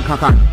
Can.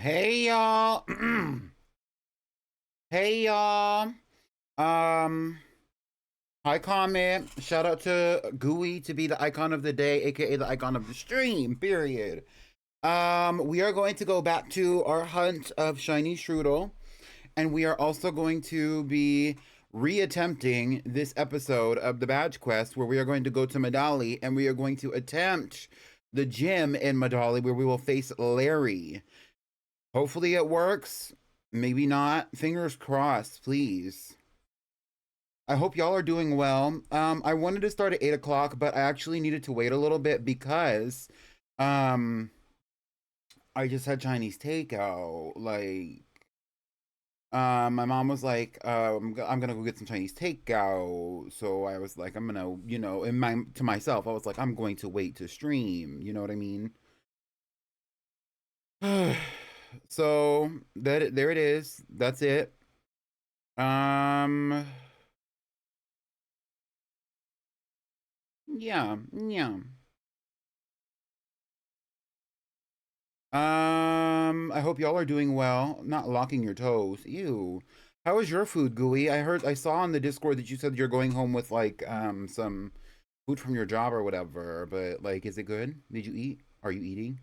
Hey y'all. Hey y'all. Um Hi comment. Shout out to Gooey to be the icon of the day, aka the icon of the stream, period. We are going to go back to our hunt of shiny Strudel, and we are also going to be reattempting this episode of the badge quest where we are going to go to Medali and we are going to attempt the gym in Medali where we will face Larry. Hopefully it works. Maybe not. Fingers crossed, please. I hope y'all are doing well. I wanted to start at 8 o'clock, but I actually needed to wait a little bit because um I just had Chinese takeout. My mom was like, I'm gonna go get some Chinese takeout. So I was like, I'm gonna, in my to myself, I was like, I'm going to wait to stream. You know what I mean? So there it is. That's it. Um, yeah, yeah. I hope y'all are doing well. Not locking your toes. Ew. How is your food, Gooey? I saw on the Discord that you said you're going home with like some food from your job or whatever, but like is it good? Did you eat? Are you eating?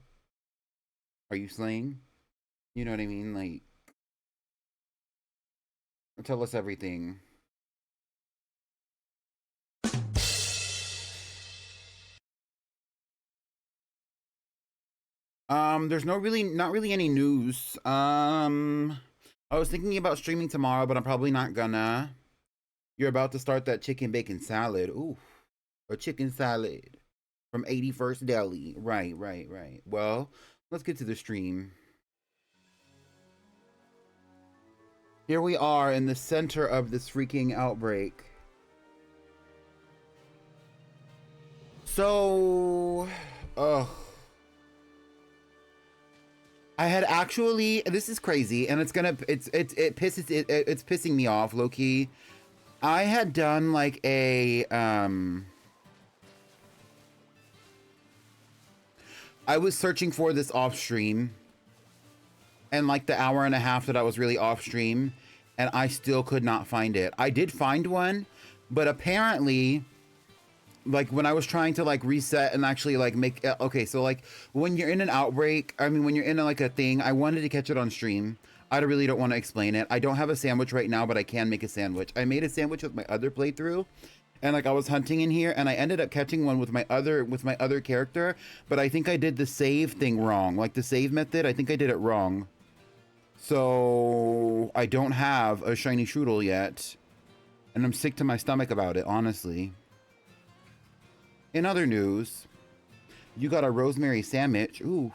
Are you slaying? You know what I mean? Like tell us everything. There's not really any news. I was thinking about streaming tomorrow, but I'm probably not gonna. You're about to start that chicken bacon salad. Ooh, a chicken salad from 81st Deli. Right, right, right. Well, let's get to the stream. Here we are in the center of this freaking outbreak. So, ugh. I had actually, this is crazy, and it's pissing me off, low key. I had done like I was searching for this off stream, and like the hour and a half that I was really off stream, and I still could not find it. I did find one, but apparently, like when I was trying to like reset and actually like make okay, so like when you're in an outbreak, I mean when you're in like a thing, I wanted to catch it on stream. I really don't want to explain it. I don't have a sandwich right now, but I can make a sandwich. I made a sandwich with my other playthrough, and like I was hunting in here, and I ended up catching one with my other character, but I think I did the save thing wrong. Like the save method, I think I did it wrong. So I don't have a shiny Strudel yet, and I'm sick to my stomach about it, honestly. In other news, you got a rosemary sandwich. Ooh.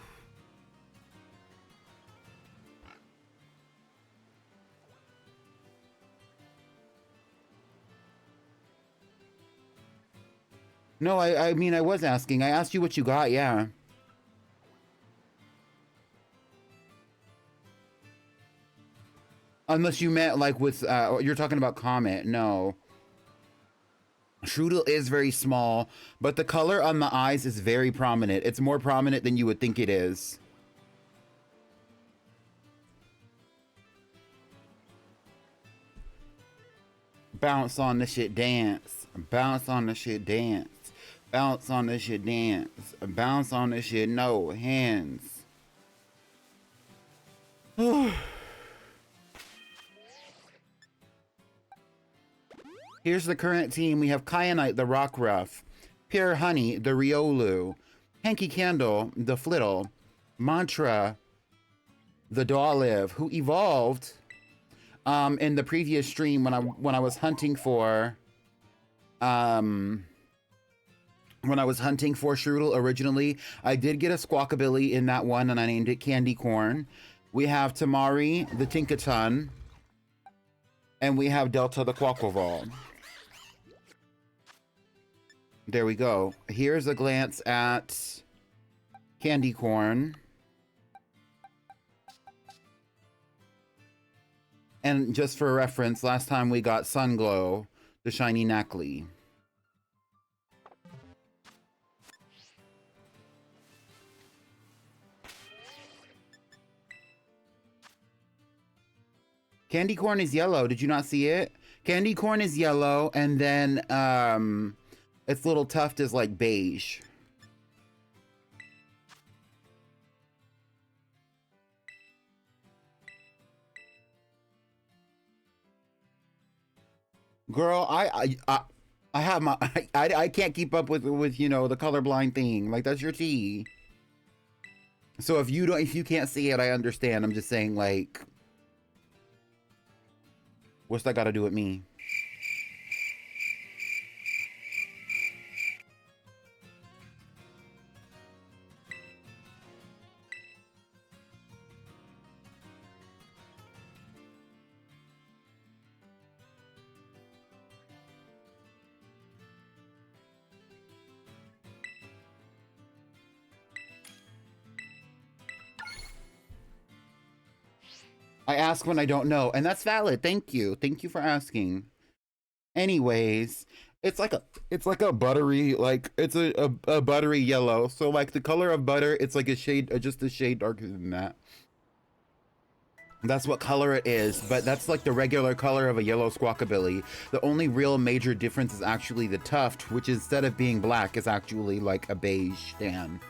No, I mean, I was asking. I asked you what you got, yeah. Unless you meant like with, you're talking about Comet. No. Strudel is very small, but the color on the eyes is very prominent. It's more prominent than you would think it is. Bounce on the shit, dance. Bounce on the shit, dance. Bounce on the shit, dance. Bounce on the shit, no hands. Here's the current team. We have Kyanite, the Rockruff, Pure Honey, the Riolu, Hanky Candle, the Flittle, Mantra, the Dolive, who evolved in the previous stream when I was hunting for Strudel originally. I did get a Squawkabilly in that one, and I named it Candy Corn. We have Tamari, the Tinkaton, and we have Delta, the Quaquaval. There we go. Here's a glance at Candy Corn. And just for reference, last time we got Sunglow, the shiny Knackley. Candy corn is yellow. Did you not see it? Candy corn is yellow, and then its little tuft is like beige. Girl, I have my I can't keep up with you know the colorblind thing. Like that's your tea. So if you can't see it, I understand. I'm just saying like, what's that got to do with me? I ask when I don't know, and that's valid. Thank you. Thank you for asking. Anyways, it's like a buttery like it's a buttery yellow. So like the color of butter, it's like a shade just a shade darker than that. That's what color it is, but that's like the regular color of a yellow squawkabilly. The only real major difference is actually the tuft, which instead of being black is actually like a beige tan.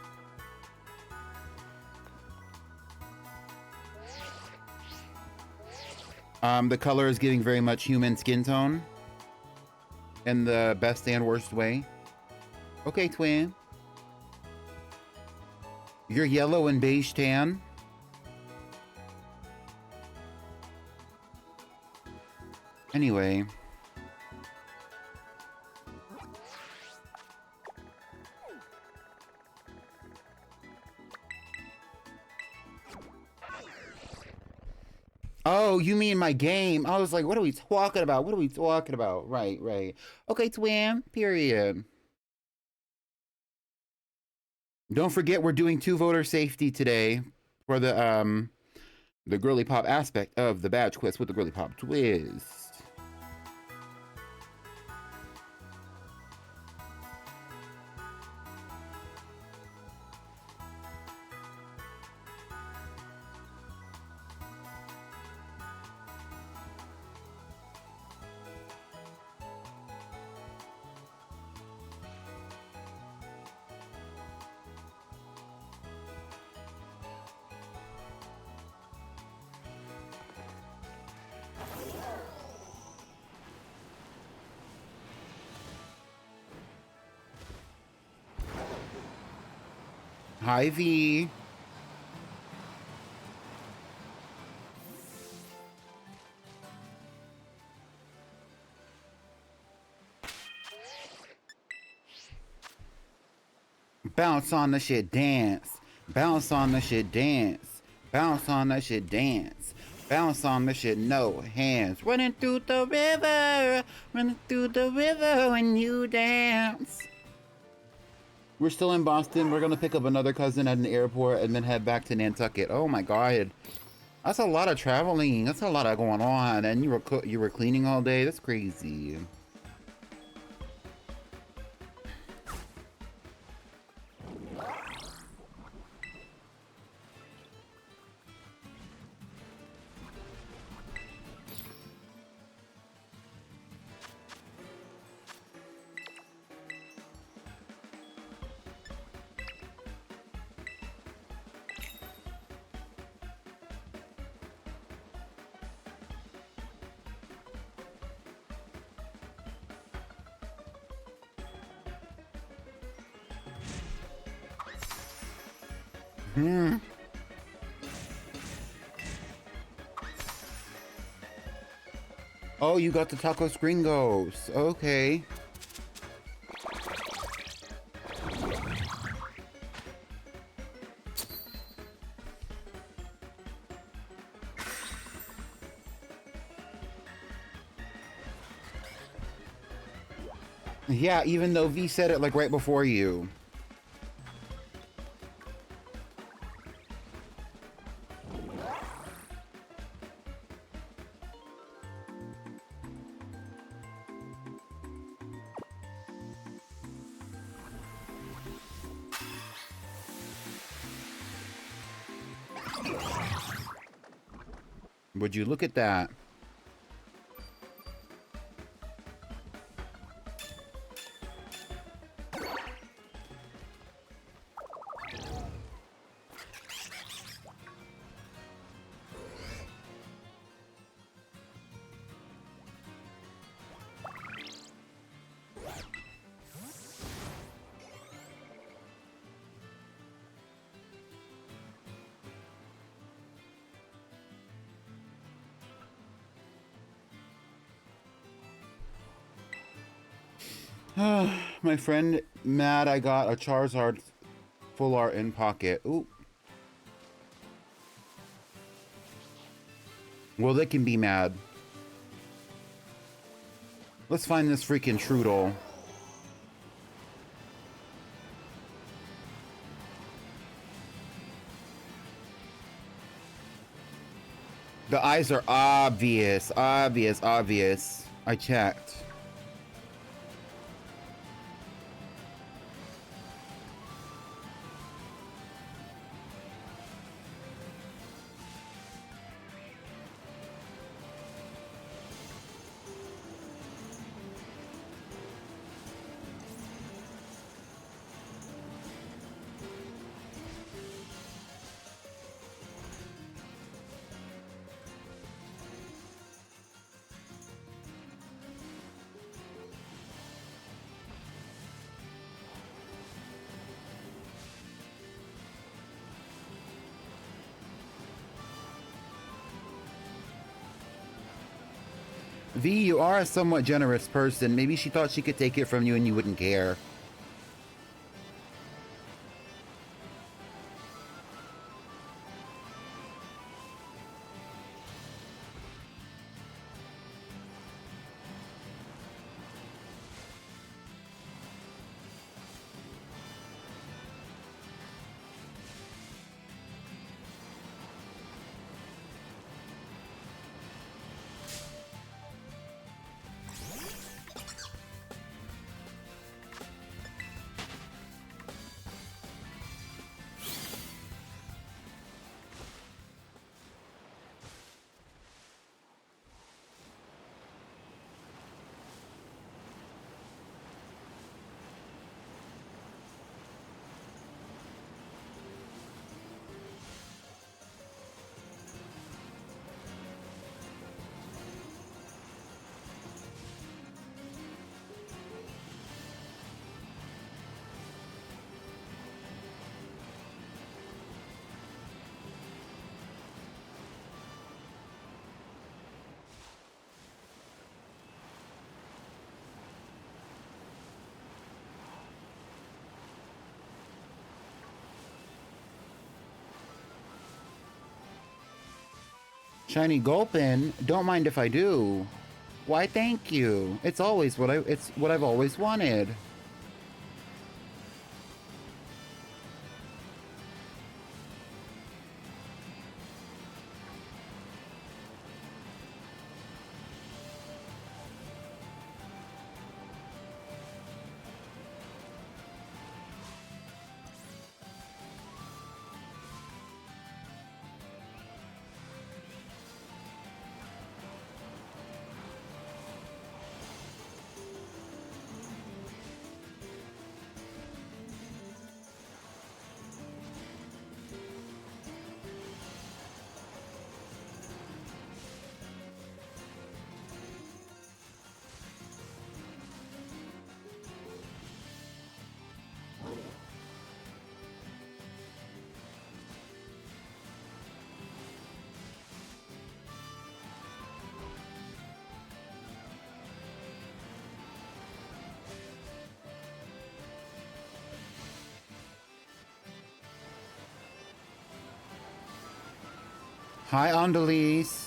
The color is giving very much human skin tone in the best and worst way. Okay, twin. You're yellow and beige tan. Anyway. Oh, you mean my game? I was like, what are we talking about? What are we talking about? Right, right. Okay, twin, period. Don't forget we're doing 2 voter safety today for the Girlypop aspect of the badge quest with the Girlypop twist. Hi, V. Bounce on the shit, dance. Bounce on the shit, dance. Bounce on the shit, dance. Bounce on the shit, no hands. Running through the river when you dance. We're still in Boston. We're gonna pick up another cousin at an airport and then head back to Nantucket. Oh my god, that's a lot of traveling. That's a lot of going on. And you were cleaning all day. That's crazy. Oh, you got the tacos gringos. Okay. Yeah, even though V said it like right before you. Would you look at that? My friend mad I got a Charizard full art in pocket. Ooh. Well, they can be mad. Let's find this freaking Trudel. The eyes are obvious, obvious, obvious. I checked. V, you are a somewhat generous person. Maybe she thought she could take it from you and you wouldn't care. Shiny Gulpin, don't mind if I do. Why, thank you. It's what I've always wanted. Hi, Andalise.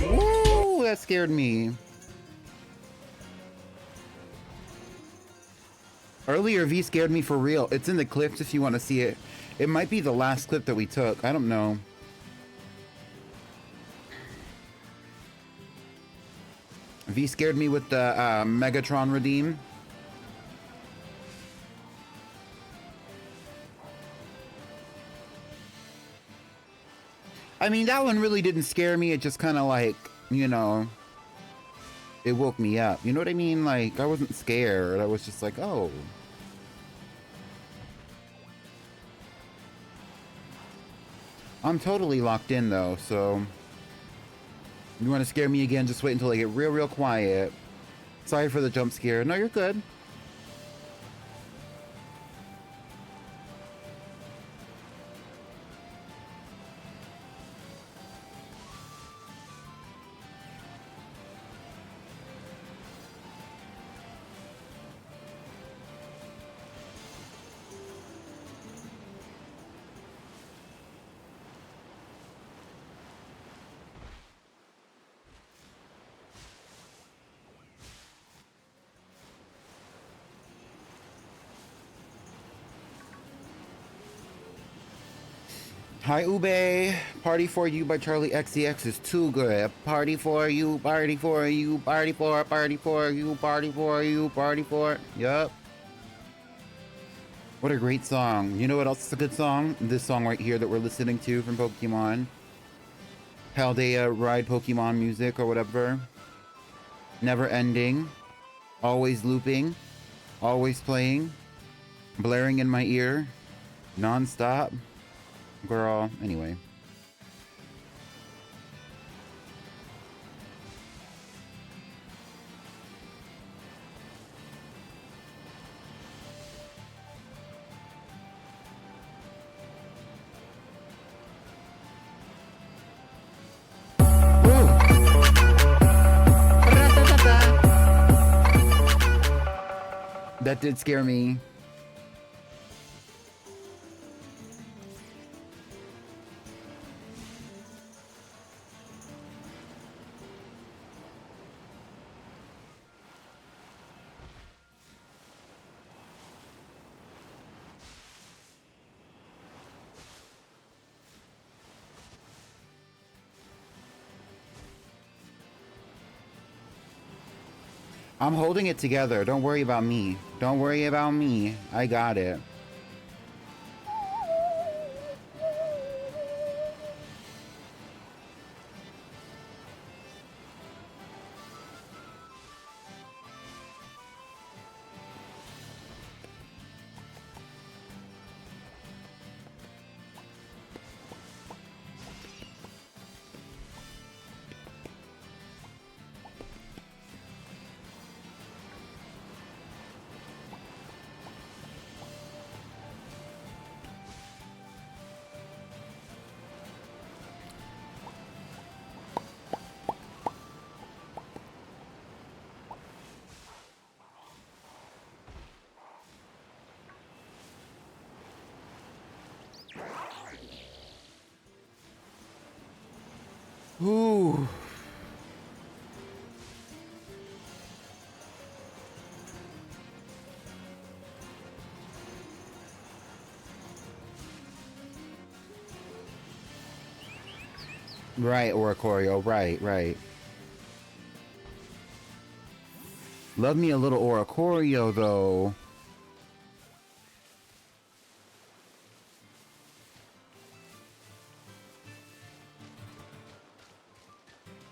Ooh, that scared me. Earlier, V scared me for real. It's in the clips if you want to see it. It might be the last clip that we took. I don't know. V scared me with the Megatron redeem. I mean, that one really didn't scare me. It just kind of like, you know, it woke me up. You know what I mean? Like, I wasn't scared. I was just like, oh. I'm totally locked in though, so you want to scare me again, just wait until I get real quiet. Sorry for the jump scare. No, you're good. Hi, Ube. Party for You by Charlie XCX is too good. Party for you, party for you, party for you, party for you, party for. Yup. What a great song. You know what else is a good song? This song right here that we're listening to from Pokemon. Paldea Ride Pokemon music or whatever. Never ending. Always looping. Always playing. Blaring in my ear. Non-stop. Girl, anyway. That did scare me. I'm holding it together. Don't worry about me. Don't worry about me. I got it. Ooh. Right, Oricorio. Right. Love me a little Oricorio, though.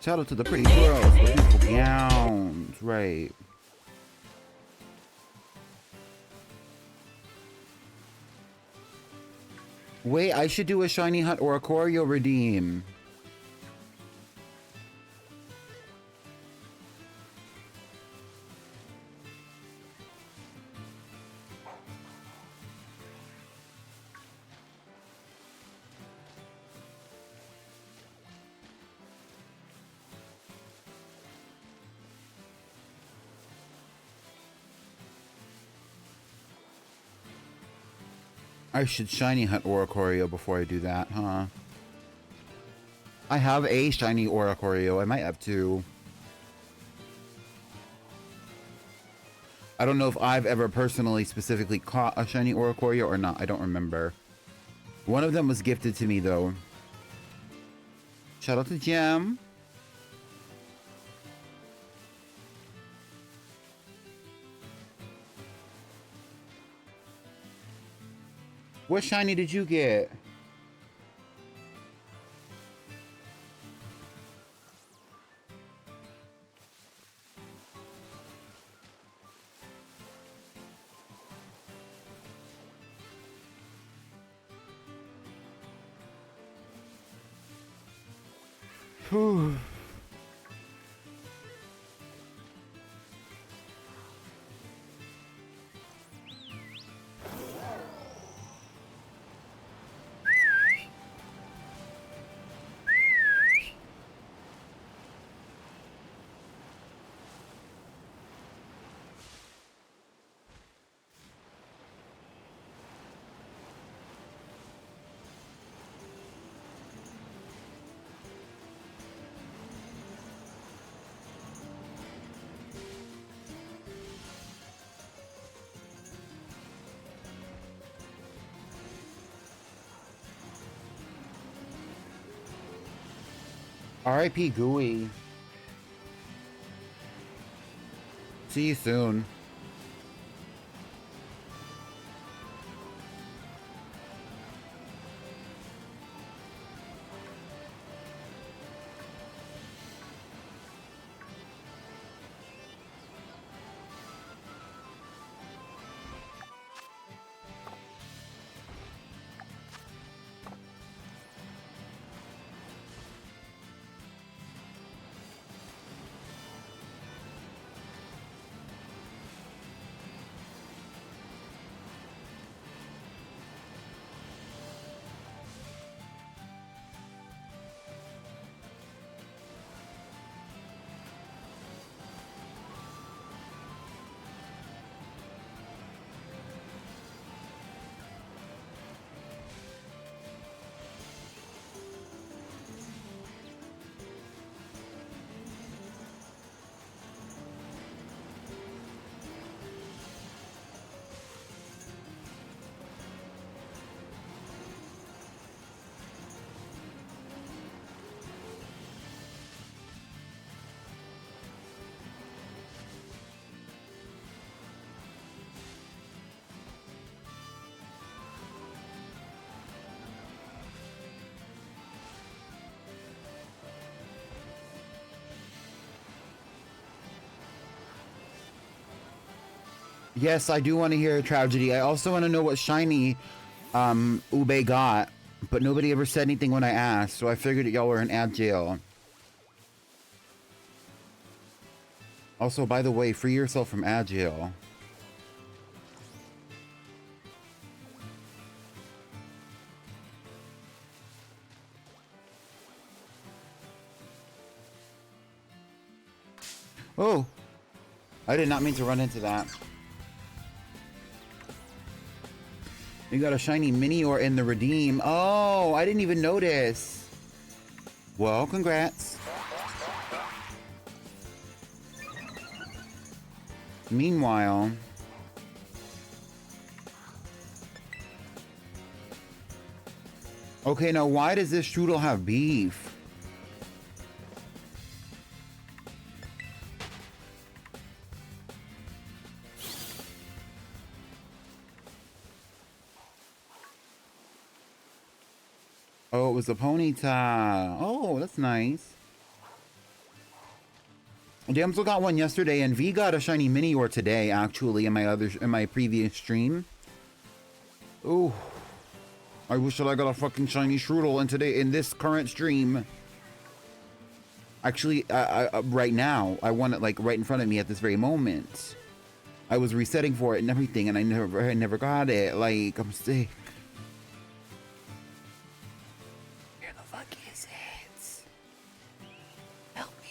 Shout out to the pretty girls with beautiful gowns. Right. Wait, I should do a Shiny Hunt Oricorio redeem. I should Shiny Hunt Oricorio before I do that, huh? I have a Shiny Oricorio. I might have two. I don't know if I've ever personally specifically caught a Shiny Oricorio or not. I don't remember. One of them was gifted to me, though. Shout out to Gem. What shiny did you get? Whew. R.I.P. Gooey. See you soon. Yes, I do want to hear a tragedy. I also want to know what shiny Ube got, but nobody ever said anything when I asked, so I figured y'all were in ad jail. Also, by the way, free yourself from ad jail. Oh, I did not mean to run into that. You got a shiny mini or in the redeem. Oh, I didn't even notice. Well, congrats. Meanwhile, okay, now why does this strudel have beef? Oh, it was a ponyta. Oh, that's nice. Damsel got one yesterday, and V got a shiny mini or today, actually, in my previous stream. Ooh, I wish that I got a fucking shiny strudel in this current stream. Actually, right now, I want it like right in front of me at this very moment. I was resetting for it and everything, and I never got it. Like, I'm sick. Where the fuck is it? Help me.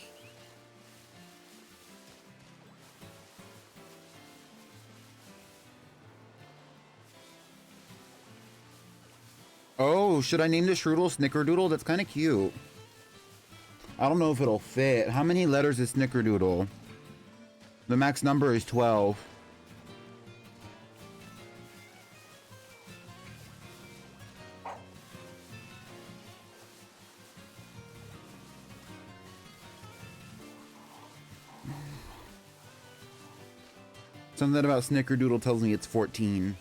Oh, should I name the strudel Snickerdoodle? That's kind of cute. I don't know if it'll fit. How many letters is Snickerdoodle? The max number is 12. Something about Snickerdoodle tells me it's 14.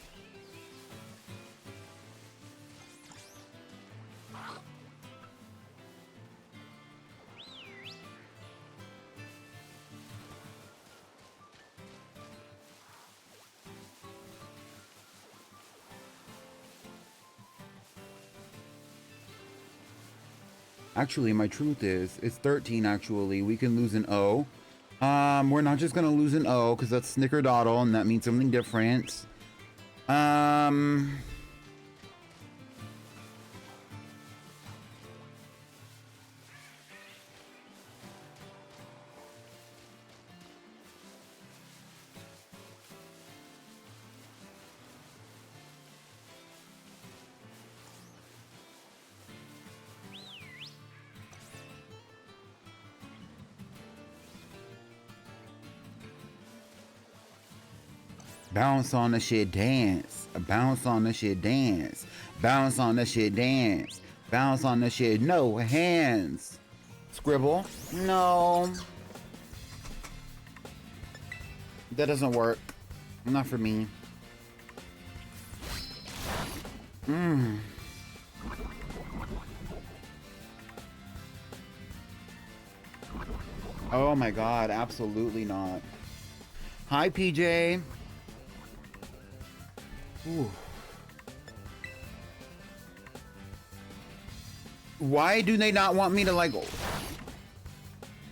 Actually, my truth is, it's 13 actually. We can lose an O. We're not just gonna lose an O because that's snickerdoddle and that means something different. Bounce on the shit, dance. Bounce on the shit, dance. Bounce on the shit, dance. Bounce on the shit, no hands. Scribble? No. That doesn't work. Not for me. Oh my god, absolutely not. Hi, PJ. Ooh. Why do they not want me to, like...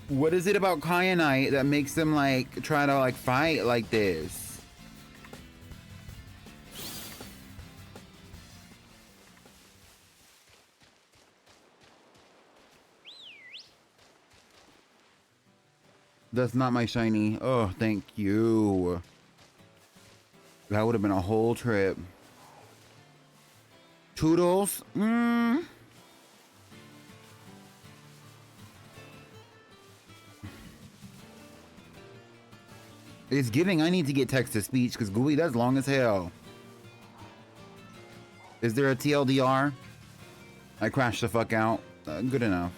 What is it about Kyanite that makes them, like, try to, like, fight like this? That's not my shiny. Oh, thank you. That would have been a whole trip. Toodles? It's giving. I need to get text to speech because Gooey, that's long as hell. Is there a TLDR? I crashed the fuck out. Good enough.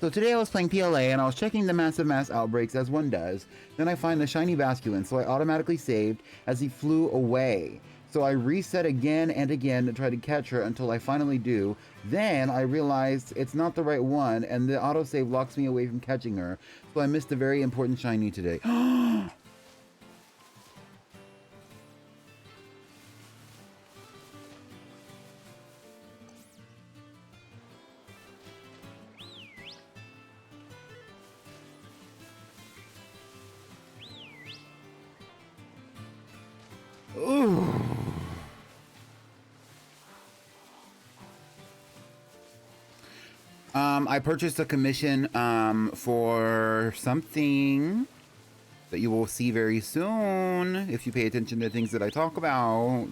So today I was playing PLA and I was checking the massive mass outbreaks as one does. Then I find the shiny basculin, so I automatically saved as he flew away. So I reset again and again to try to catch her until I finally do. Then I realized it's not the right one and the autosave locks me away from catching her. So I missed a very important shiny today. Ooh. I purchased a commission for something that you will see very soon if you pay attention to things that I talk about.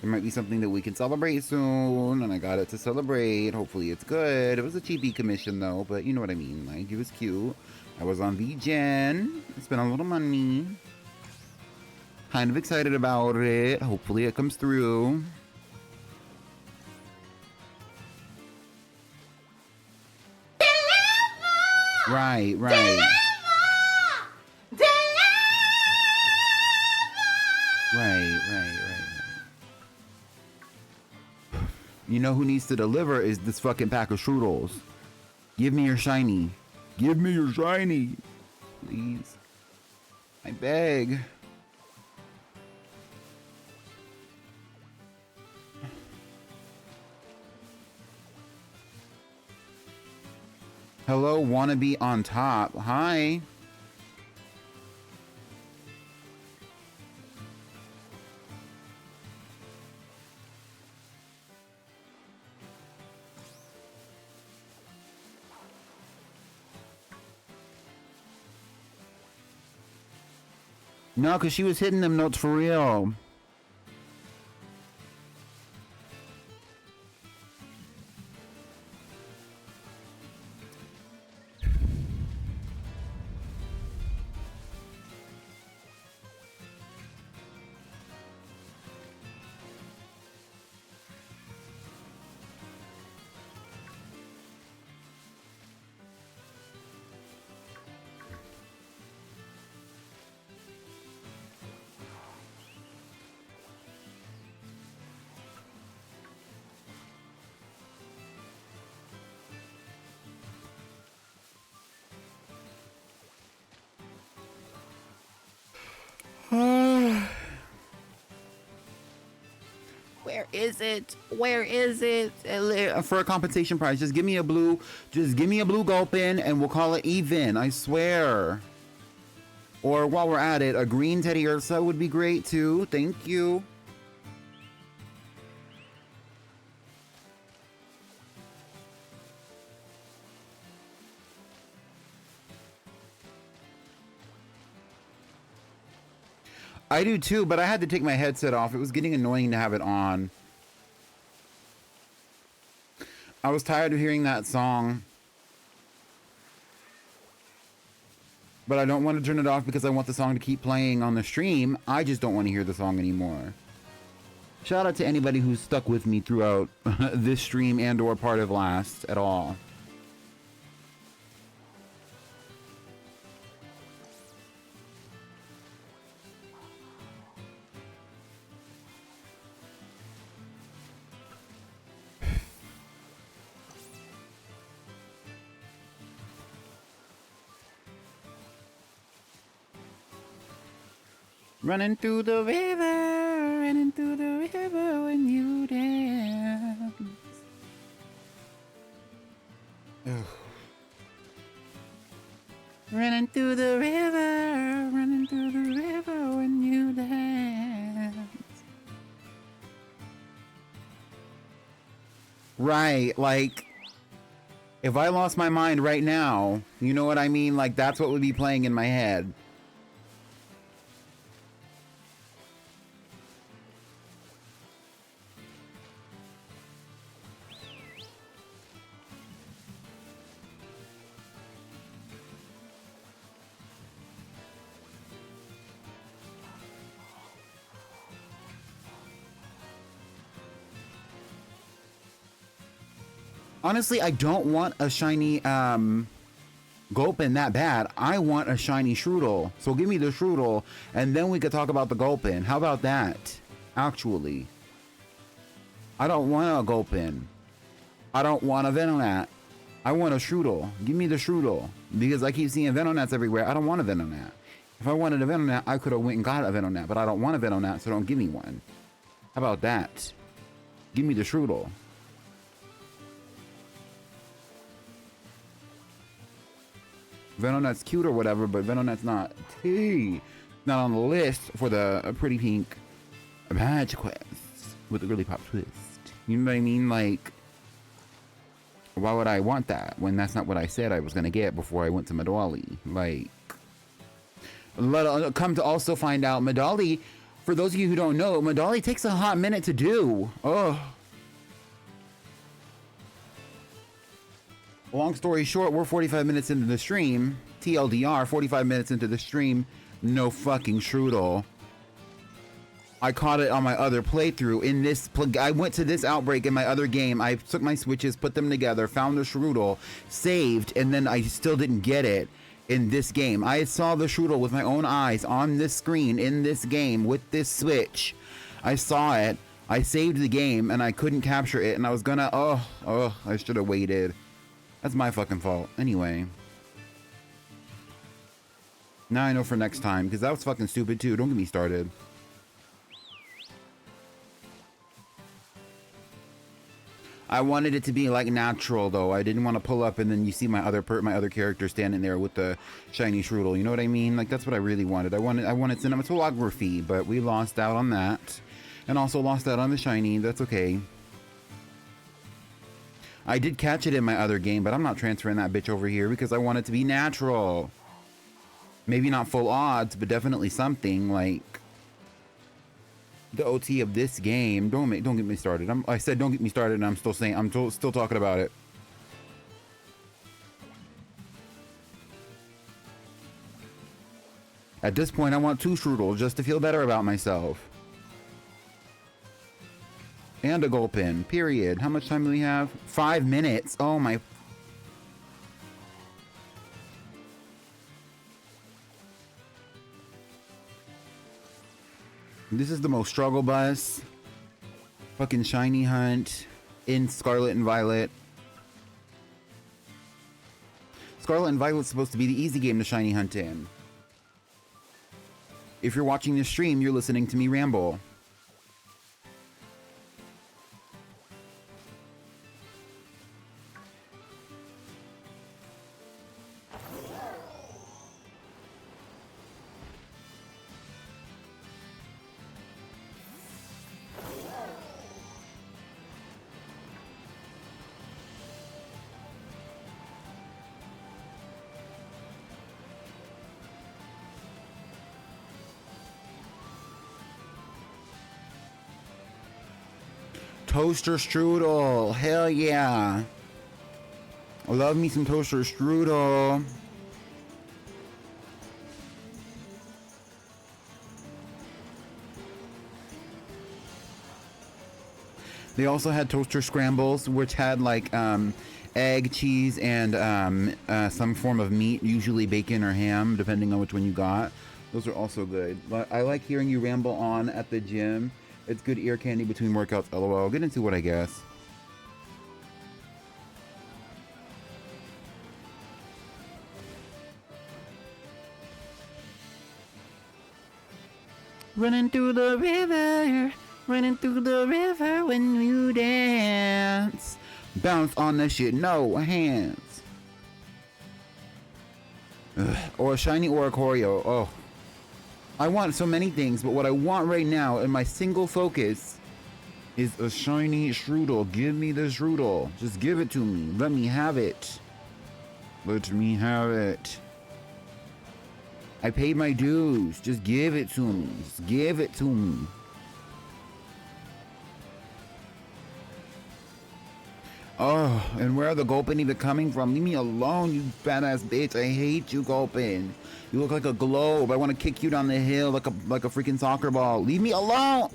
There might be something that we can celebrate soon, and I got it to celebrate. Hopefully it's good. It was a cheapy commission though, but you know what I mean. Like, it was cute. I was on VGen. I spent a little money. Kind of excited about it. Hopefully it comes through. Right. Right. You know who needs to deliver is this fucking pack of strudels. Give me your shiny. Give me your shiny. Please. I beg. Hello, wannabe on top. Hi. No, because she was hitting them notes for real. Where is it? Where is it? For a compensation prize, just give me a blue gulpin and we'll call it even. I swear. Or while we're at it, a green Teddy Ursa would be great too. Thank you. I do too, but I had to take my headset off. It was getting annoying to have it on. I was tired of hearing that song. But I don't want to turn it off because I want the song to keep playing on the stream. I just don't want to hear the song anymore. Shout out to anybody who's stuck with me throughout this stream and or part of last at all. Running through the river, running through the river when you dance. Ugh. Running through the river, running through the river when you dance. Right, like, if I lost my mind right now, you know what I mean? Like, that's what would be playing in my head. Honestly, I don't want a shiny Gulpin that bad. I want a shiny Strudel. So give me the Strudel, and then we could talk about the Gulpin. How about that? Actually. I don't want a Gulpin. I don't want a Venonat. I want a Strudel. Give me the Strudel. Because I keep seeing Venonats everywhere. I don't want a Venonat. If I wanted a Venonat, I could have went and got a Venonat. But I don't want a Venonat, so don't give me one. How about that? Give me the Strudel. Venonat's cute or whatever, but Venonat's not not on the list for the Pretty Pink Badge Quest with the Girlypop twist. You know what I mean? Like, why would I want that when that's not what I said I was gonna get before I went to Medali? Like, come to also find out, Medali, for those of you who don't know, Medali takes a hot minute to do. Oh. Long story short, we're 45 minutes into the stream. TLDR, 45 minutes into the stream. No fucking Strudel. I caught it on my other playthrough. In this, I went to this outbreak in my other game. I took my switches, put them together, found the Strudel, saved, and then I still didn't get it in this game. I saw the Strudel with my own eyes on this screen in this game with this switch. I saw it. I saved the game, and I couldn't capture it, and I was gonna, I should have waited. That's my fucking fault. Anyway. Now I know for next time, because that was fucking stupid too. Don't get me started. I wanted it to be like natural though. I didn't want to pull up and then you see my other character standing there with the shiny Strudel. You know what I mean? Like, that's what I really wanted. I wanted cinematography, but we lost out on that. And also lost out on the shiny. That's okay. I did catch it in my other game, but I'm not transferring that bitch over here because I want it to be natural. Maybe not full odds, but definitely something like the OT of this game. Don't get me started. I said don't get me started, and I'm still saying still talking about it. At this point, I want 2 Strudels just to feel better about myself. And a Gulpin, period. How much time do we have? 5 minutes. Oh my. This is the most struggle bus. Fucking shiny hunt in Scarlet and Violet. Scarlet and Violet's supposed to be the easy game to shiny hunt in. If you're watching this stream, you're listening to me ramble. Toaster strudel. Hell yeah. I love me some toaster strudel. They also had toaster scrambles, which had like egg, cheese, and some form of meat, usually bacon or ham, depending on which one you got. Those are also good. But I like hearing you ramble on at the gym. It's good ear candy between workouts, lol. Get into it, I guess. Running through the river, running through the river when you dance. Bounce on that shit, no hands. Ugh. Or a shiny or a choreo. Oh, I want so many things, but what I want right now in my single focus is a shiny strudel. Give me the strudel. Just give it to me. Let me have it. Let me have it. I paid my dues. Just give it to me. Just give it to me. Oh, and where are the Gulpin even coming from? Leave me alone, you badass bitch. I hate you, Gulpin. You look like a globe. I want to kick you down the hill like a freaking soccer ball. Leave me alone.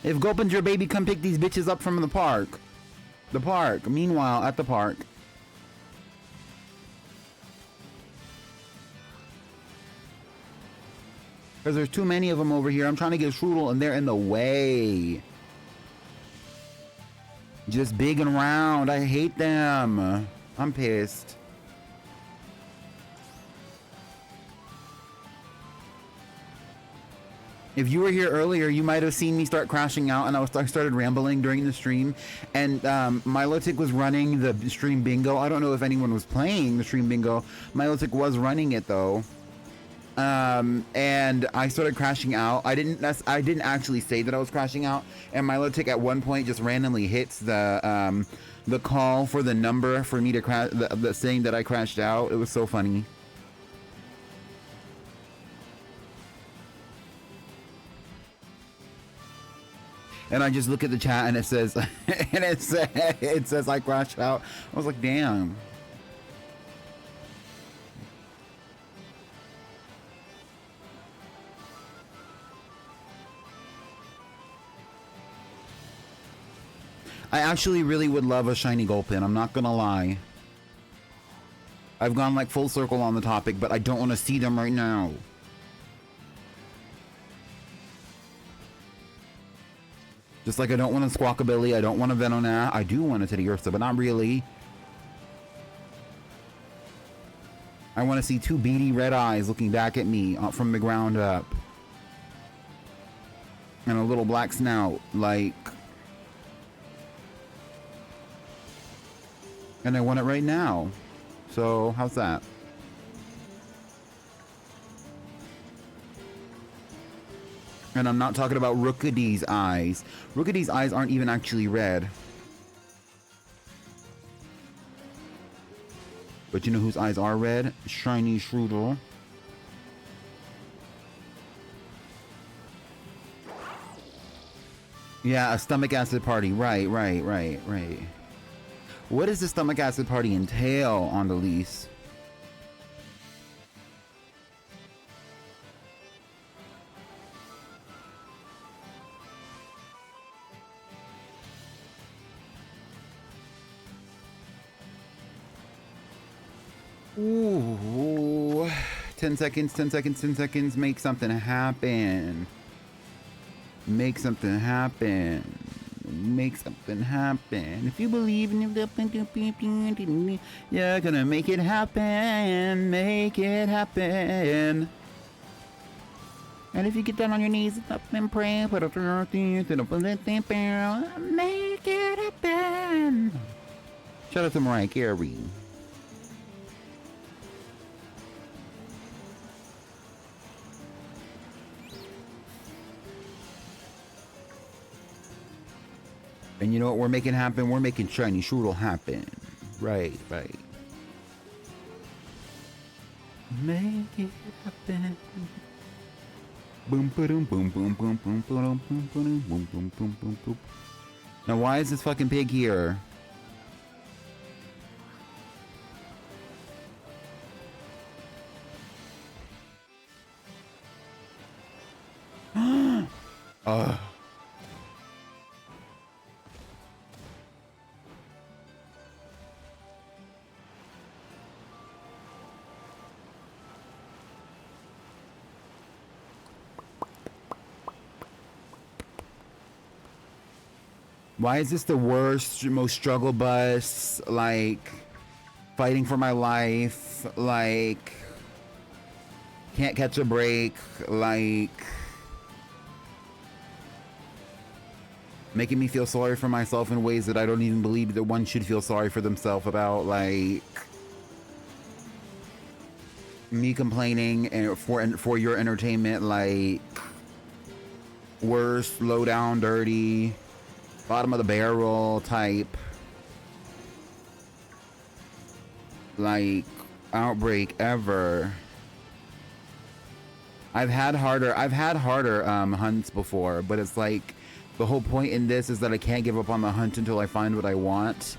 If Gulpin's your baby, come pick these bitches up from the park. The park. Meanwhile, at the park. Because there's too many of them over here. I'm trying to get Strudel and they're in the way. Just big and round. I hate them. I'm pissed. If you were here earlier, you might have seen me start crashing out, and I started rambling during the stream. And Milotic was running the stream bingo. I don't know if anyone was playing the stream bingo. Milotic was running it though, and I started crashing out. I didn't actually say that I was crashing out. And Milotic at one point just randomly hits the call for the number for me to crash, the saying that I crashed out. It was so funny. And I just look at the chat and it says, it says I crashed out. I was like, damn. I actually really would love a shiny Gulpin. I'm not gonna lie. I've gone like full circle on the topic, but I don't want to see them right now. Just like I don't want a Squawkabilly, I don't want a Venonat, I do want a Teddiursa, but not really. I want to see two beady red eyes looking back at me from the ground up. And a little black snout, like... And I want it right now. So, how's that? And I'm not talking about Rookadee's eyes. Rookadee's eyes aren't even actually red. But you know whose eyes are red? Shiny Strudel. Yeah, a stomach acid party. Right. What does the stomach acid party entail on the lease? Ooh, 10 seconds, 10 seconds, 10 seconds. Make something happen. Make something happen. Make something happen. If you believe in it, you're gonna make it happen. Make it happen. And if you get down on your knees up and pray, put a make it happen. Shout out to Mariah Carey. And you know what we're making happen? We're making shiny strudel happen. Right. Make it happen. Boom, boom, boom, boom, boom, boom, boom, boom, boom, boom, boom, boom, boom, boom. Now, why is this fucking pig here? Why is this the worst, most struggle bus? Like, fighting for my life. Like, can't catch a break. Like, making me feel sorry for myself in ways that I don't even believe that one should feel sorry for themselves about. Like, me complaining and for your entertainment. Like, worst, low down, dirty, bottom of the barrel type, like, outbreak ever. I've had harder hunts before, but it's like the whole point in this is that I can't give up on the hunt until I find what I want.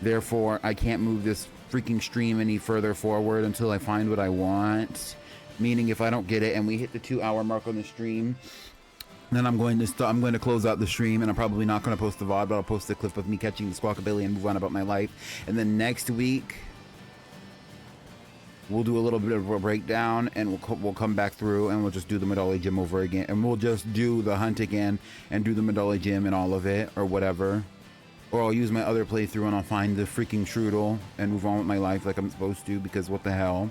Therefore, I can't move this freaking stream any further forward until I find what I want. Meaning, if I don't get it and we hit the 2-hour mark on the stream, then I'm going to close out the stream, and I'm probably not going to post the VOD, but I'll post a clip of me catching the squawkabilly and move on about my life. And then next week, we'll do a little bit of a breakdown, and we'll come back through, and we'll just do the Medali Gym over again, and we'll just do the hunt again, and do the Medali Gym and all of it, or whatever. Or I'll use my other playthrough, and I'll find the freaking strudel, and move on with my life like I'm supposed to, because what the hell.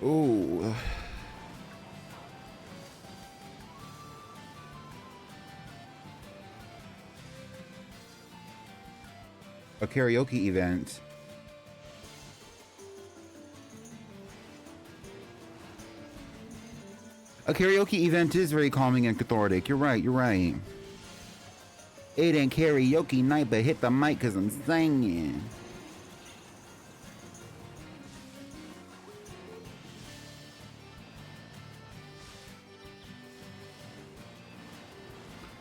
Ooh. A karaoke event. A karaoke event is very calming and cathartic. You're right. It ain't karaoke night, but hit the mic because I'm singing.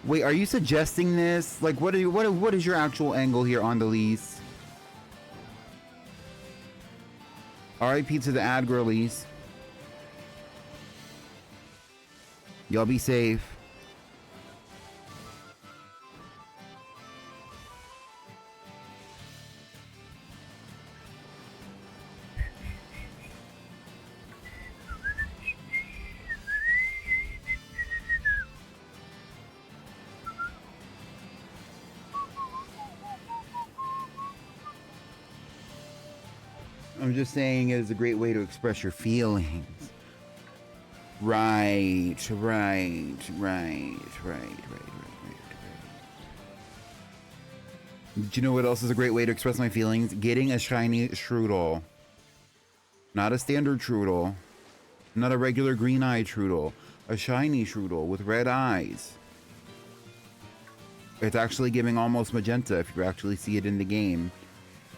Wait, are you suggesting this? Like, what is your actual angle here on the lease? RIP to the ad girlies. Y'all be safe. I'm just saying it is a great way to express your feelings. Right. Do you know what else is a great way to express my feelings? Getting a shiny strudel. Not a standard strudel. Not a regular green-eyed strudel. A shiny strudel with red eyes. It's actually giving almost magenta if you actually see it in the game.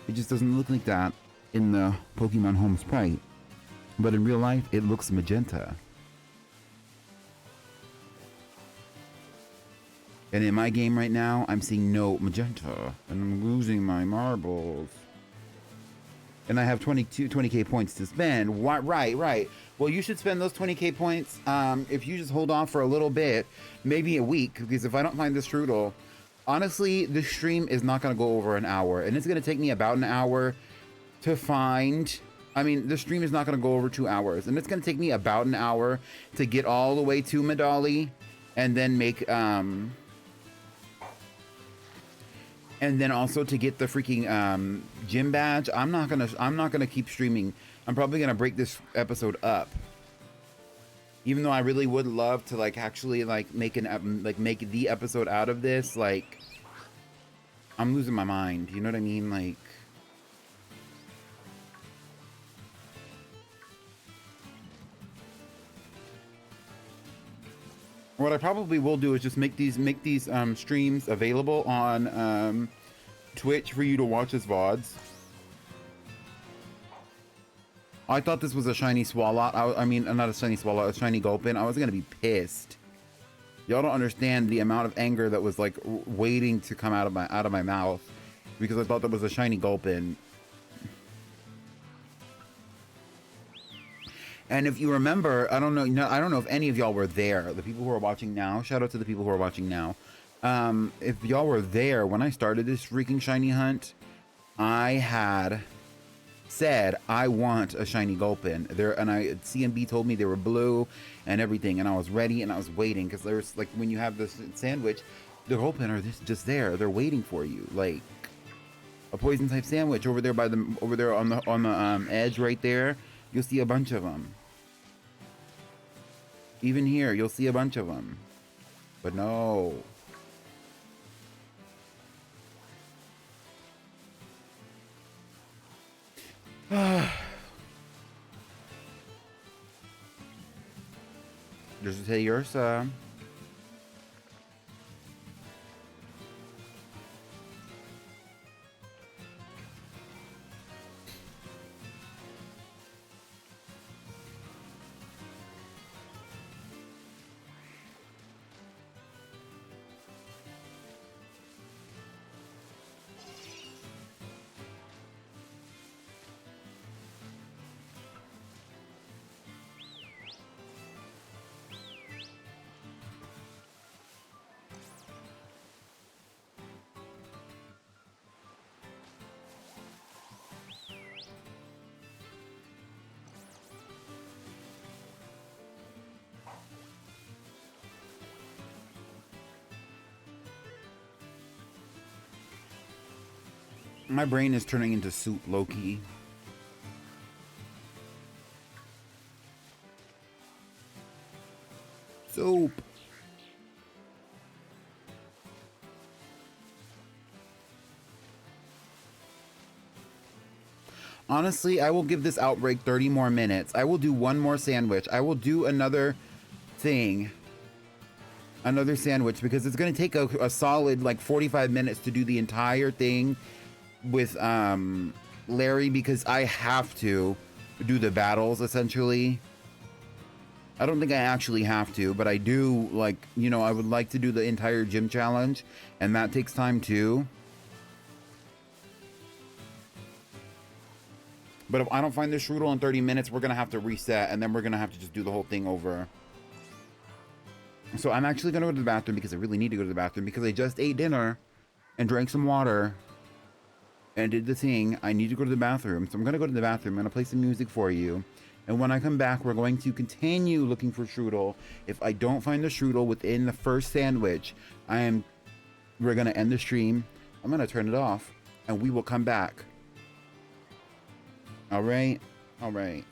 It just doesn't look like that in the Pokemon Home Sprite. But in real life, it looks magenta. And in my game right now, I'm seeing no magenta. And I'm losing my marbles. And I have 20k points to spend. What? Right. Well, you should spend those 20k points if you just hold off for a little bit. Maybe a week. Because if I don't find this strudel, honestly, the stream is not going to go over an hour. And it's going to take me about an hour to find... I mean, the stream is not going to go over 2 hours. And it's going to take me about an hour to get all the way to Medali. And then make... and then also to get the freaking gym badge. I'm not gonna keep streaming. I'm probably gonna break this episode up. Even though I really would love to like actually like make make the episode out of this, like I'm losing my mind. You know what I mean? Like what I probably will do is just make these streams available on Twitch for you to watch as VODs. I thought this was a shiny Swalot. I mean, not a shiny Swalot, a shiny Gulpin. I was gonna be pissed. Y'all don't understand the amount of anger that was like waiting to come out of my mouth because I thought that was a shiny Gulpin. And if you remember, I don't know if any of y'all were there. The people who are watching now, shout out to the people who are watching now. If y'all were there when I started this freaking shiny hunt, I had said I want a shiny Gulpin there, and CMB told me they were blue and everything, and I was ready and I was waiting because there's like when you have this sandwich, the Gulpin are just there, they're waiting for you, like a poison type sandwich over there on the edge right there. You'll see a bunch of them. Even here, you'll see a bunch of them, but no. Just to tell yours, my brain is turning into soup, low-key. Soup. Honestly, I will give this outbreak 30 more minutes. I will do one more sandwich. I will do another thing. Another sandwich because it's going to take a solid like 45 minutes to do the entire thing with Larry because I have to do the battles essentially. I don't think I actually have to, but I do, like, you know, I would like to do the entire gym challenge, and that takes time too. But if I don't find the strudel in 30 minutes, we're going to have to reset, and then we're going to have to just do the whole thing over. So I'm actually going to go to the bathroom because I really need to go to the bathroom because I just ate dinner and drank some water and did the thing. I need to go to the bathroom. So I'm going to go to the bathroom. I'm going to play some music for you. And when I come back, we're going to continue looking for strudel. If I don't find the strudel within the first sandwich, we're going to end the stream. I'm going to turn it off and we will come back. All right. All right.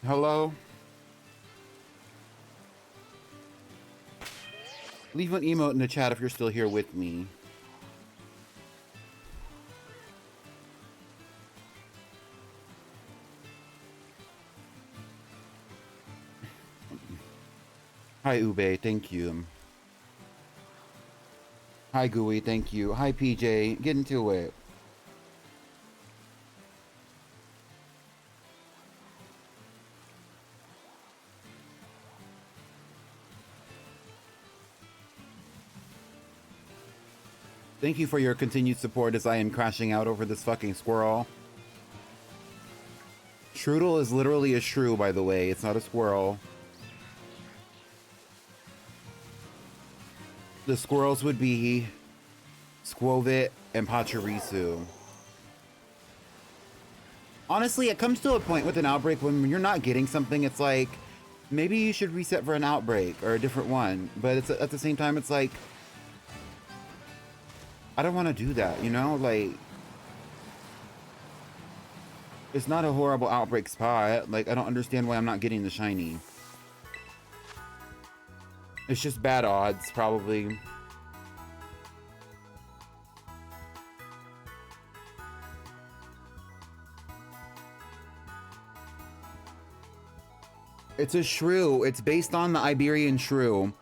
Hello? Leave an emote in the chat if you're still here with me. Hi, Ube. Thank you. Hi, Gooey. Thank you. Hi, PJ. Get into it. Thank you for your continued support as I am crashing out over this fucking squirrel. Strudel is literally a shrew, by the way. It's not a squirrel. The squirrels would be Squovit and Pachirisu. Honestly, it comes to a point with an outbreak when you're not getting something, it's like, maybe you should reset for an outbreak or a different one. But it's at the same time, it's like, I don't want to do that, you know? Like, it's not a horrible outbreak spot. Like, I don't understand why I'm not getting the shiny. It's just bad odds, probably. It's a shrew. It's based on the Iberian shrew.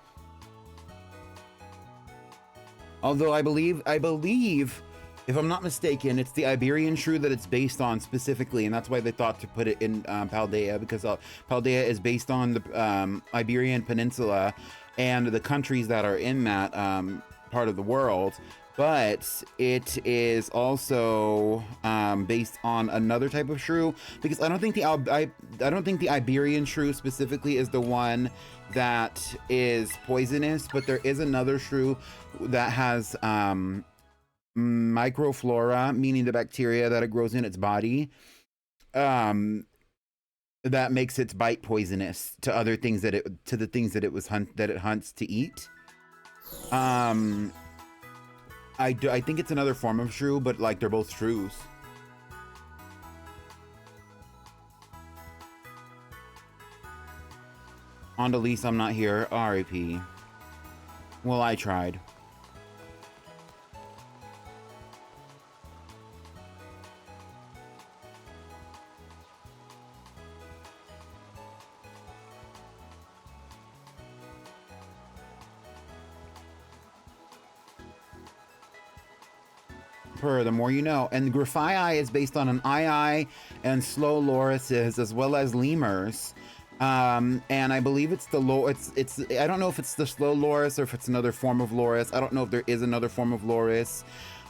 Although I believe, if I'm not mistaken, it's the Iberian shrew that it's based on specifically, and that's why they thought to put it in Paldea, because Paldea is based on the Iberian Peninsula and the countries that are in that part of the world. But it is also based on another type of shrew, because I don't think the Iberian shrew specifically is the one that is poisonous, but there is another shrew that has microflora, meaning the bacteria that it grows in its body, that makes its bite poisonous to other things that it hunts to eat. I think it's another form of shrew, but like they're both shrews. Andalise, I'm not here. R.I.P. Well, I tried. The more you know. And Grafii is based on an II and slow lorises as well as lemurs. And I believe it's the I don't know if it's the slow loris or if it's another form of loris. I don't know if there is another form of loris,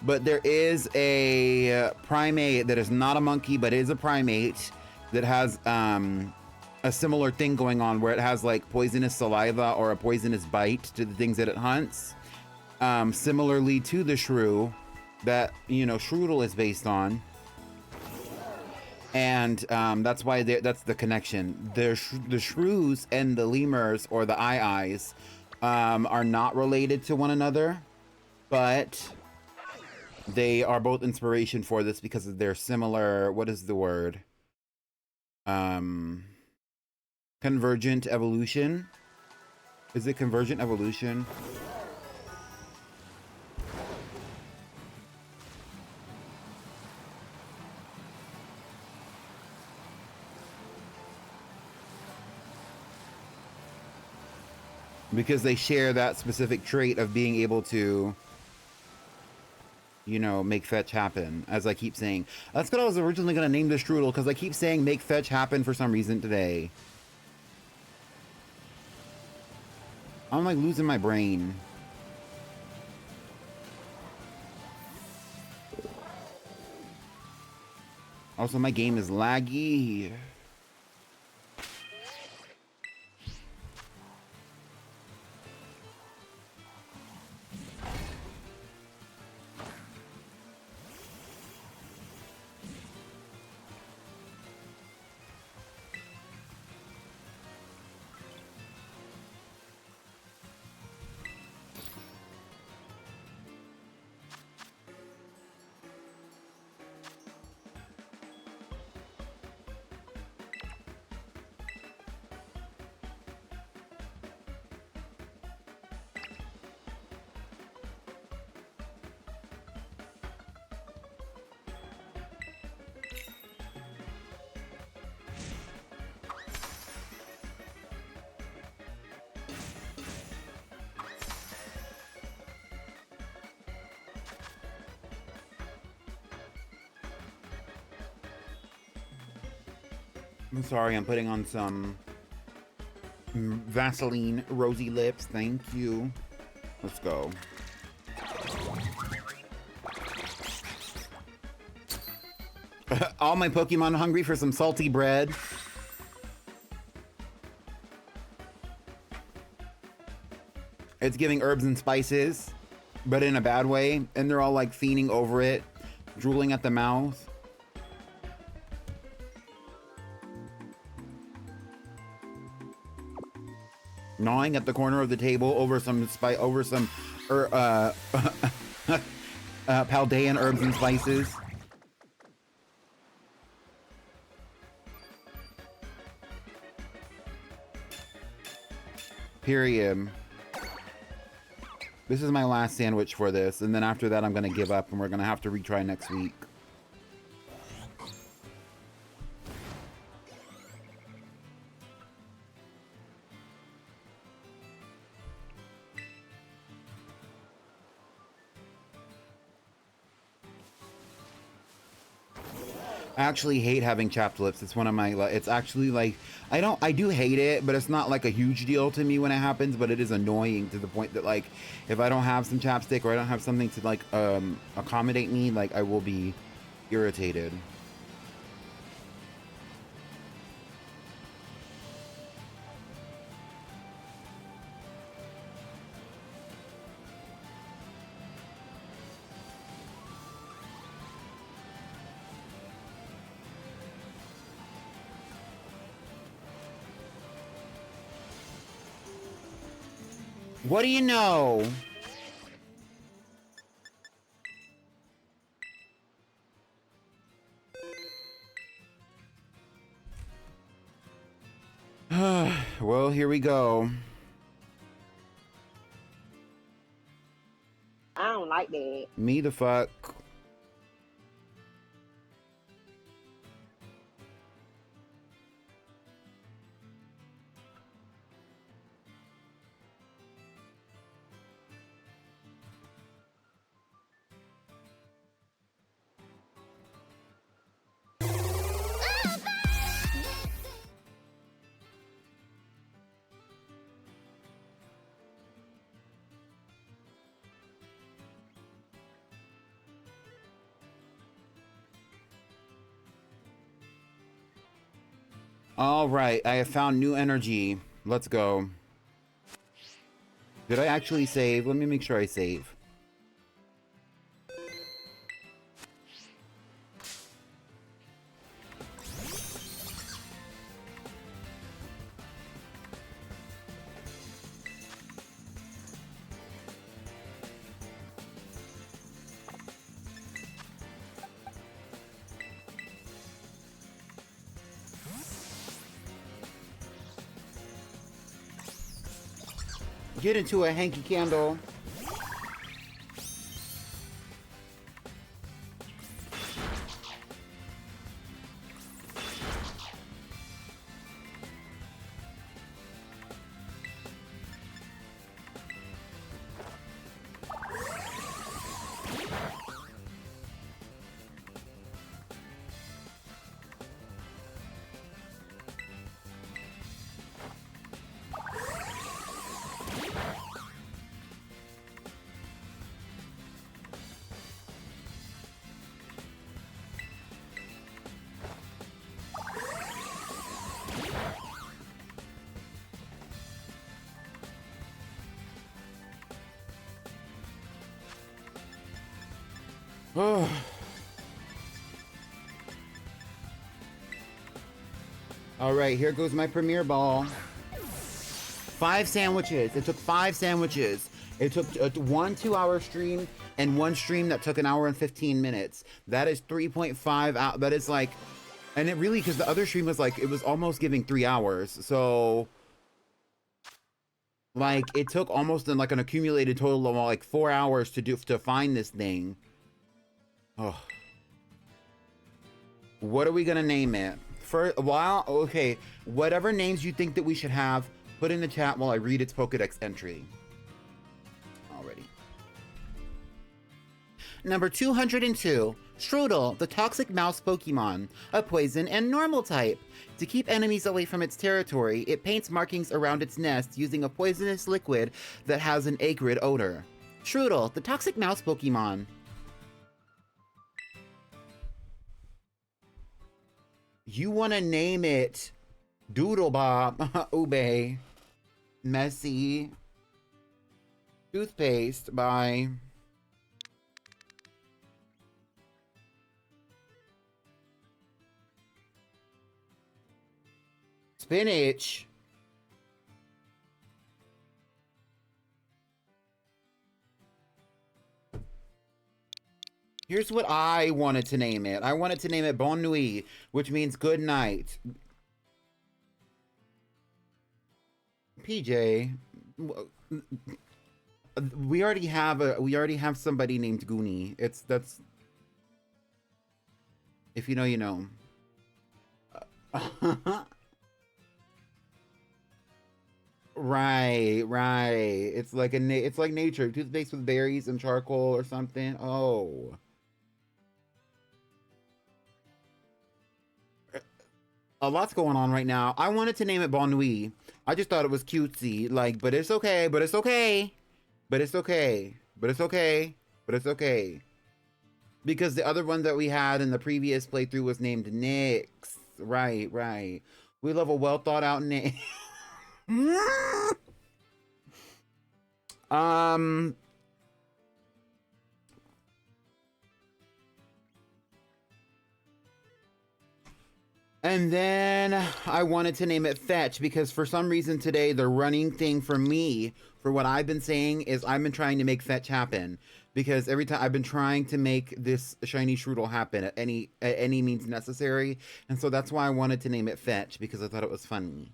but there is a primate that is not a monkey, but is a primate that has a similar thing going on where it has like poisonous saliva or a poisonous bite to the things that it hunts. Similarly to the shrew that, you know, Strudel is based on. And that's why that's the connection. The shrews and the lemurs, or the ii, are not related to one another, but they are both inspiration for this because of their similar, what is the word? Convergent evolution? Is it convergent evolution? Because they share that specific trait of being able to, you know, make fetch happen, as I keep saying. That's what I was originally going to name this Strudel, because I keep saying make fetch happen for some reason today. I'm like losing my brain. Also, my game is laggy. I'm sorry, I'm putting on some Vaseline rosy lips. Thank you. Let's go. All my Pokemon hungry for some salty bread. It's giving herbs and spices, but in a bad way. And they're all like fiending over it, drooling at the mouth. Gnawing at the corner of the table over some Paldean herbs and spices. Period. This is my last sandwich for this, and then after that I'm gonna give up and we're gonna have to retry next week. I actually hate having chapped lips. It's one of my, it's actually like, I do hate it, but it's not like a huge deal to me when it happens, but it is annoying to the point that like, if I don't have some chapstick or I don't have something to like, accommodate me, like I will be irritated. What do you know? Well, here we go. I don't like that. Me the fuck. All right, I have found new energy. Let's go. Did I actually save? Let me make sure I save. Get into a hanky candle. All right, here goes my premiere ball. 5 sandwiches. It took 5 sandwiches. It took 1 2-hour stream and 1 stream that took 1 hour and 15 minutes. That is 3.5 out. That is like, and it really, because the other stream was like, it was almost giving 3 hours. So like it took almost like an accumulated total of like 4 hours to find this thing. Oh. What are we gonna name it? For a while, okay, whatever names you think that we should have, put in the chat while I read its Pokedex entry. Already. Number 202, Strudel, the toxic mouse Pokemon, a poison and normal type. To keep enemies away from its territory, it paints markings around its nest using a poisonous liquid that has an acrid odor. Strudel, the toxic mouse Pokemon. You want to name it Doodlebob, Ube, Messy, Toothpaste by Spinach. Here's what I wanted to name it. I wanted to name it Bonne Nuit, which means good night. PJ, we already have somebody named Goonie. That's if you know, you know. Right, right. It's like it's like nature. Toothpaste with berries and charcoal or something. Oh. A lot's going on right now. I wanted to name it Bon Nuit. I just thought it was cutesy. Like, but it's okay, but it's okay. But it's okay. But it's okay. But it's okay. Because the other one that we had in the previous playthrough was named Nyx. Right, right. We love a well thought out name. And then I wanted to name it Fetch because for some reason today the running thing for me, for what I've been saying, is I've been trying to make Fetch happen. Because every time I've been trying to make this shiny Strudel happen at any means necessary. And so that's why I wanted to name it Fetch, because I thought it was funny.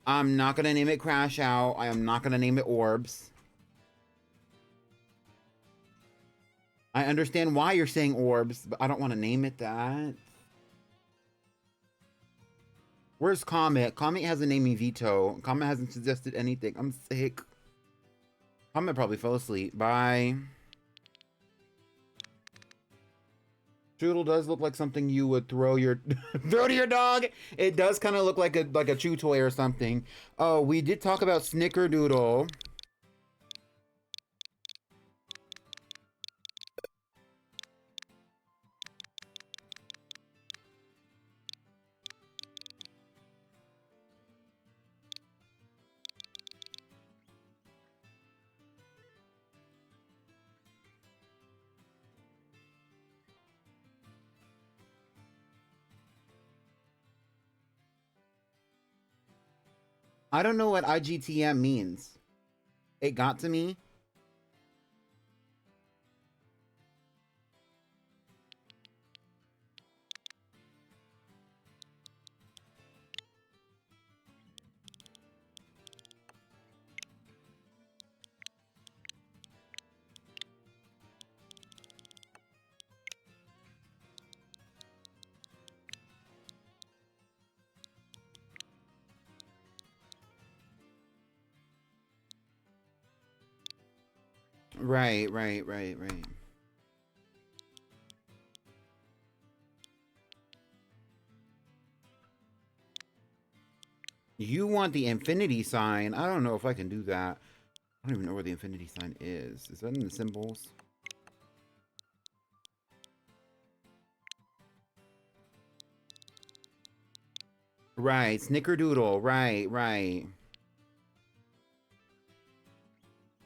I'm not gonna name it Crash Out. I am not gonna name it Orbs. I understand why you're saying Orbs, but I don't want to name it that. Where's Comet? Comet hasn't named me Veto. Comet hasn't suggested anything. I'm sick. Comet probably fell asleep. Bye. Strudel does look like something you would throw your throw to your dog. It does kind of look like a chew toy or something. Oh, we did talk about Snickerdoodle. I don't know what IGTM means. It got to me. Right, right, right, right. You want the infinity sign. I don't know if I can do that. I don't even know where the infinity sign is. Is that in the symbols? Right, Snickerdoodle. Right, right.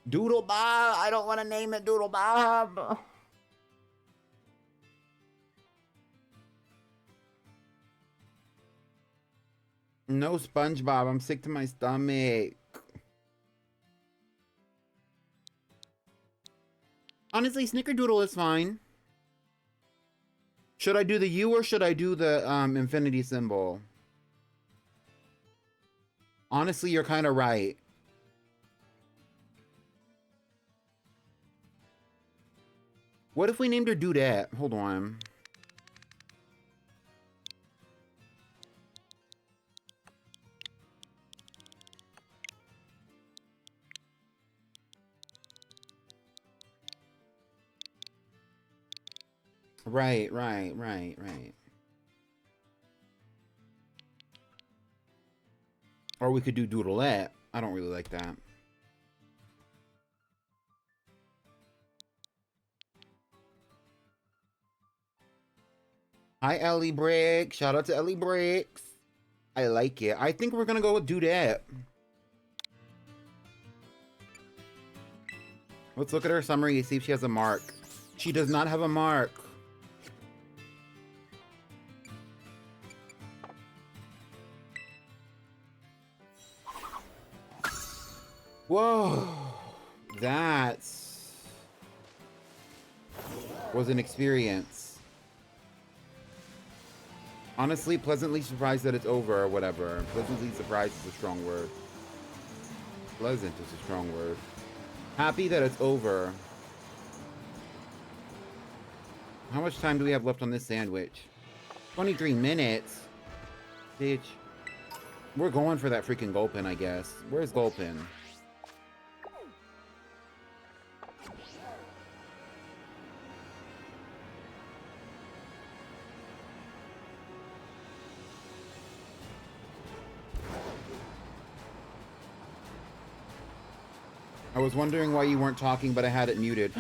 Doodle Bob. I don't want to name it Doodle Bob. No SpongeBob. I'm sick to my stomach. Honestly, Snickerdoodle is fine. Should I do the U or should I do the infinity symbol? Honestly, you're kind of right. What if we named her Dudette? Hold on. Right. Or we could do Doodlette. I don't really like that. Hi, Ellie Briggs. Shout out to Ellie Briggs. I like it. I think we're gonna go with Dudette. Let's look at her summary to see if she has a mark. She does not have a mark. Whoa. That was an experience. Honestly, pleasantly surprised that it's over or whatever. Pleasantly surprised is a strong word. Pleasant is a strong word. Happy that it's over. How much time do we have left on this sandwich? 23 minutes. Bitch. We're going for that freaking Gulpin, I guess. Where's Gulpin? I was wondering why you weren't talking, but I had it muted.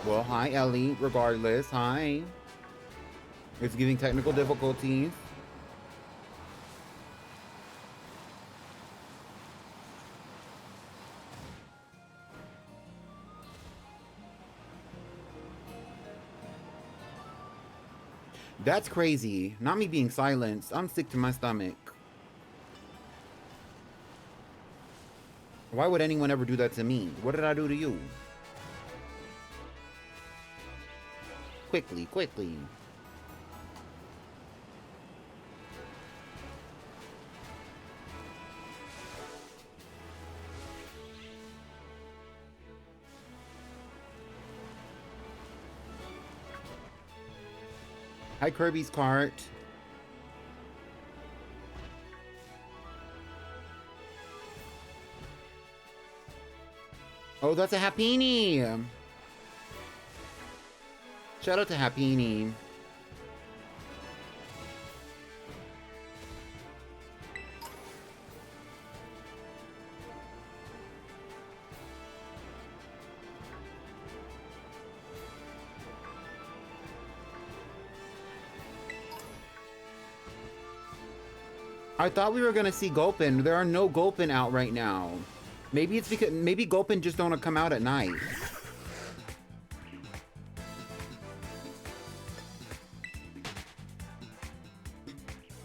Well, hi, Ellie. Regardless, hi. It's giving technical difficulties. That's crazy. Not me being silenced. I'm sick to my stomach. Why would anyone ever do that to me? What did I do to you? Quickly, quickly. Hi, Kirby's cart. Oh, that's a Happini. Shout out to Happini. I thought we were gonna see Gulpin. There are no Gulpin out right now. Maybe it's because maybe Gulpin just don't come out at night.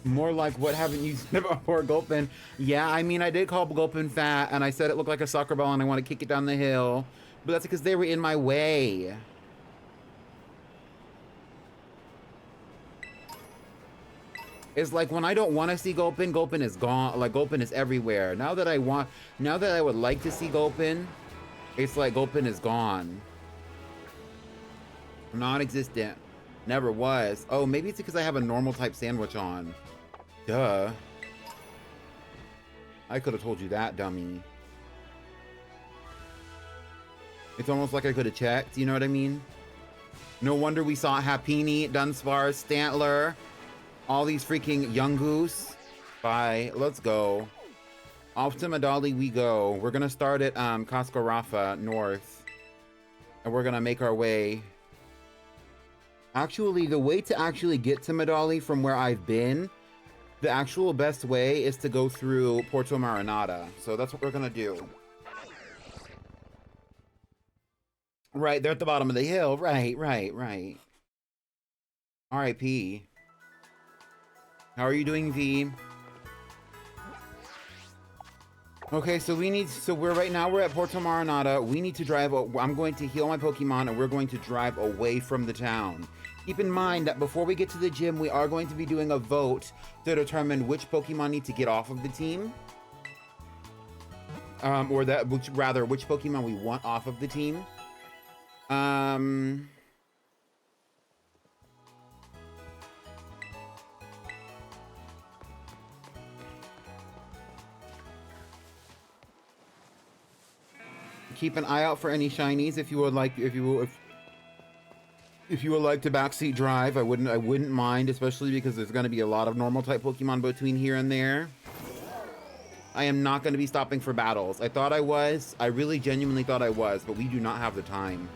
More like, what haven't you said before, Gulpin? Yeah, I mean, I did call Gulpin fat, and I said it looked like a soccer ball, and I want to kick it down the hill. But that's because they were in my way. It's like when I don't want to see Gulpin, Gulpin is gone. Like, Gulpin is everywhere. Now that I would like to see Gulpin, it's like Gulpin is gone. Non-existent. Never was. Oh, maybe it's because I have a normal type sandwich on. Duh. I could have told you that, dummy. It's almost like I could have checked, you know what I mean? No wonder we saw Happini, Dunsparce, Stantler, all these freaking young goose. Bye. Let's go. Off to Medali we go. We're gonna start at Cascarafa North. And we're gonna make our way. Actually, the way to actually get to Medali from where I've been, the actual best way is to go through Porto Marinata. So that's what we're gonna do. Right, they're at the bottom of the hill. Right. R.I.P. How are you doing, V? Okay, so right now we're at Porto Marinata. We need to drive, I'm going to heal my Pokemon and we're going to drive away from the town. Keep in mind that before we get to the gym, we are going to be doing a vote to determine which Pokemon need to get off of the team. Which Pokemon we want off of the team. Keep an eye out for any shinies if you would like, if If you would like to backseat drive, I wouldn't mind, especially because there's going to be a lot of normal type Pokemon between here and there. I am not going to be stopping for battles. I thought I was. I really genuinely thought I was, but we do not have the time.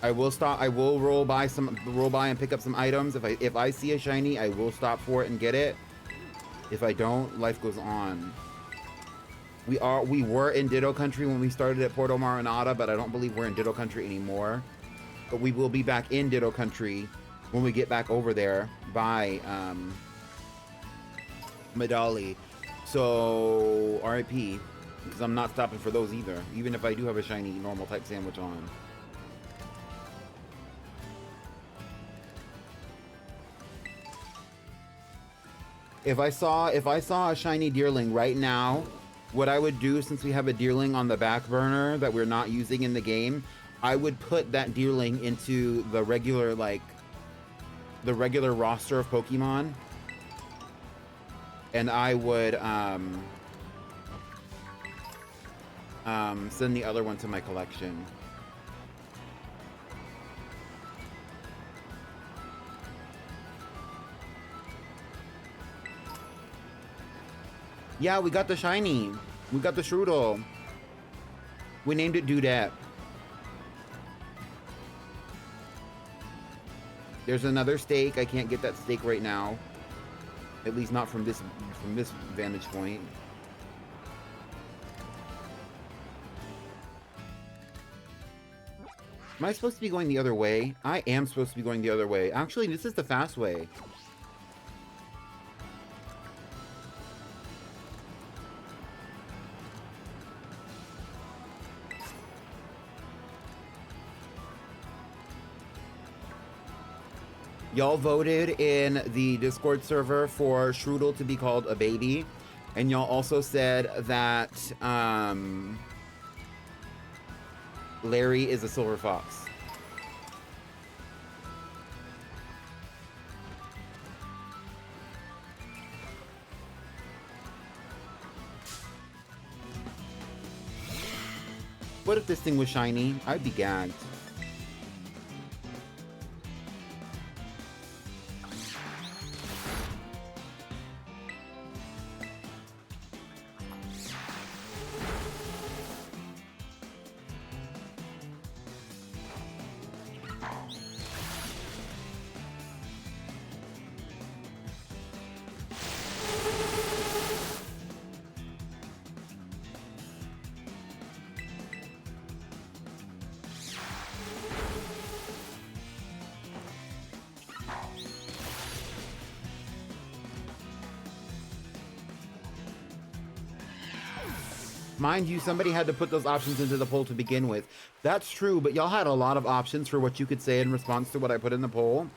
I will stop. I will roll by and pick up some items. If I see a shiny, I will stop for it and get it. If I don't, life goes on. We were in Ditto Country when we started at Porto Marinata, but I don't believe we're in Ditto Country anymore. But we will be back in Ditto Country when we get back over there by Medali. So RIP, because I'm not stopping for those either, even if I do have a shiny normal type sandwich on. If I saw a shiny Deerling right now, what I would do, since we have a Deerling on the back burner that we're not using in the game, I would put that Deerling into the regular roster of Pokemon, and I would send the other one to my collection. Yeah, we got the shiny. We got the Strudel. We named it Dudette. There's another steak. I can't get that steak right now. At least not from this vantage point. Am I supposed to be going the other way? I am supposed to be going the other way. Actually, this is the fast way. Y'all voted in the Discord server for Strudel to be called a baby. And y'all also said that Larry is a silver fox. What if this thing was shiny? I'd be gagged. Mind you, somebody had to put those options into the poll to begin with. That's true, but y'all had a lot of options for what you could say in response to what I put in the poll,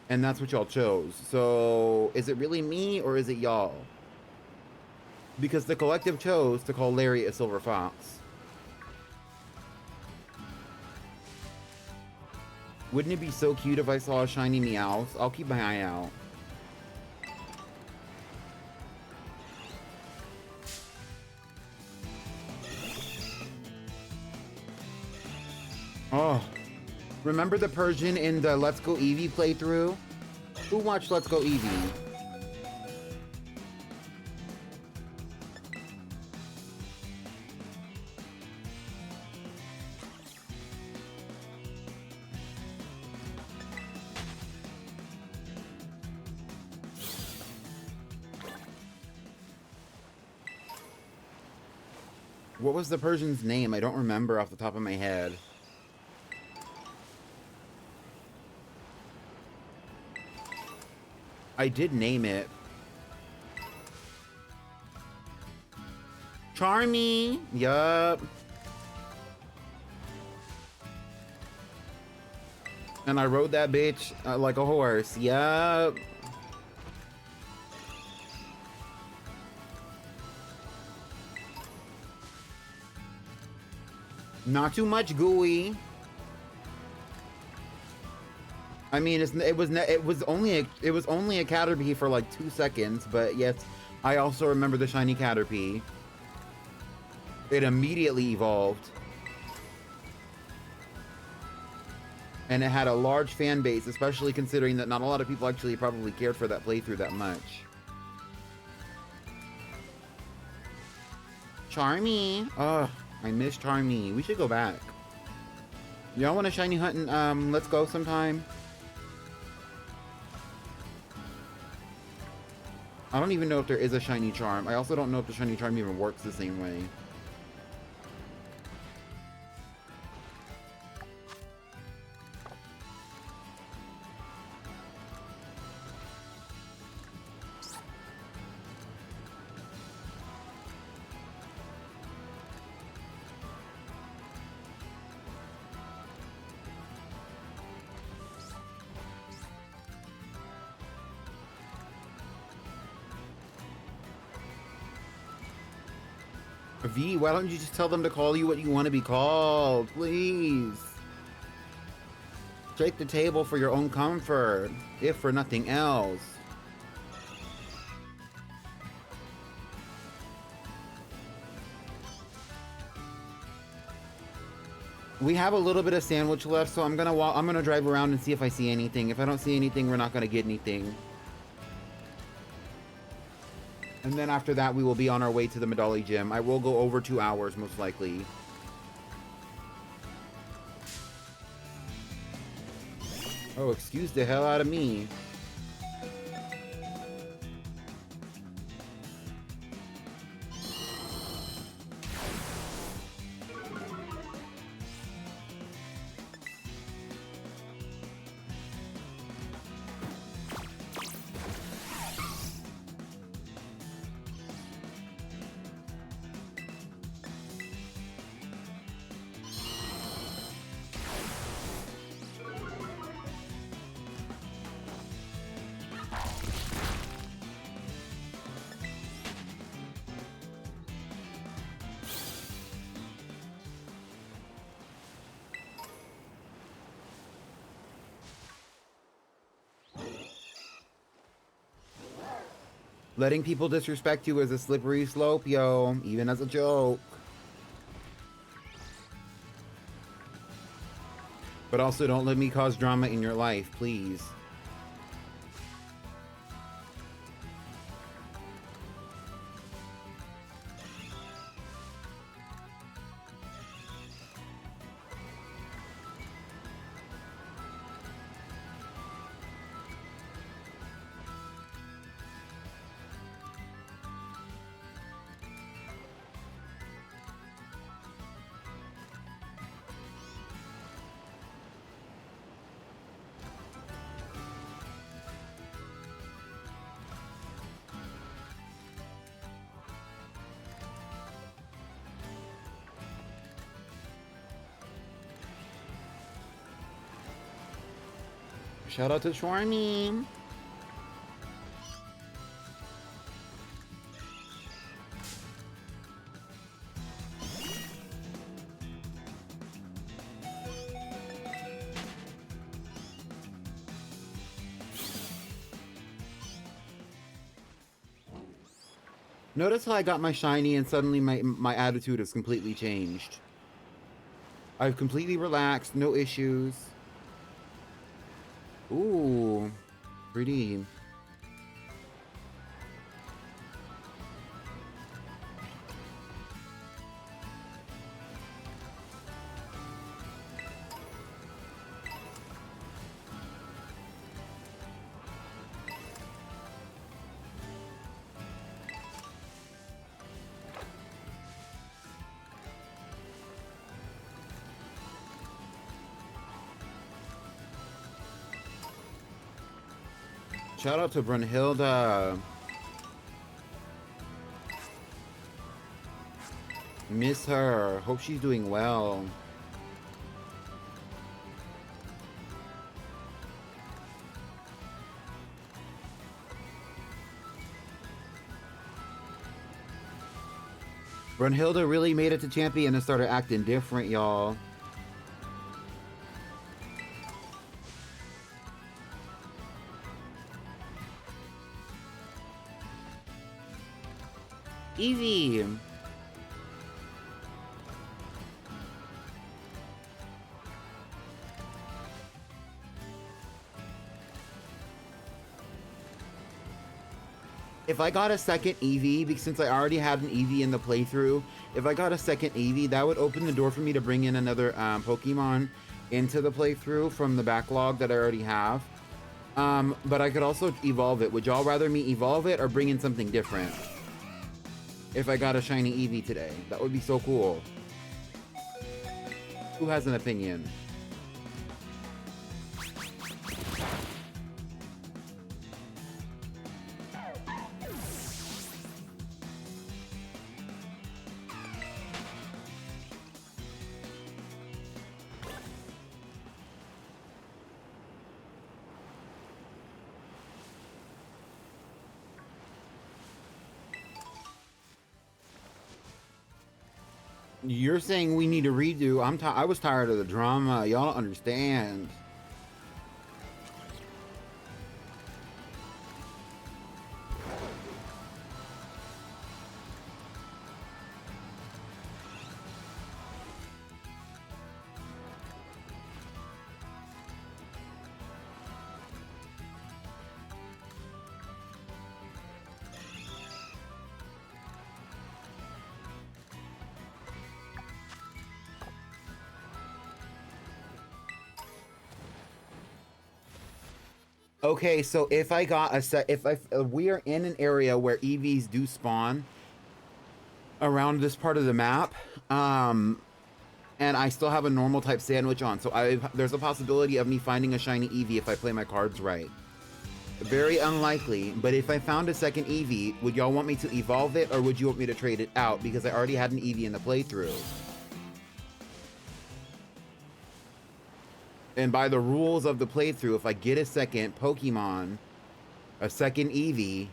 and that's what y'all chose. So, is it really me, or is it y'all? Because the collective chose to call Larry a silver fox. Wouldn't it be so cute if I saw a shiny Meowth? I'll keep my eye out. Oh, remember the Persian in the Let's Go Eevee playthrough? Who watched Let's Go Eevee? What was the Persian's name? I don't remember off the top of my head. I did name it. Charmy. Yup. And I rode that bitch like a horse. Yup. Not too much, Gooey. I mean, it was only a Caterpie for like 2 seconds, but yes, I also remember the shiny Caterpie. It immediately evolved. And it had a large fan base, especially considering that not a lot of people actually probably cared for that playthrough that much. Charmy. Ugh, I miss Charmy. We should go back. Y'all want to shiny hunt and let's go sometime? I don't even know if there is a shiny charm. I also don't know if the shiny charm even works the same way. V, why don't you just tell them to call you what you want to be called, please? Shake the table for your own comfort, if for nothing else. We have a little bit of sandwich left, so I'm gonna drive around and see if I see anything. If I don't see anything, we're not gonna get anything. And then after that, we will be on our way to the Medali Gym. I will go over 2 hours, most likely. Oh, excuse the hell out of me. Letting people disrespect you is a slippery slope, yo, even as a joke. But also don't let me cause drama in your life, please. Shout out to Shwarmy. Notice how I got my shiny and suddenly my attitude has completely changed. I've completely relaxed, no issues. Ooh, pretty. Shout out to Brunhilde. Miss her. Hope she's doing well. Brunhilde really made it to champion and started acting different, y'all. Easy. if I got a second Eevee, because since I already had an Eevee in the playthrough, if I got a second Eevee, that would open the door for me to bring in another Pokemon into the playthrough from the backlog that I already have. But I could also evolve it. Would y'all rather me evolve it or bring in something different? If I got a shiny Eevee today, that would be so cool. Who has an opinion? You're saying we need to redo. I was tired of the drama. Y'all don't understand. Okay, so if I got a set, if we are in an area where EVs do spawn around this part of the map, and I still have a normal type sandwich on, so there's a possibility of me finding a shiny Eevee if I play my cards right. Very unlikely, but if I found a second Eevee, would y'all want me to evolve it or would you want me to trade it out because I already had an Eevee in the playthrough? And by the rules of the playthrough, if I get a second Pokemon, a second Eevee,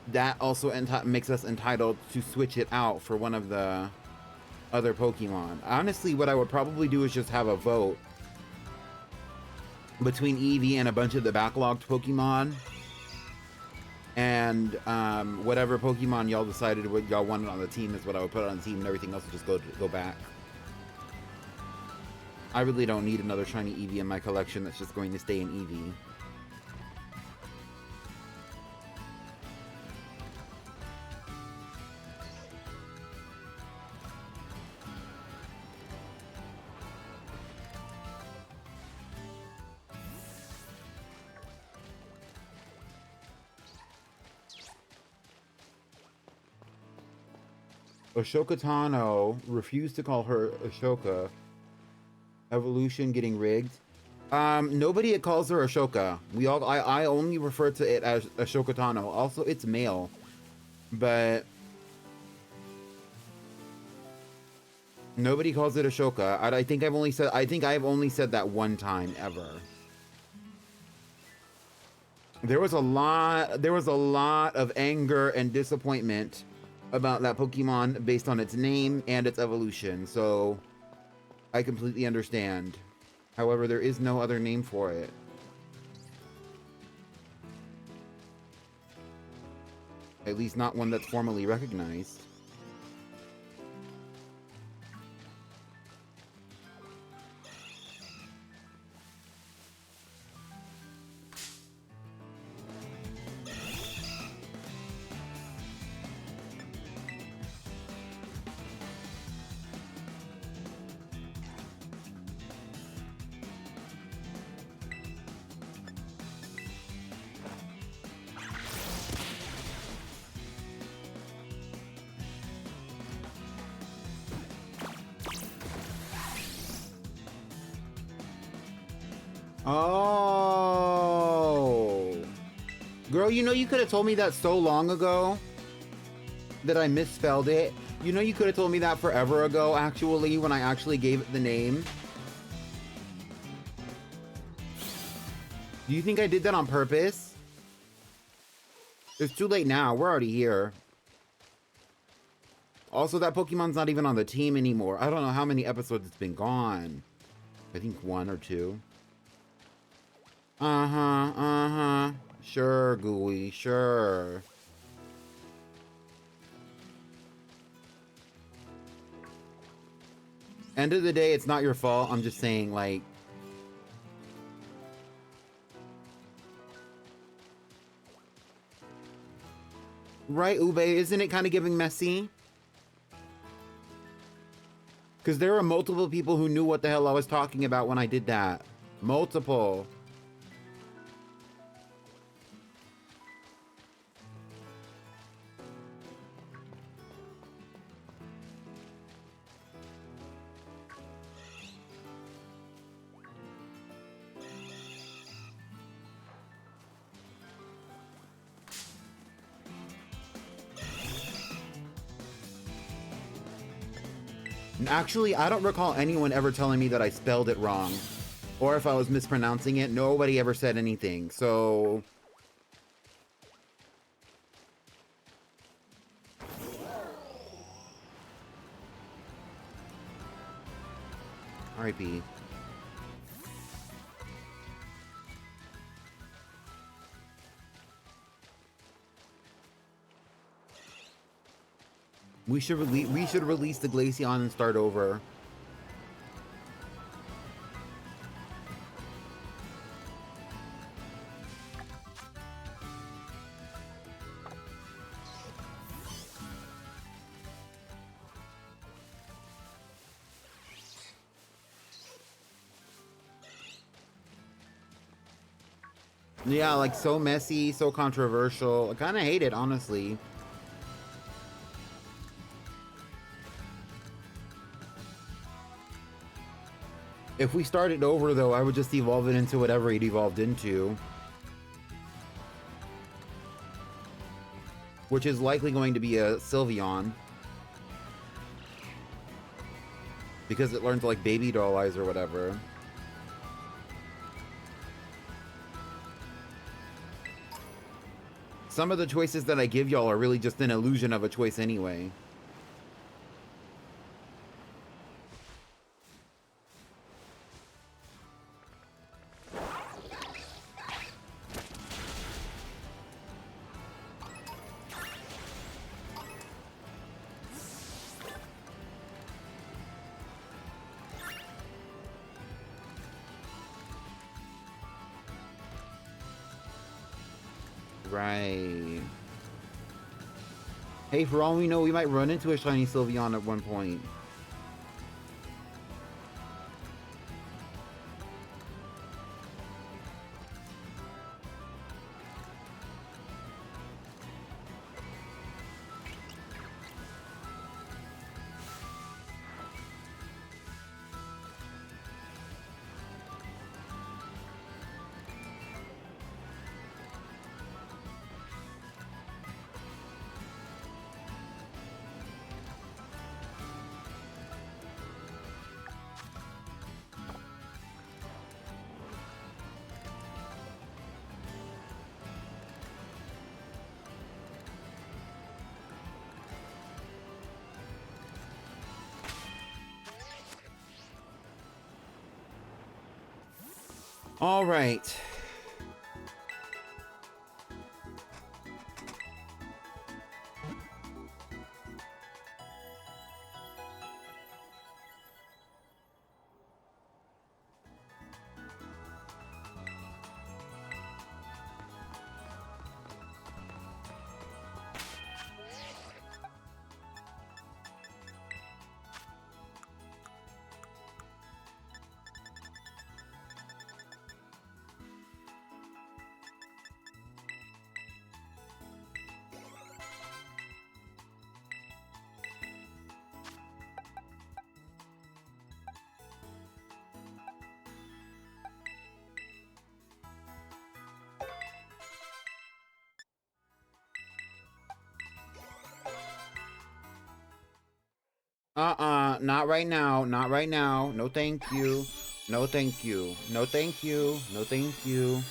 that also makes us entitled to switch it out for one of the other Pokemon. Honestly, what I would probably do is just have a vote between Eevee and a bunch of the backlogged Pokemon. And whatever Pokemon y'all decided what y'all wanted on the team is what I would put on the team, and everything else would just go back. I really don't need another shiny Eevee in my collection that's just going to stay in Eevee. Ashoka Tano refused to call her Ashoka. Evolution getting rigged. Nobody calls her Ashoka. I only refer to it as Ashoka Tano. Also, it's male, but nobody calls it Ashoka. I think I've only said that one time ever. There was a lot of anger and disappointment about that Pokemon based on its name and its evolution. So I completely understand. However, there is no other name for it. At least not one that's formally recognized. Oh, girl, you know you could have told me that so long ago that I misspelled it. You know you could have told me that forever ago, actually, when I actually gave it the name. Do you think I did that on purpose? It's too late now. We're already here. Also, that Pokemon's not even on the team anymore. I don't know how many episodes it's been gone. I think 1 or 2. Sure, Gooey, sure. End of the day, it's not your fault. I'm just saying, like, Right, Ube? Isn't it kind of giving messy? Because there were multiple people who knew what the hell I was talking about when I did that. Multiple. Actually, I don't recall anyone ever telling me that I spelled it wrong. Or if I was mispronouncing it. Nobody ever said anything. So... R.I.P. We should release the Glaceon and start over. Yeah, like so messy, so controversial. I kind of hate it, honestly. If we started over, though, I would just evolve it into whatever it evolved into. Which is likely going to be a Sylveon. Because it learns, like, baby doll eyes or whatever. Some of the choices that I give y'all are really just an illusion of a choice anyway. Right. Hey, for all we know, we might run into a shiny Sylveon at one point. All right. Not right now. Not right now. No thank you. No thank you. No thank you. No thank you.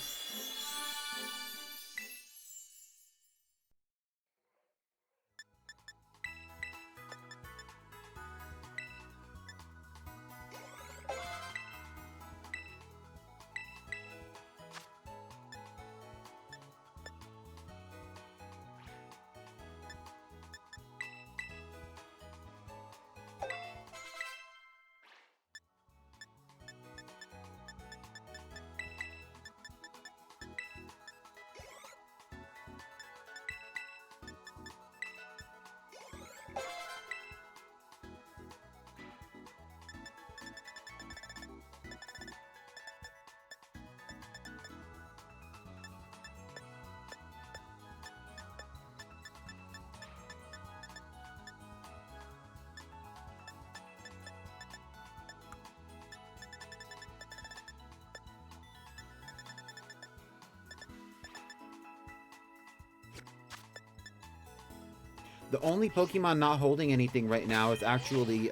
The only Pokemon not holding anything right now is actually,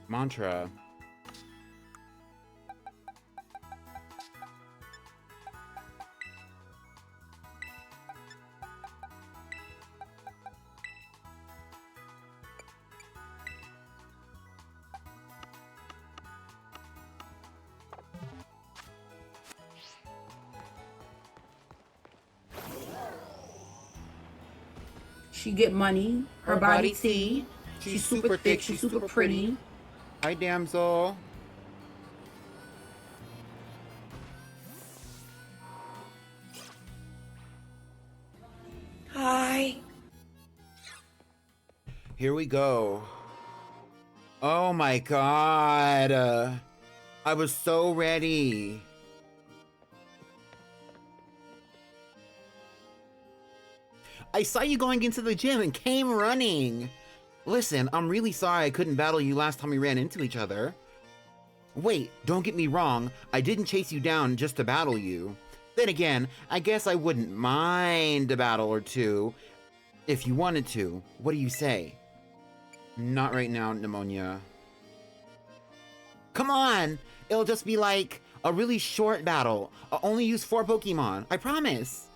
Mantra. She get money. Her body tea. She's super thick. She's super pretty. Hi, damsel. Hi. Here we go. Oh my god. I was so ready. I saw you going into the gym and came running. Listen, I'm really sorry I couldn't battle you last time we ran into each other. Wait, don't get me wrong, I didn't chase you down just to battle you. Then again, I guess I wouldn't mind a battle or two if you wanted to. What do you say? Not right now, Pneumonia. Come on! It'll just be like a really short battle. I'll only use 4 Pokemon, I promise.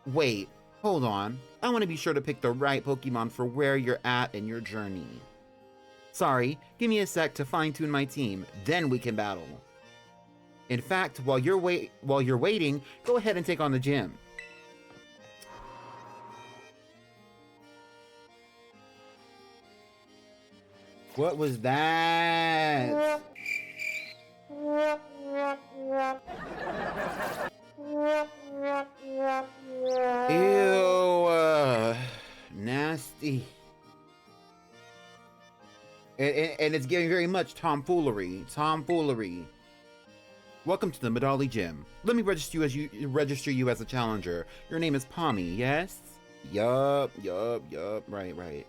Wait. Hold on, I want to be sure to pick the right Pokemon for where you're at in your journey. Sorry, give me a sec to fine-tune my team, then we can battle. In fact, while you're waiting, go ahead and take on the gym. What was that? Ew, nasty. And it's giving very much tomfoolery. Welcome to the Medali Gym. Let me register you as a challenger. Your name is Pommy, yes? Yup, right.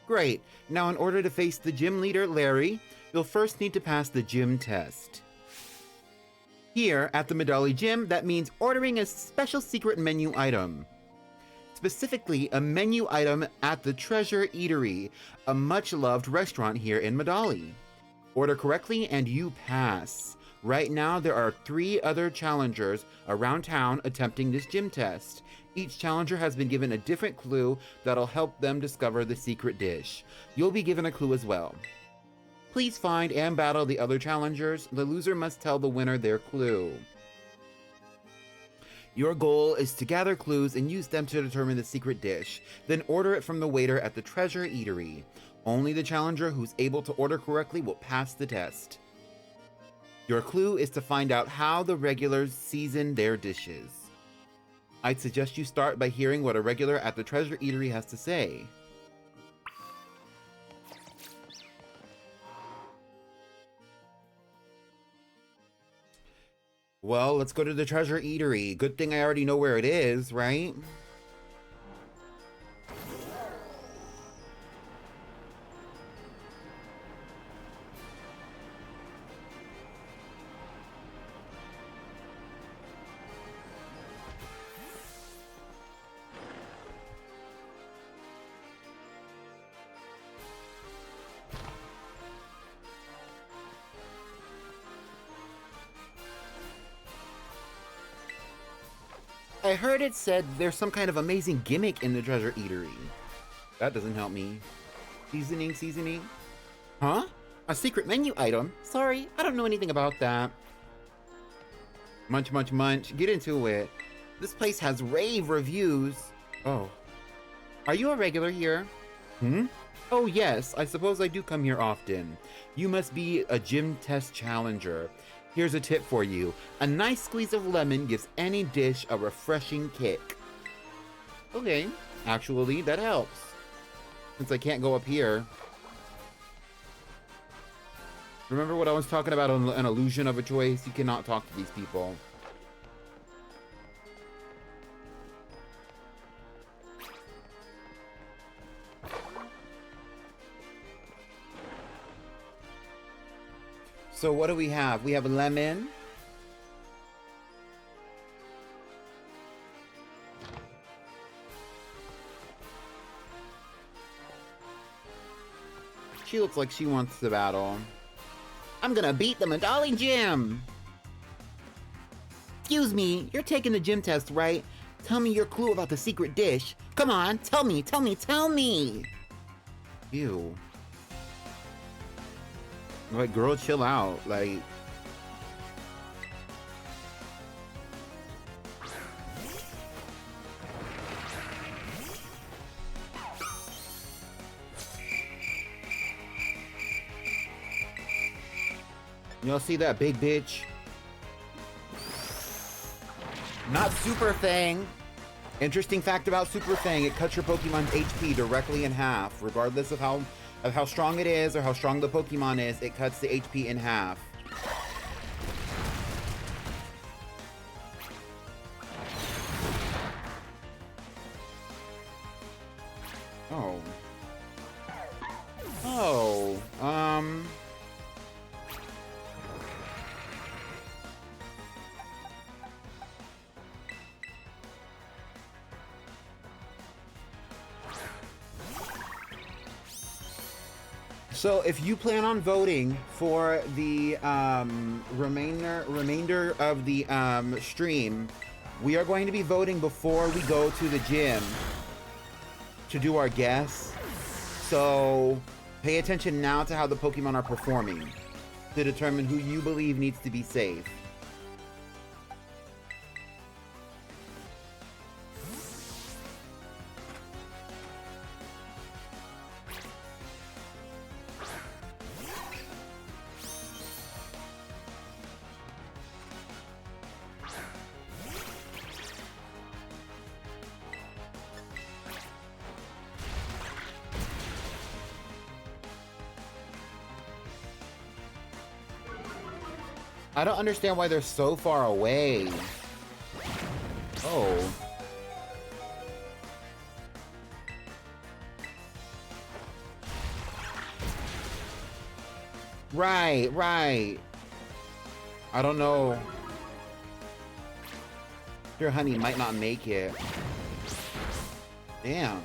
Great. Now in order to face the gym leader, Larry, you'll first need to pass the gym test. Here, at the Medali Gym, that means ordering a special secret menu item. Specifically, a menu item at the Treasure Eatery, a much-loved restaurant here in Medali. Order correctly and you pass. Right now, there are 3 other challengers around town attempting this gym test. Each challenger has been given a different clue that'll help them discover the secret dish. You'll be given a clue as well. Please find and battle the other challengers. The loser must tell the winner their clue. Your goal is to gather clues and use them to determine the secret dish, then order it from the waiter at the Treasure Eatery. Only the challenger who's able to order correctly will pass the test. Your clue is to find out how the regulars season their dishes. I'd suggest you start by hearing what a regular at the Treasure Eatery has to say. Well, let's go to the Treasure Eatery. Good thing I already know where it is, right? I heard it said there's some kind of amazing gimmick in the Treasure Eatery. That doesn't help me. Seasoning? Huh? A secret menu item? Sorry, I don't know anything about that. Munch. Get into it. This place has rave reviews. Oh. Are you a regular here? Oh yes, I suppose I do come here often. You must be a gym test challenger. Here's a tip for you. A nice squeeze of lemon gives any dish a refreshing kick. Okay, actually, that helps. Since I can't go up here. Remember what I was talking about on an illusion of a choice? You cannot talk to these people. So what do we have? We have lemon. She looks like she wants to battle. I'm gonna beat the Medali Gym! Excuse me, you're taking the gym test, right? Tell me your clue about the secret dish. Come on, tell me, tell me, tell me! Ew. Like, girl, chill out. Like... Y'all see that big bitch? Not Super Fang. Interesting fact about Super Fang, it cuts your Pokemon's HP directly in half. Regardless of how strong it is or how strong the Pokemon is, it cuts the HP in half. Oh. Oh. So if you plan on voting for the remainder of the stream, we are going to be voting before we go to the gym to do our guess. So pay attention now to how the Pokemon are performing to determine who you believe needs to be safe. I don't understand why they're so far away. Oh. Right, right. I don't know. Your honey might not make it. Damn.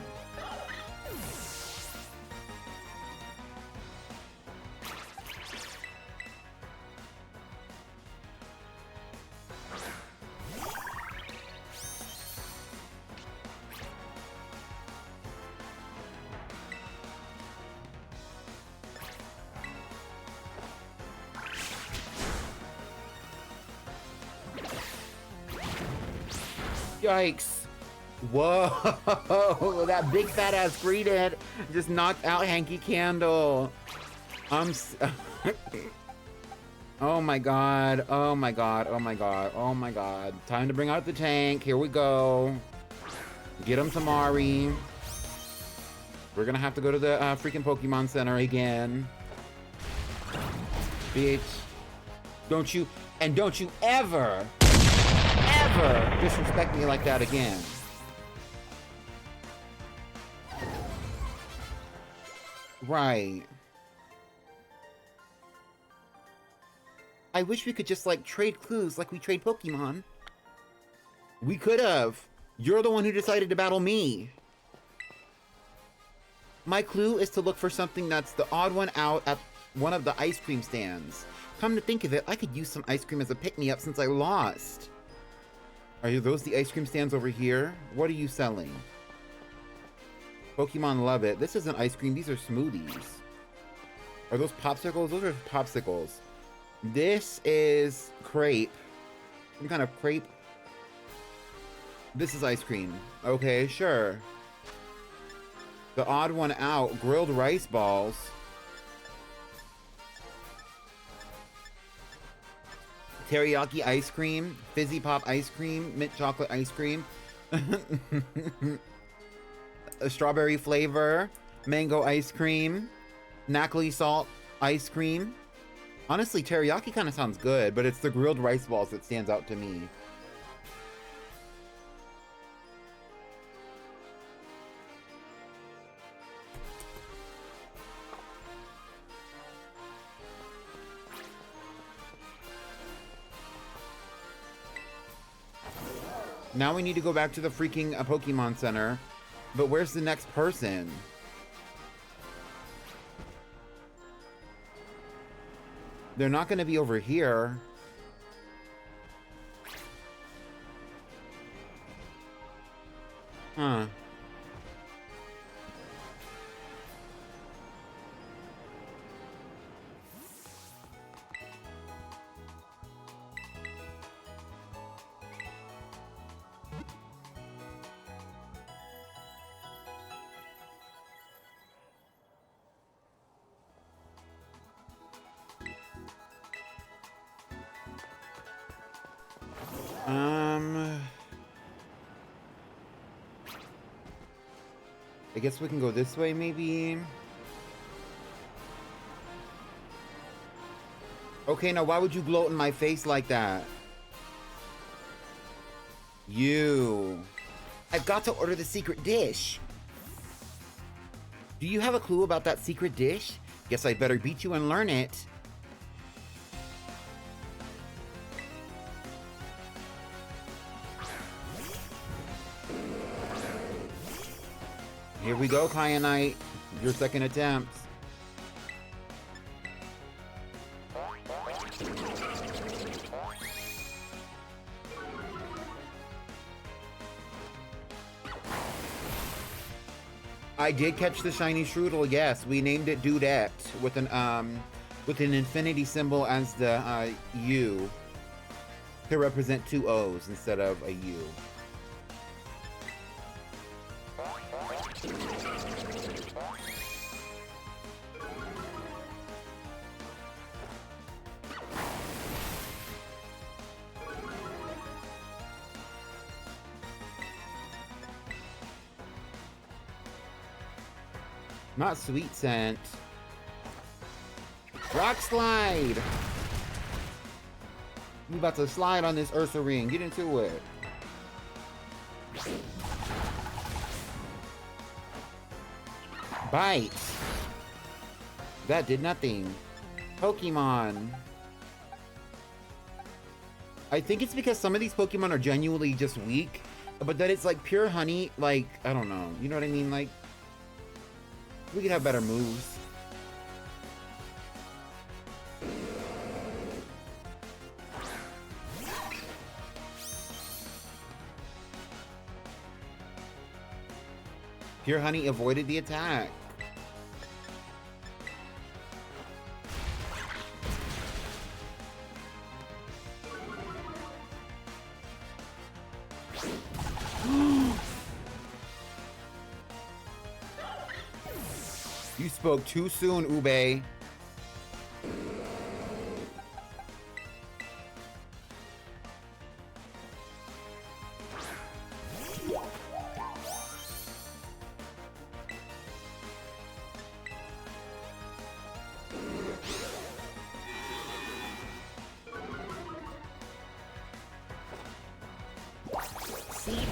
Yikes. Whoa, that big fat ass greeted just knocked out Hanky Candle. Oh my god, oh my god, oh my god, oh my god. Time to bring out the tank, here we go. Get him, Tamari. We're gonna have to go to the freaking Pokemon Center again. Bitch. Don't you ever disrespect me like that again. Right. I wish we could just, like, trade clues like we trade Pokemon. We could have. You're the one who decided to battle me. My clue is to look for something that's the odd one out at one of the ice cream stands. Come to think of it, I could use some ice cream as a pick-me-up since I lost. Are those the ice cream stands over here? What are you selling? Pokemon love it. This isn't ice cream, these are smoothies. Are those popsicles? Those are popsicles. This is crepe. Some kind of crepe. This is ice cream. Okay, sure. The odd one out, grilled rice balls. Teriyaki ice cream, fizzy pop ice cream, mint chocolate ice cream. A strawberry flavor, mango ice cream, Nackley salt ice cream. Honestly, teriyaki kind of sounds good, but it's the grilled rice balls that stands out to me. Now we need to go back to the freaking Pokemon Center. But where's the next person? They're not going to be over here. Huh. I guess we can go this way, maybe. Okay, now why would you gloat in my face like that? You. I've got to order the secret dish. Do you have a clue about that secret dish? Guess I better beat you and learn it. Here we go, Kyanite. Your second attempt. I did catch the shiny Strudel, yes. We named it Dudette with an infinity symbol as the U to represent two O's instead of a U. Not Sweet Scent. Rock Slide! You about to slide on this Ursa ring. Get into it. Bite. That did nothing. Pokemon. I think it's because some of these Pokemon are genuinely just weak, but that it's like pure honey, like, I don't know. You know what I mean? Like, we could have better moves. Pure Honey avoided the attack. You spoke too soon, Ube.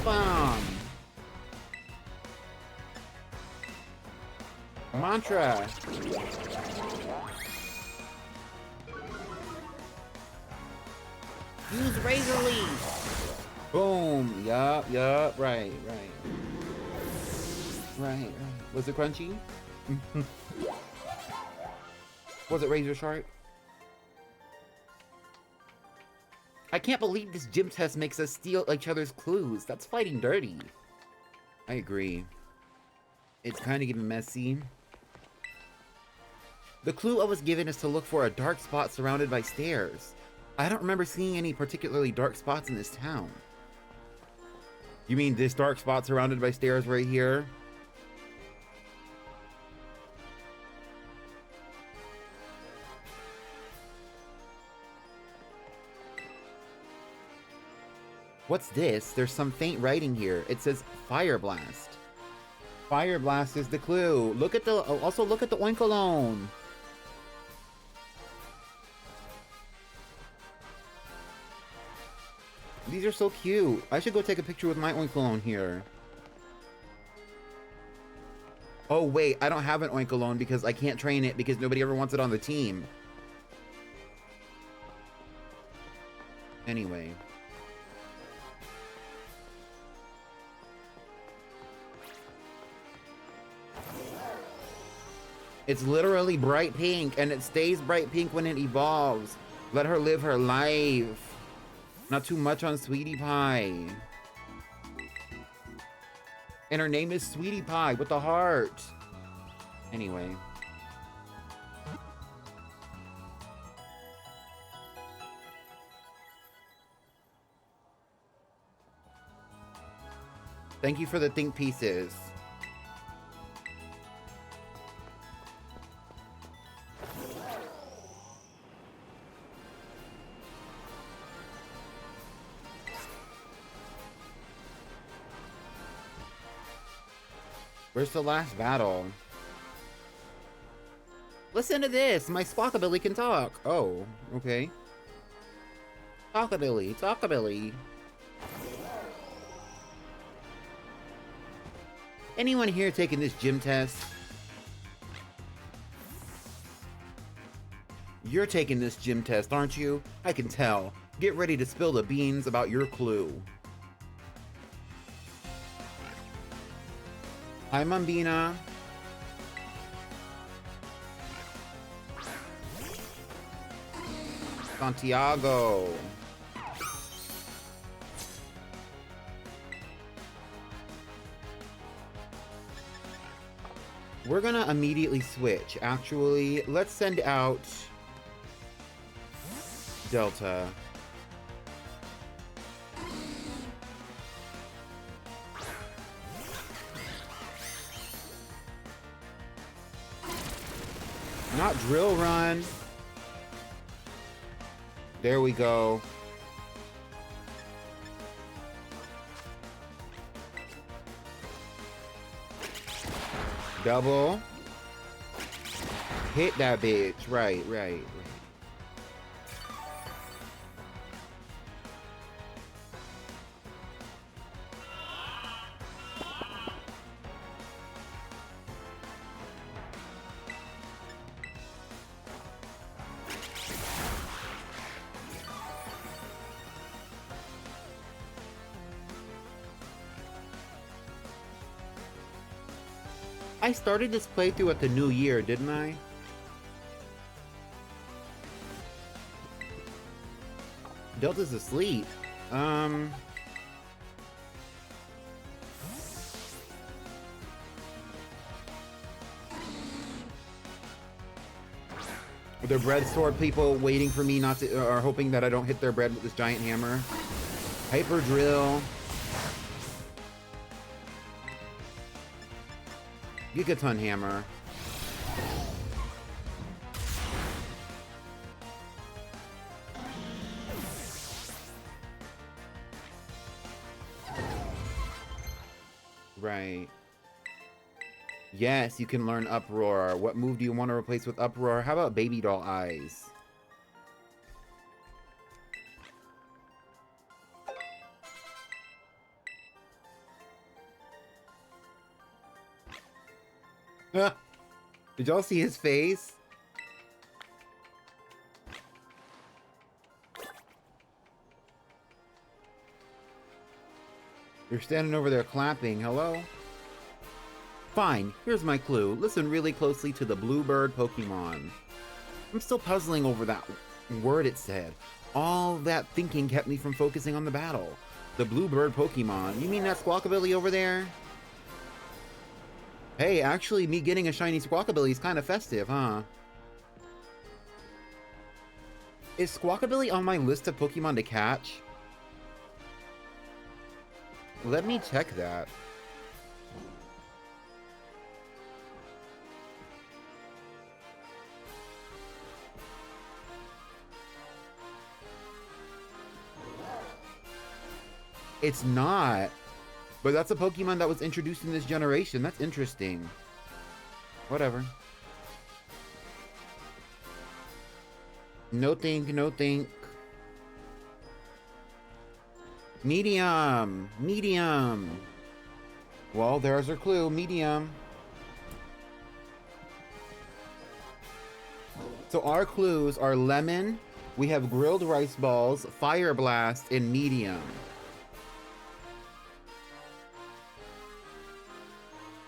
Bomb. Mantra. Use Razor Leaf. Boom. Yup. Right. Was it crunchy? Was it razor sharp? I can't believe this gym test makes us steal each other's clues. That's fighting dirty. I agree. It's kind of getting messy. The clue I was given is to look for a dark spot surrounded by stairs. I don't remember seeing any particularly dark spots in this town. You mean this dark spot surrounded by stairs right here? What's this? There's some faint writing here. It says Fire Blast. Fire Blast is the clue. Look at the also look at the Oinkologne. These are so cute. I should go take a picture with my Oinkologne here. Oh wait, I don't have an Oinkologne because I can't train it because nobody ever wants it on the team. Anyway. It's literally bright pink, and it stays bright pink when it evolves. Let her live her life. Not too much on Sweetie Pie. And her name is Sweetie Pie with a heart. Anyway. Thank you for the think pieces. Where's the last battle? Listen to this! My Squawkabilly can talk! Oh, okay. Talkabilly, Talkabilly. Anyone here taking this gym test? You're taking this gym test, aren't you? I can tell. Get ready to spill the beans about your clue. Hi, Mambina. Santiago. We're gonna immediately switch. Actually, let's send out Delta. Not drill run. There we go. Double. Hit that bitch. Right, right. I started this playthrough at the new year, didn't I? Delta's asleep. The bread store people waiting for me not to, or hoping that I don't hit their bread with this giant hammer. Hyper drill. Gigaton hammer. Right. Yes, you can learn Uproar. What move do you want to replace with Uproar? How about Baby Doll Eyes? Did y'all see his face? You're standing over there clapping. Hello? Fine, here's my clue. Listen really closely to the bluebird Pokemon. I'm still puzzling over that word it said. All that thinking kept me from focusing on the battle. The bluebird Pokemon. You mean that Squawkabilly over there? Hey, actually, me getting a shiny Squawkabilly is kind of festive, huh? Is Squawkabilly on my list of Pokemon to catch? Let me check that. It's not. But that's a Pokemon that was introduced in this generation. That's interesting. Whatever. No think, no think. Medium. Medium. Well, there's our clue. Medium. So our clues are lemon, we have grilled rice balls, fire blast, and medium.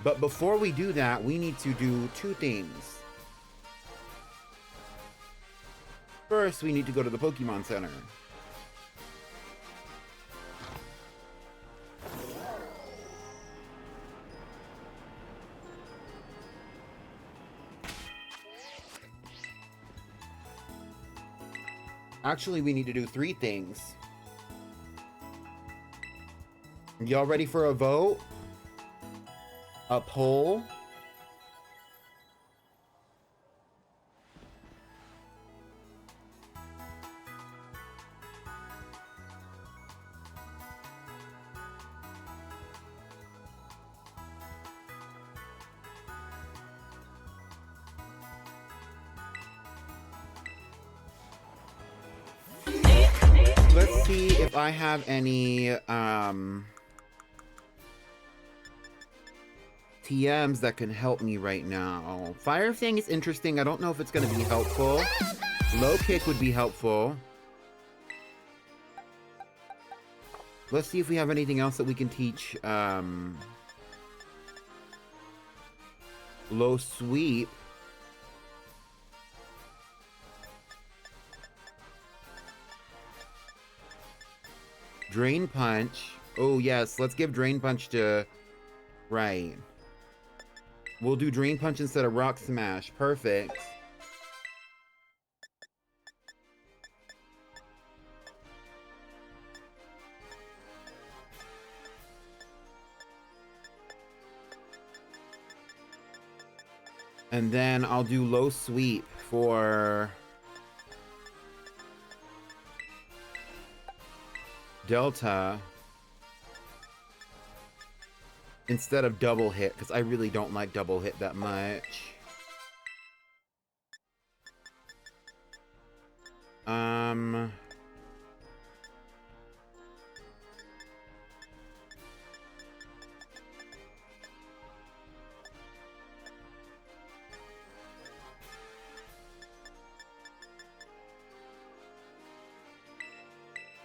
But before we do that, we need to do two things. First, we need to go to the Pokemon Center. Actually, we need to do 3 things. Y'all ready for a vote? A poll? Let's see if I have any TMs that can help me right now. Fire Fang is interesting. I don't know if it's going to be helpful. Low Kick would be helpful. Let's see if we have anything else that we can teach. Low Sweep. Drain Punch. Oh, yes. Let's give Drain Punch to... Right. We'll do Drain Punch instead of Rock Smash. Perfect. And then I'll do Low Sweep for... Delta. Instead of Double Hit, because I really don't like Double Hit that much.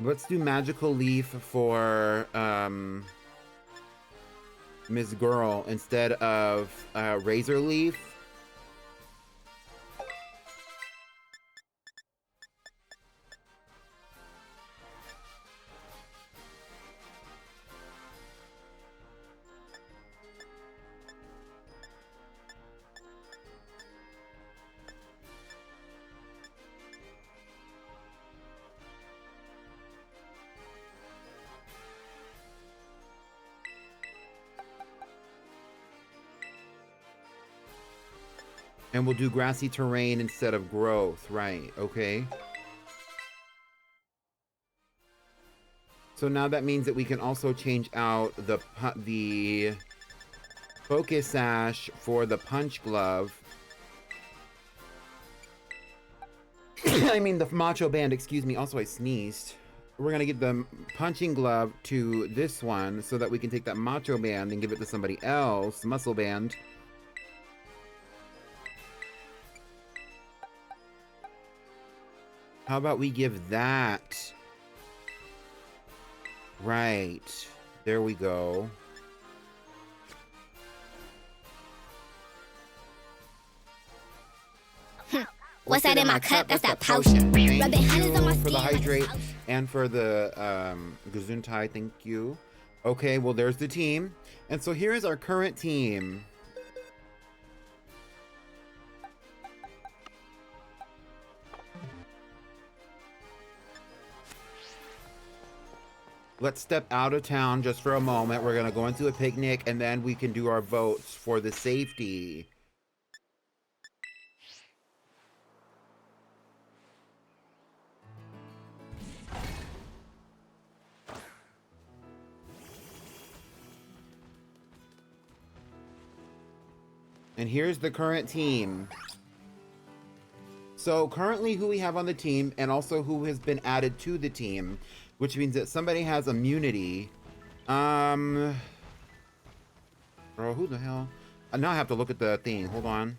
Let's do Magical Leaf for, Miss Girl instead of, Razor Leaf. And we'll do Grassy Terrain instead of Growth. Right, okay. So now that means that we can also change out the Focus Sash for the Punch Glove. I mean the Macho Band, excuse me. Also, I sneezed. We're gonna give the Punching Glove to this one so that we can take that Macho Band and give it to somebody else. Muscle Band. How about we give that? Right. There we go. What's that in my cup? That's that potion. Thank you for the hydrate and for the Gesundheit. Thank you. Okay, well, there's the team. And so here is our current team. Let's step out of town just for a moment. We're going to go into a picnic, and then we can do our votes for the safety. And here's the current team. So currently who we have on the team, and also who has been added to the team, which means that somebody has immunity. Bro, who the hell? Now I have to look at the thing. Hold on.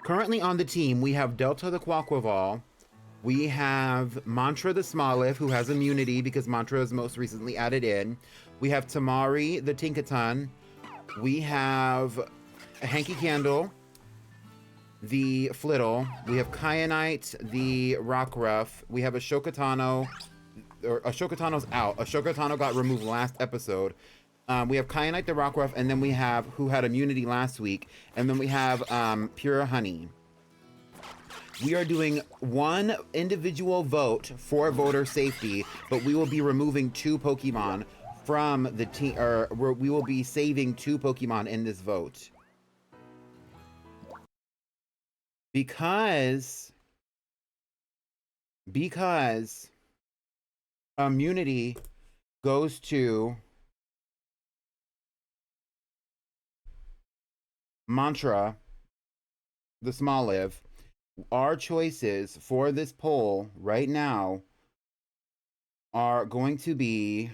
Currently on the team, we have Delta the Quaquaval. We have Mantra the Smoliv, who has immunity because Mantra is most recently added in. We have Tamari the Tinkaton. We have Hanky Candle. the Flittle. We have Kyanite, the Rockruff. We have Ashokatano. Or Ashokatano's out. Ashokatano got removed last episode. We have Kyanite, the Rockruff, and then we have who had immunity last week, and then we have Pure Honey. We are doing one individual vote for voter safety, but we will be removing 2 Pokemon from the team, or we will be saving 2 Pokemon in this vote. Because immunity goes to Mantra, the Smoliv. Our choices for this poll right now are going to be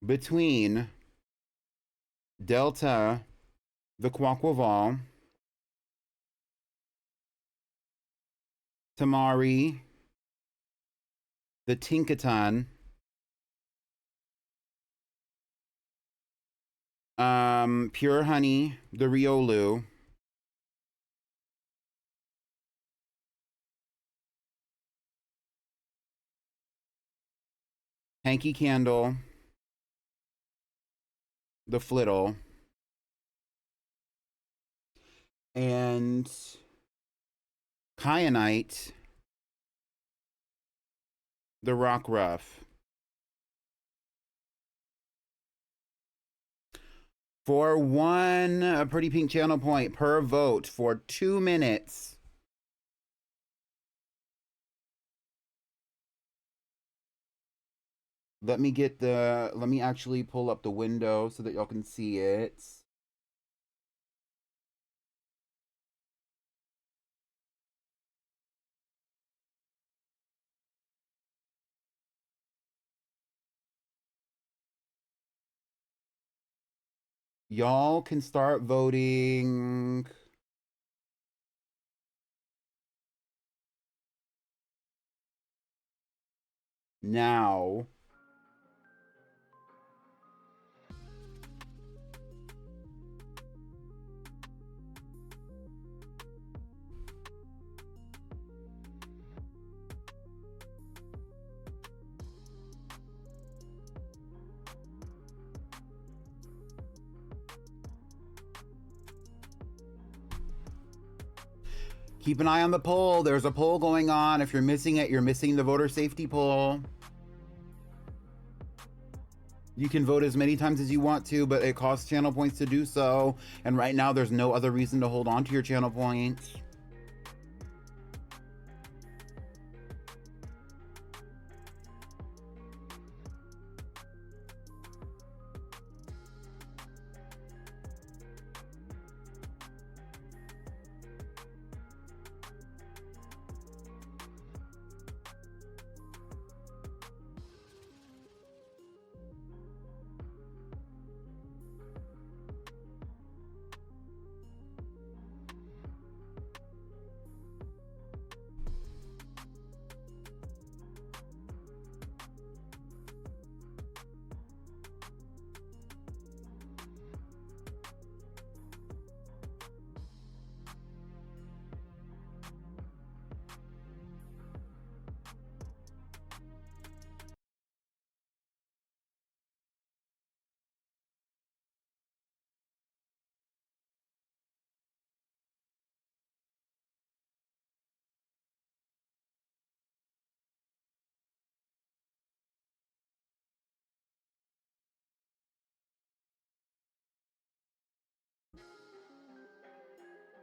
between Delta, the Quaquaval, Tamari, the Tinkaton, Pure Honey, the Riolu, Hanky Candle, the Flittle, and Kyanite, the Rockruff. For one Pretty Pink channel point per vote for 2 minutes. Let me actually pull up the window so that y'all can see it. Y'all can start voting now. Keep an eye on the poll. There's a poll going on. If you're missing it, you're missing the voter safety poll. You can vote as many times as you want to, but it costs channel points to do so. And right now, there's no other reason to hold on to your channel points.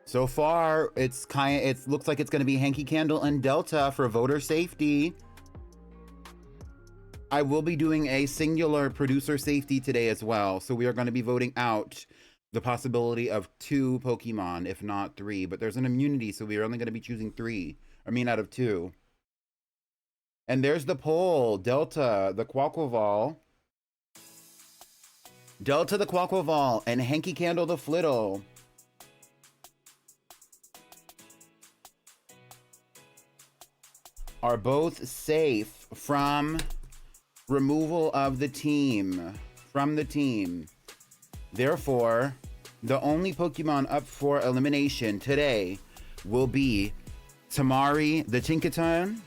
So far, it looks like it's going to be Hanky Candle and Delta for voter safety. I will be doing a singular producer safety today as well. So we are going to be voting out the possibility of 2 Pokemon, if not 3. But there's an immunity, so we are only going to be choosing 3. I mean, out of 2. And there's the poll. Delta, the Quaquaval. Delta, the Quaquaval, and Hanky Candle, the Flittle. are both safe from removal of the team. From the team. Therefore, the only Pokemon up for elimination today will be Tamari the Tinkaton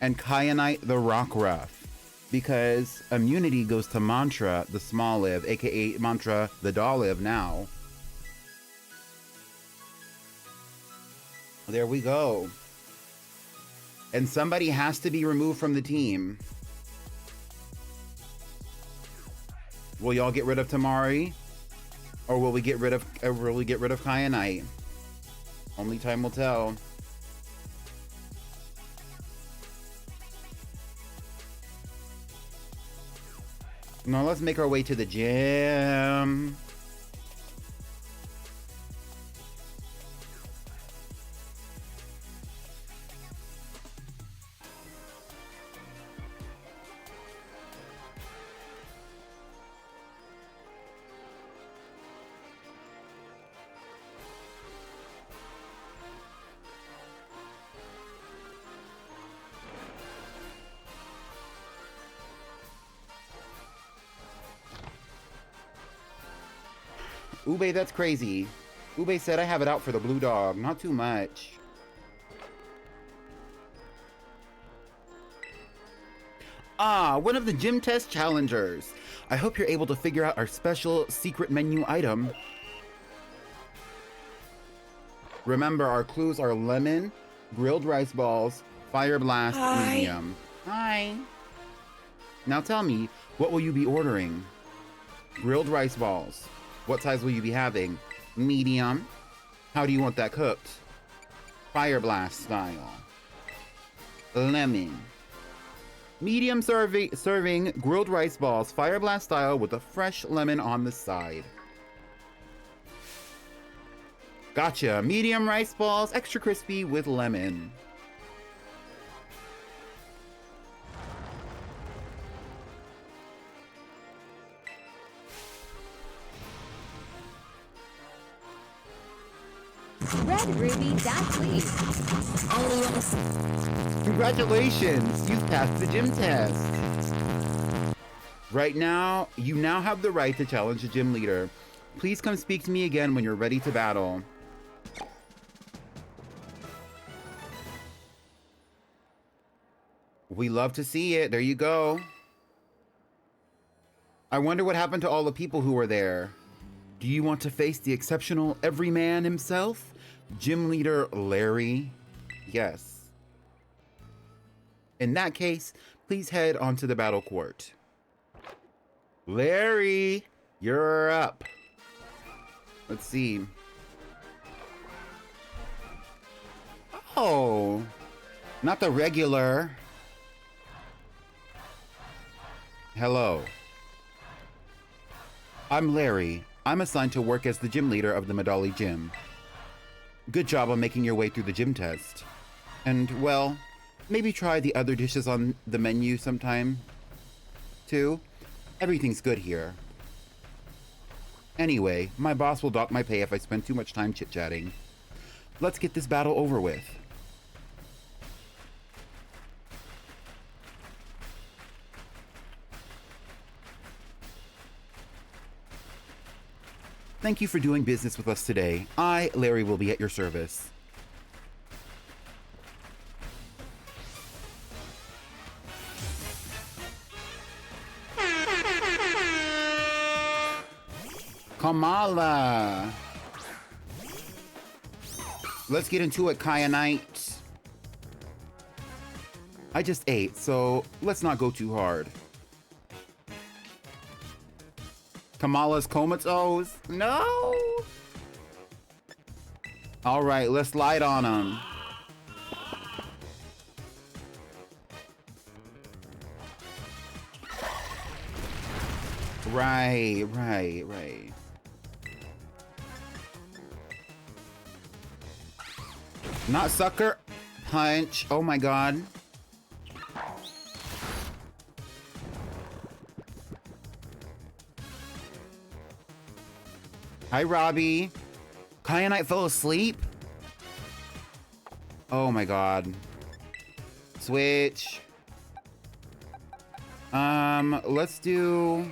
and Kyanite the Rockruff. Because immunity goes to Mantra the Smoliv, aka Mantra the Dolliv now. There we go. And somebody has to be removed from the team. Will y'all get rid of Tamari? Or will we get rid of Kyanite? Only time will tell. Now let's make our way to the gym. Ube, that's crazy. Ube said I have it out for the blue dog. Not too much. Ah, one of the gym test challengers. I hope you're able to figure out our special secret menu item. Remember, our clues are lemon, grilled rice balls, fire blast, medium. Hi. Now tell me, what will you be ordering? Grilled rice balls. What size will you be having? Medium. How do you want that cooked? Fire blast style. Lemon. Medium serving grilled rice balls, fire blast style with a fresh lemon on the side. Gotcha. Medium rice balls, extra crispy with lemon. Red Ruby, please. Congratulations, you've passed the gym test. Right now, you now have the right to challenge the gym leader. Please come speak to me again when you're ready to battle. We love to see it. There you go. I wonder what happened to all the people who were there. Do you want to face the exceptional everyman himself? Gym leader Larry? Yes. In that case, please head onto the battle court. Larry, you're up. Let's see. Oh, not the regular. Hello. I'm Larry. I'm assigned to work as the gym leader of the Medali Gym. Good job on making your way through the gym test. And, well, maybe try the other dishes on the menu sometime, too. Everything's good here. Anyway, my boss will dock my pay if I spend too much time chit-chatting. Let's get this battle over with. Thank you for doing business with us today. I, Larry, will be at your service. Kamala. Let's get into it, Kyanite. I just ate, so let's not go too hard. Kamala's comatose? No! Alright, let's light on him. Right. Not sucker punch. Oh my god. Hi, Robbie. Kyanite fell asleep? Oh my god. Switch. Let's do...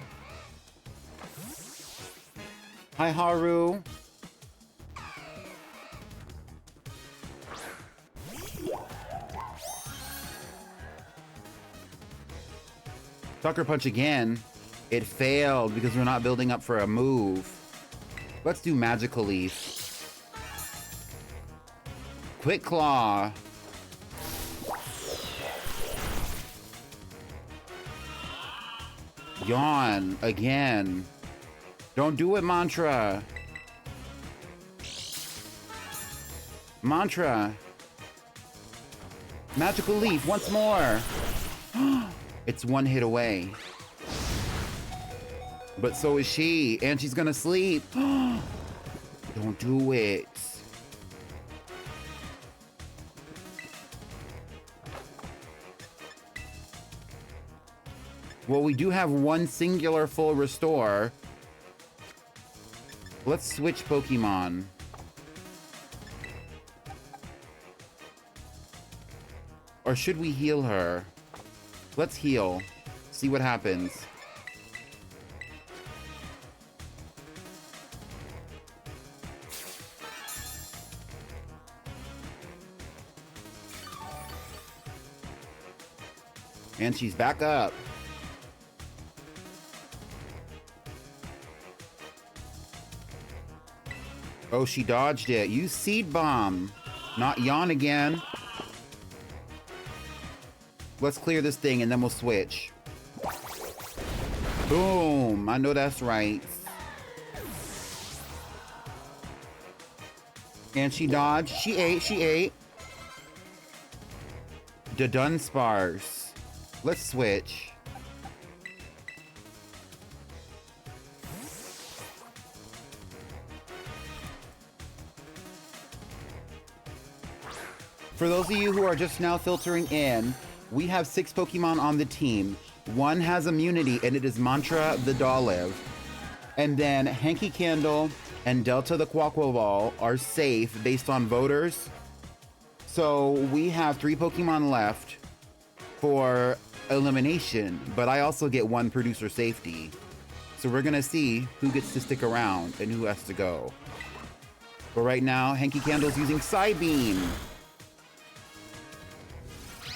Hi, Haru. Sucker Punch again. It failed because we're not building up for a move. Let's do Magical Leaf. Quick Claw. Yawn again. Don't do it, Mantra. Mantra. Magical Leaf once more. It's one hit away. But so is she, and she's gonna sleep. Don't do it. Well, we do have one singular full restore. Let's switch Pokemon. Or should we heal her? Let's heal. See what happens. And she's back up. Oh, she dodged it. Use Seed Bomb. Not Yawn again. Let's clear this thing and then we'll switch. Boom. I know that's right. And she dodged. She ate. The Dunsparce. Let's switch. For those of you who are just now filtering in, we have 6 Pokemon on the team. One has immunity, and it is Mantra the Dolive. And then Hanky Candle and Delta the Quaquaval are safe based on voters. So we have 3 Pokemon left for elimination, but I also get 1 producer safety. So we're gonna see who gets to stick around and who has to go. But right now, Hanky Candle's using Psybeam.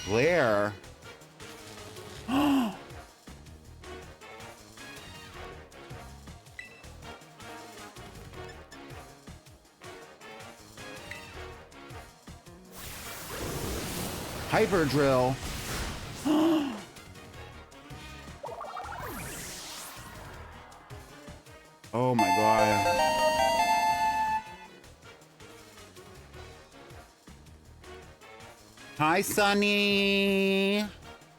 Blair. Hyper Drill. Oh my god. Hi, Sunny.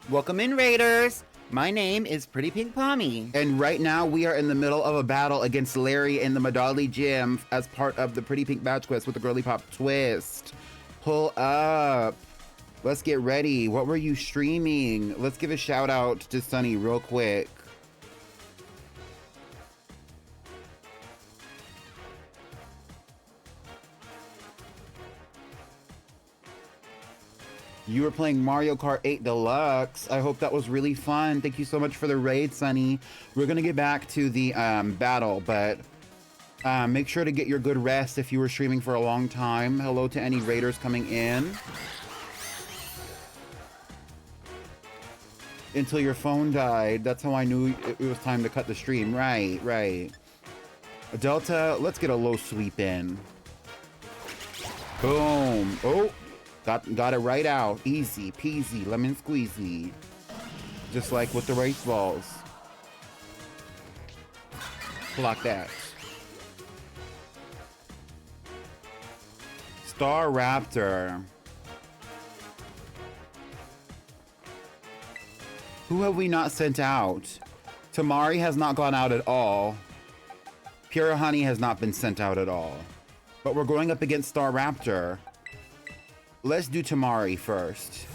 Welcome in, Raiders. My name is Pretty Pink Pommy. And right now we are in the middle of a battle against Larry in the Medali Gym as part of the Pretty Pink Badge Quest with the Girlypop twist. Pull up. Let's get ready. What were you streaming? Let's give a shout out to Sunny real quick. You were playing Mario Kart 8 Deluxe. I hope that was really fun. Thank you so much for the raid, Sunny. We're gonna get back to the battle, but make sure to get your good rest if you were streaming for a long time. Hello to any raiders coming in. Until your phone died. That's how I knew it was time to cut the stream. Right, right. Delta, let's get a low sweep in. Boom. Oh. Got it right out. Easy peasy, lemon squeezy. Just like with the race balls. Block that. Star Raptor. Who have we not sent out? Tamari has not gone out at all. Pure Honey has not been sent out at all. But we're going up against Star Raptor. Let's do Tamari first.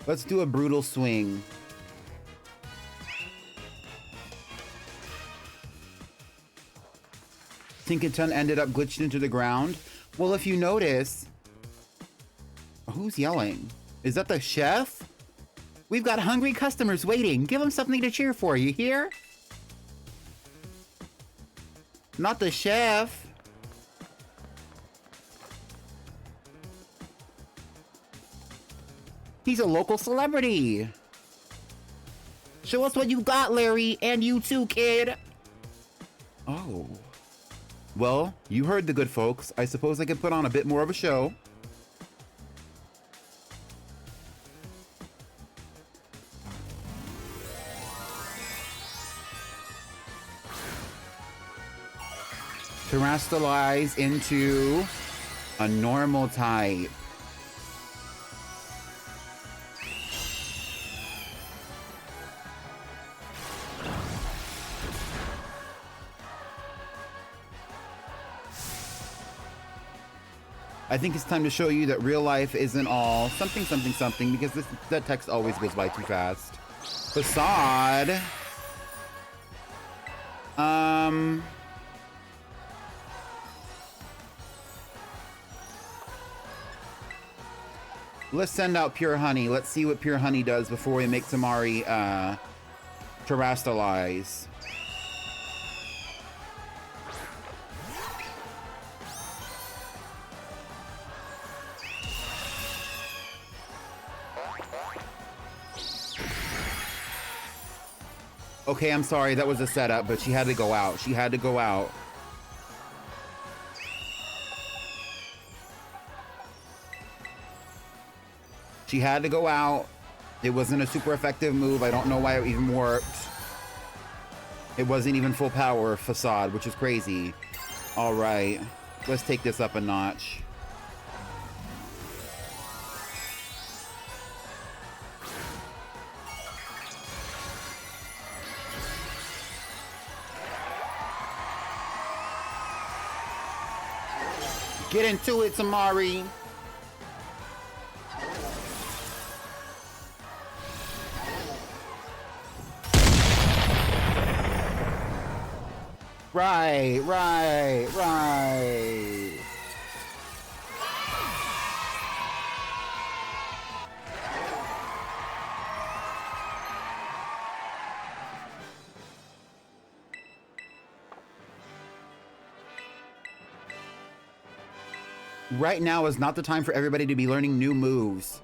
Let's do a brutal swing. Tinkerton ended up glitched into the ground. Well, if you notice, who's yelling? Is that the chef? We've got hungry customers waiting. Give them something to cheer for, you hear? Not the chef. He's a local celebrity. Show us what you got, Larry, and you too, kid. Oh. Well, you heard the good folks. I suppose I could put on a bit more of a show. Terrestrialize into a normal type. I think it's time to show you that real life isn't all something, something, something, because that text always goes by too fast. Facade. Let's send out Pure Honey. Let's see what Pure Honey does before we make Tamari terrestrialize. Okay, I'm sorry, that was a setup, but she had to go out. She had to go out. She had to go out. It wasn't a super effective move. I don't know why it even worked. It wasn't even full power facade, which is crazy. All right, let's take this up a notch. Get into it, Tamari. Right. Right now is not the time for everybody to be learning new moves.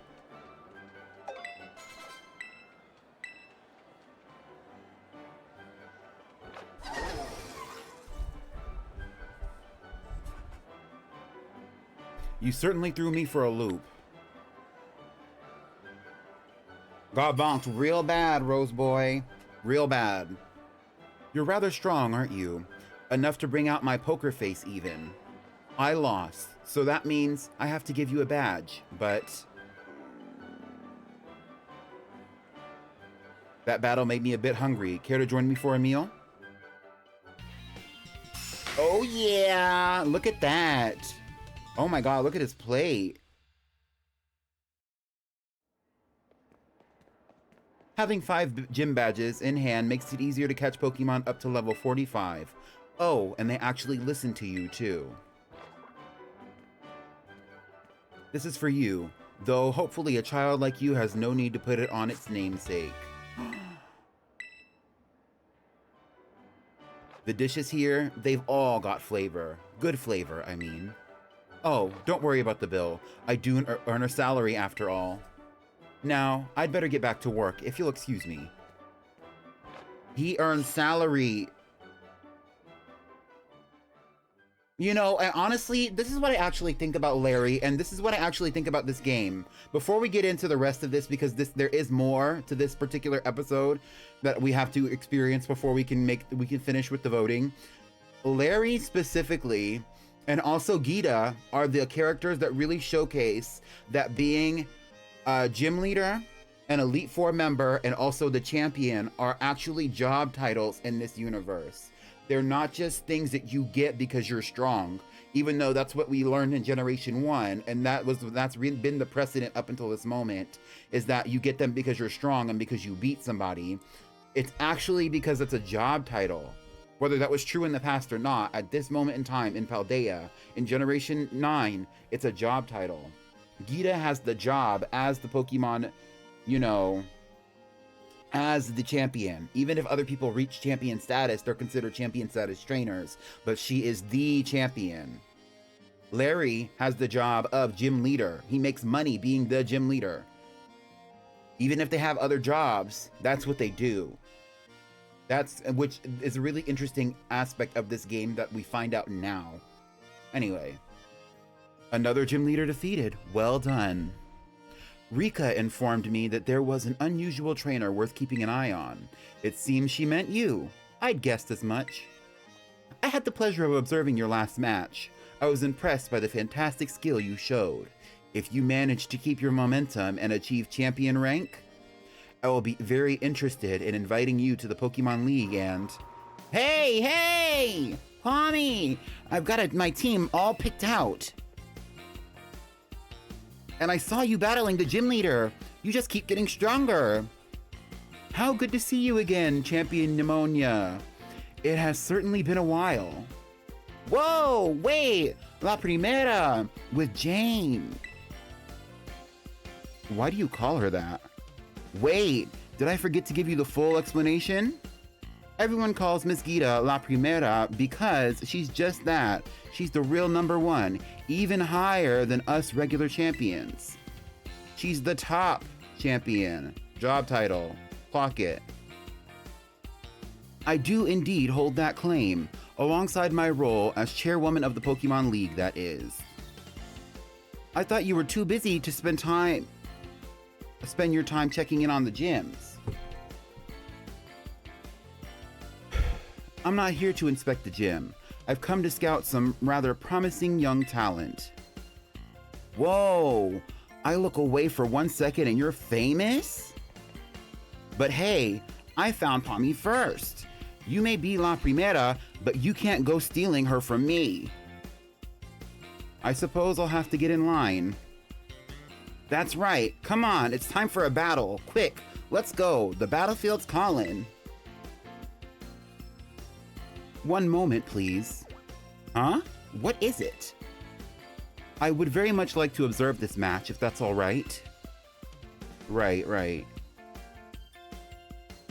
You certainly threw me for a loop. Got bonked real bad, Rose Boy. Real bad. You're rather strong, aren't you? Enough to bring out my poker face, even. I lost, so that means I have to give you a badge, but... That battle made me a bit hungry. Care to join me for a meal? Oh yeah! Look at that! Oh my god, look at his plate. Having 5 gym badges in hand makes it easier to catch Pokemon up to level 45. Oh, and they actually listen to you too. This is for you, though hopefully a child like you has no need to put it on its namesake. The dishes here, they've all got flavor. Good flavor, I mean. Oh, don't worry about the bill. I do earn a salary after all. Now, I'd better get back to work, if you'll excuse me. He earns salary. You know, and honestly, this is what I actually think about Larry, and this is what I actually think about this game. Before we get into the rest of this, because there is more to this particular episode that we have to experience before we can finish with the voting. Larry specifically, and also Gita, are the characters that really showcase that being a gym leader, an Elite Four member, and also the champion are actually job titles in this universe. They're not just things that you get because you're strong. even though that's what we learned in Generation 1, and that's been the precedent up until this moment, is that you get them because you're strong and because you beat somebody. It's actually because it's a job title. Whether that was true in the past or not, at this moment in time in Paldea, in Generation 9, it's a job title. Gita has the job as the Pokemon, you know, as the champion. Even if other people reach champion status, they're considered champion status trainers, but she is the champion. Larry has the job of gym leader. He makes money being the gym leader. Even if they have other jobs, that's what they do. Which is a really interesting aspect of this game that we find out now. Anyway, another gym leader defeated. Well done. Rika informed me that there was an unusual trainer worth keeping an eye on. It seems she meant you. I'd guessed as much. I had the pleasure of observing your last match. I was impressed by the fantastic skill you showed. If you manage to keep your momentum and achieve champion rank, I will be very interested in inviting you to the Pokemon League and... Hey! Pommy! I've got my team all picked out. And I saw you battling the gym leader. You just keep getting stronger. How good to see you again, Champion Pneumonia. It has certainly been a while. Whoa, wait! La Primera with Jane. Why do you call her that? Wait, did I forget to give you the full explanation? Everyone calls Miss Gita La Primera because she's just that. She's the real #1, even higher than us regular champions. She's the top champion. Job title. Clock it. I do indeed hold that claim, alongside my role as chairwoman of the Pokemon League, that is. I thought you were too busy to spend your time checking in on the gyms. I'm not here to inspect the gym. I've come to scout some rather promising young talent. Whoa! I look away for 1 second and you're famous? But hey, I found Pommy first. You may be La Primera, but you can't go stealing her from me. I suppose I'll have to get in line. That's right. Come on, it's time for a battle. Quick, let's go. The battlefield's calling. One moment, please. Huh? What is it? I would very much like to observe this match, if that's all right. Right.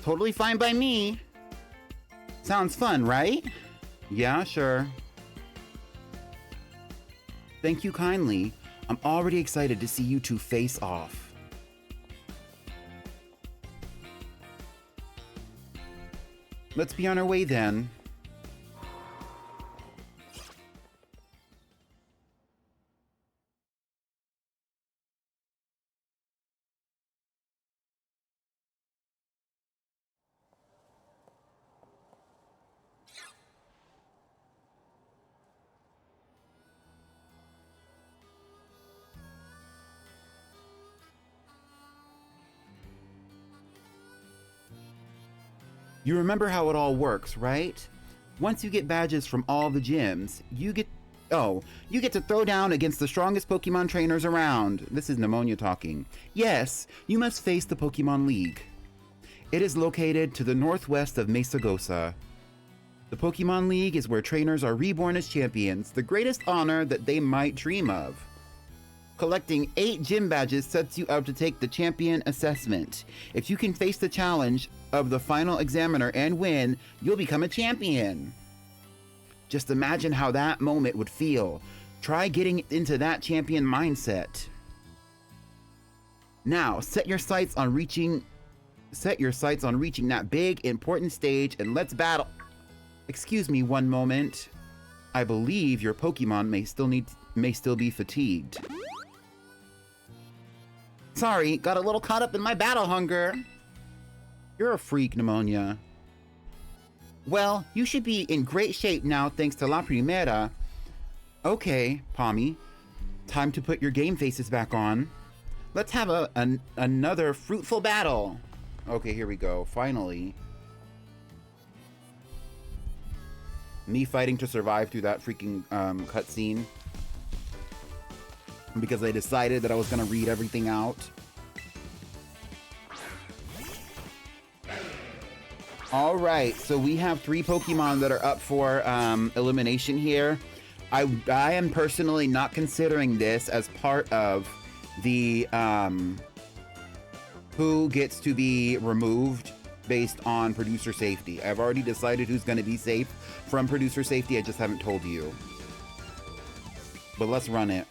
Totally fine by me. Sounds fun, right? Yeah, sure. Thank you kindly. I'm already excited to see you two face off. Let's be on our way then. You remember how it all works, right? Once you get badges from all the gyms, you get to throw down against the strongest Pokemon trainers around. This is Pneumonia talking. Yes, you must face the Pokemon League. It is located to the northwest of Mesagosa. The Pokemon League is where trainers are reborn as champions, the greatest honor that they might dream of. Collecting 8 gym badges sets you up to take the champion assessment. If you can face the challenge of the final examiner and win, you'll become a champion. Just imagine how that moment would feel. Try getting into that champion mindset. Now, set your sights on reaching that big, important stage and let's battle. Excuse me one moment. I believe your Pokemon may still be fatigued. Sorry, got a little caught up in my battle hunger. You're a freak, Pneumonia. Well, you should be in great shape now thanks to La Primera. Okay, Pommy. Time to put your game faces back on. Let's have another fruitful battle. Okay, here we go. Finally. me fighting to survive through that freaking cutscene. Because I decided that I was gonna read everything out. All right, so we have 3 Pokemon that are up for elimination here. I am personally not considering this as part of the who gets to be removed based on producer safety. I've already decided who's going to be safe from producer safety. I just haven't told you. But let's run it.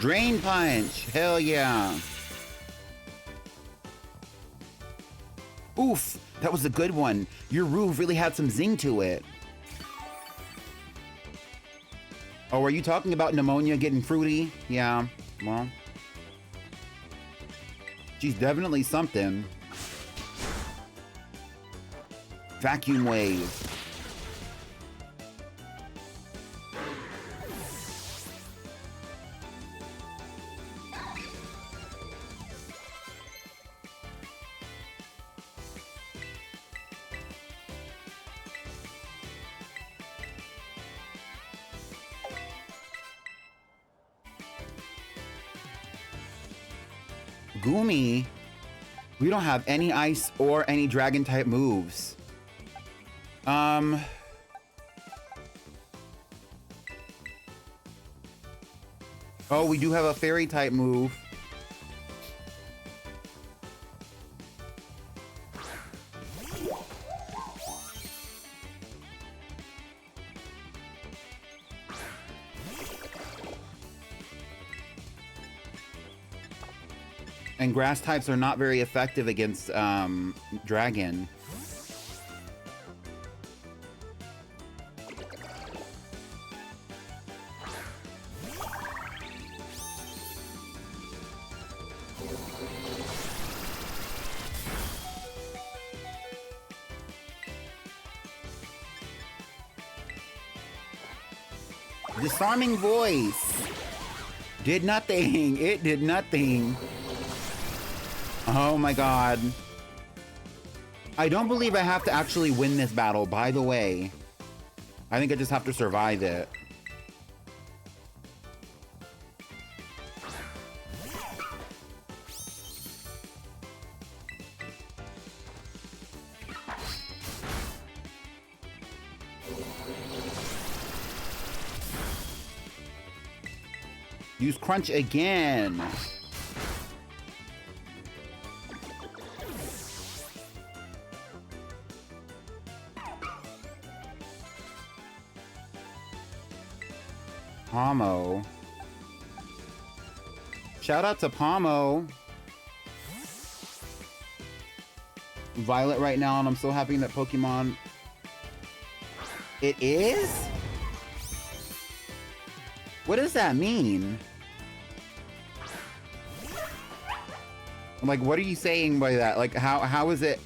Drain Punch! Hell yeah! Oof! That was a good one. Your Roof really had some zing to it. Oh, are you talking about pneumonia getting fruity? Yeah, well. She's definitely something. Vacuum Wave. Gumi, we don't have any ice or any dragon type moves. Oh, we do have a fairy type move. And grass types are not very effective against dragon. Disarming Voice did nothing. It did nothing. Oh my god. I don't believe I have to actually win this battle, by the way. I think I just have to survive it. Use Crunch again. Pomo. Shout out to Pomo. Violet right now, and I'm so happy that Pokemon... It is? What does that mean? Like, what are you saying by that? Like, how is it...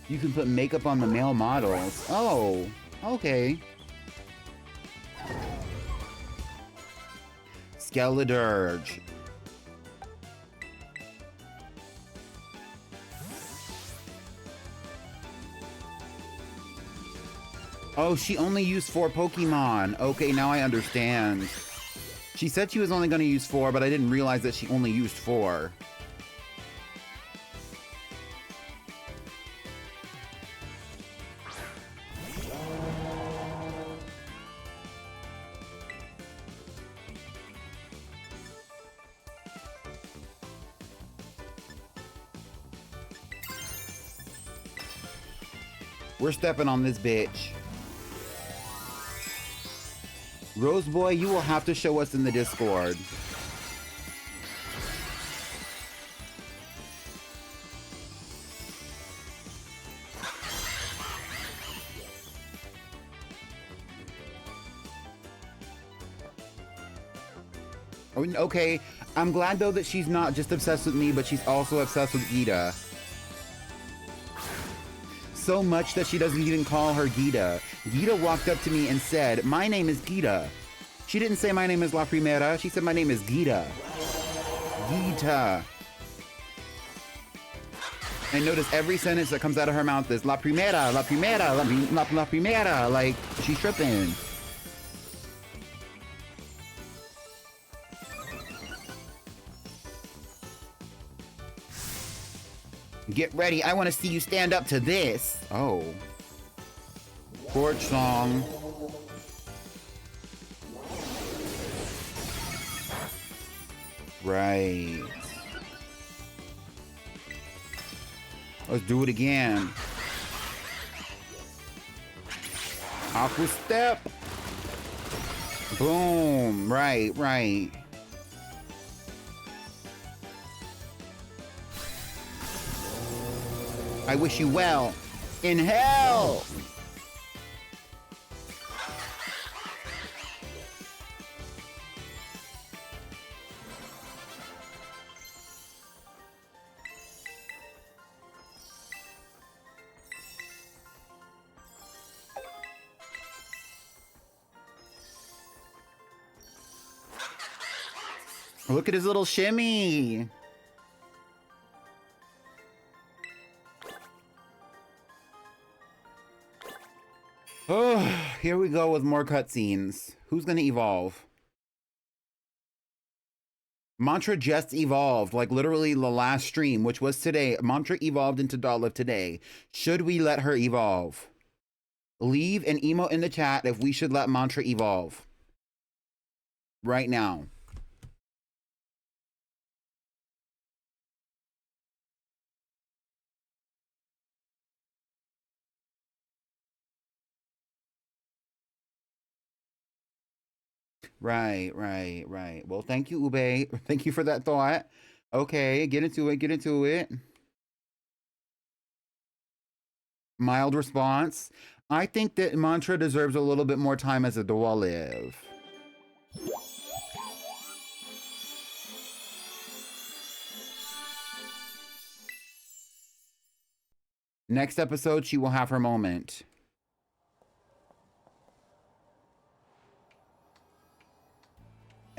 You can put makeup on the male models. Oh, okay. Skeledirge. Oh, she only used 4 Pokemon. Okay, now I understand. She said she was only going to use 4, but I didn't realize that she only used 4. We're stepping on this bitch. Rose Boy, you will have to show us in the Discord. Okay, I'm glad though that she's not just obsessed with me, but she's also obsessed with Gita. So much that she doesn't even call her Gita. Gita walked up to me and said, "My name is Gita." She didn't say my name is La Primera. She said my name is Gita. Gita. And notice every sentence that comes out of her mouth is La Primera, La Primera, La Primera. Like, she's tripping. Get ready, I want to see you stand up to this. Oh. Porch song. Right. Let's do it again. Aqua step. Boom. Right, right. I wish you well in hell. Look at his little shimmy. Oh, here we go with more cutscenes. Who's gonna evolve? Mantra just evolved, like literally the last stream, which was today. Mantra evolved into Dolliv today. Should we let her evolve? Leave an emote in the chat if we should let Mantra evolve. Right now. Right. Well, thank you, Ube. Thank you for that thought. Okay, get into it. Mild response. I think that Mantra deserves a little bit more time as a Dolliv. Next episode, she will have her moment.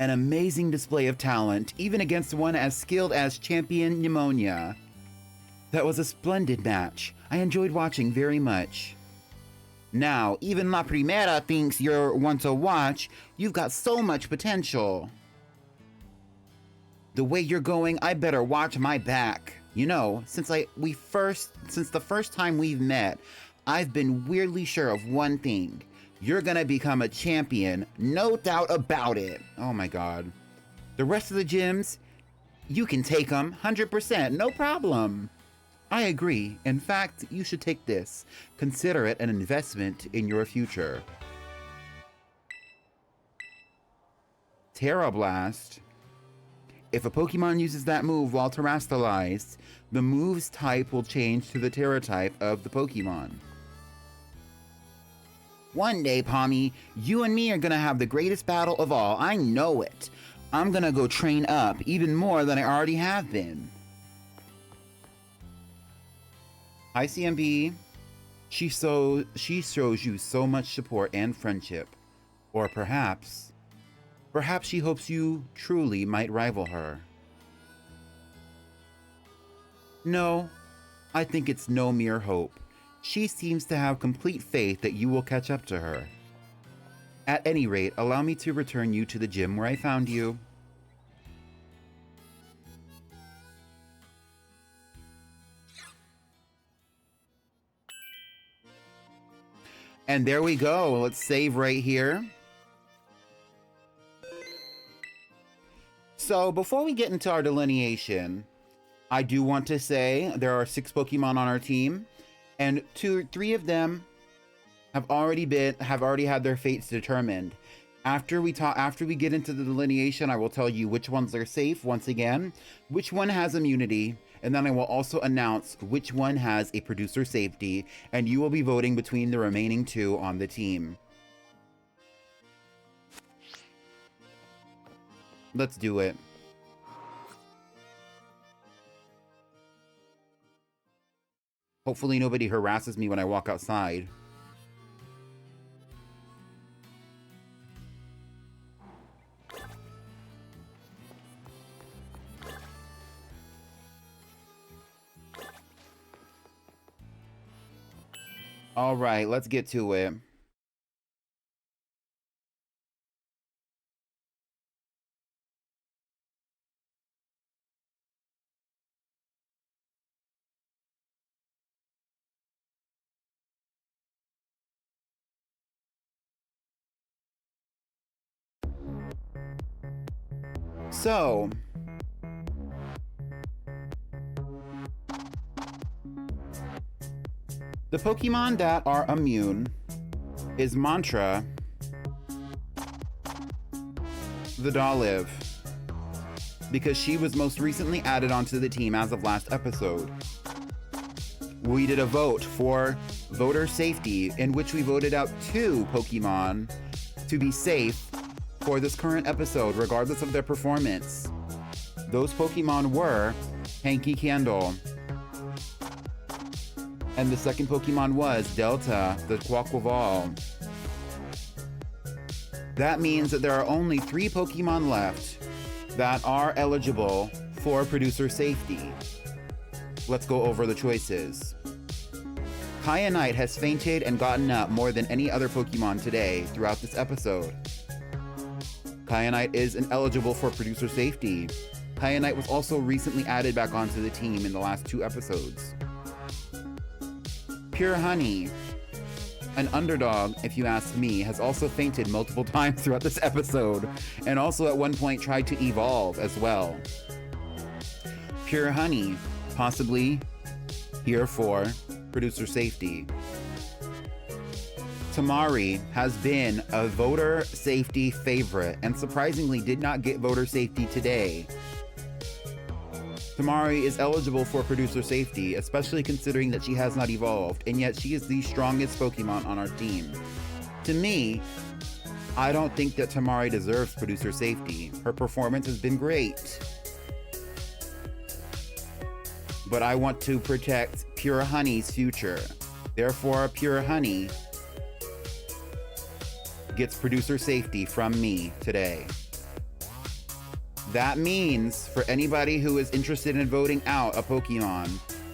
An amazing display of talent, even against one as skilled as Champion Pneumonia. That was a splendid match. I enjoyed watching very much. Now, even La Primera thinks you're one to watch. You've got so much potential. The way you're going, I better watch my back. You know, since the first time we've met, I've been weirdly sure of one thing. You're gonna become a champion, no doubt about it. Oh my god. The rest of the gyms, you can take them 100%, no problem. I agree. In fact, you should take this. Consider it an investment in your future. Terra Blast. If a Pokemon uses that move while terastallized, the move's type will change to the Terra type of the Pokemon. One day, Pommy, you and me are gonna have the greatest battle of all. I know it. I'm gonna go train up even more than I already have been. Hi, CMB. She shows you so much support and friendship. Or perhaps she hopes you truly might rival her. No, I think it's no mere hope. She seems to have complete faith that you will catch up to her. At any rate, allow me to return you to the gym where I found you. And there we go. Let's save right here. So before we get into our delineation, I do want to say there are 6 Pokemon on our team, and 2 or 3 of them have already had their fates determined. After we get into the delineation, I will tell you which ones are safe once again, which one has immunity, and then I will also announce which one has a producer safety, and you will be voting between the remaining 2 on the team. Let's do it. Hopefully nobody harasses me when I walk outside. All right, let's get to it. So, the Pokemon that are immune is Mantra, the Dolive, because she was most recently added onto the team as of last episode. We did a vote for voter safety in which we voted out 2 Pokemon to be safe for this current episode, regardless of their performance. Those Pokemon were Hanky Candle, and the second Pokemon was Delta, the Quaquaval. That means that there are only 3 Pokemon left that are eligible for producer safety. Let's go over the choices. Kyanite has fainted and gotten up more than any other Pokemon today throughout this episode. Kyanite is ineligible for producer safety. Kyanite was also recently added back onto the team in the last 2 episodes. Pure Honey, an underdog, if you ask me, has also fainted multiple times throughout this episode, and also at one point tried to evolve as well. Pure Honey, possibly here for producer safety. Tamari has been a voter safety favorite and surprisingly did not get voter safety today. Tamari is eligible for producer safety, especially considering that she has not evolved, and yet she is the strongest Pokemon on our team. To me, I don't think that Tamari deserves producer safety. Her performance has been great. But I want to protect Pure Honey's future. Therefore, Pure Honey gets producer safety from me today. That means for anybody who is interested in voting out a Pokemon,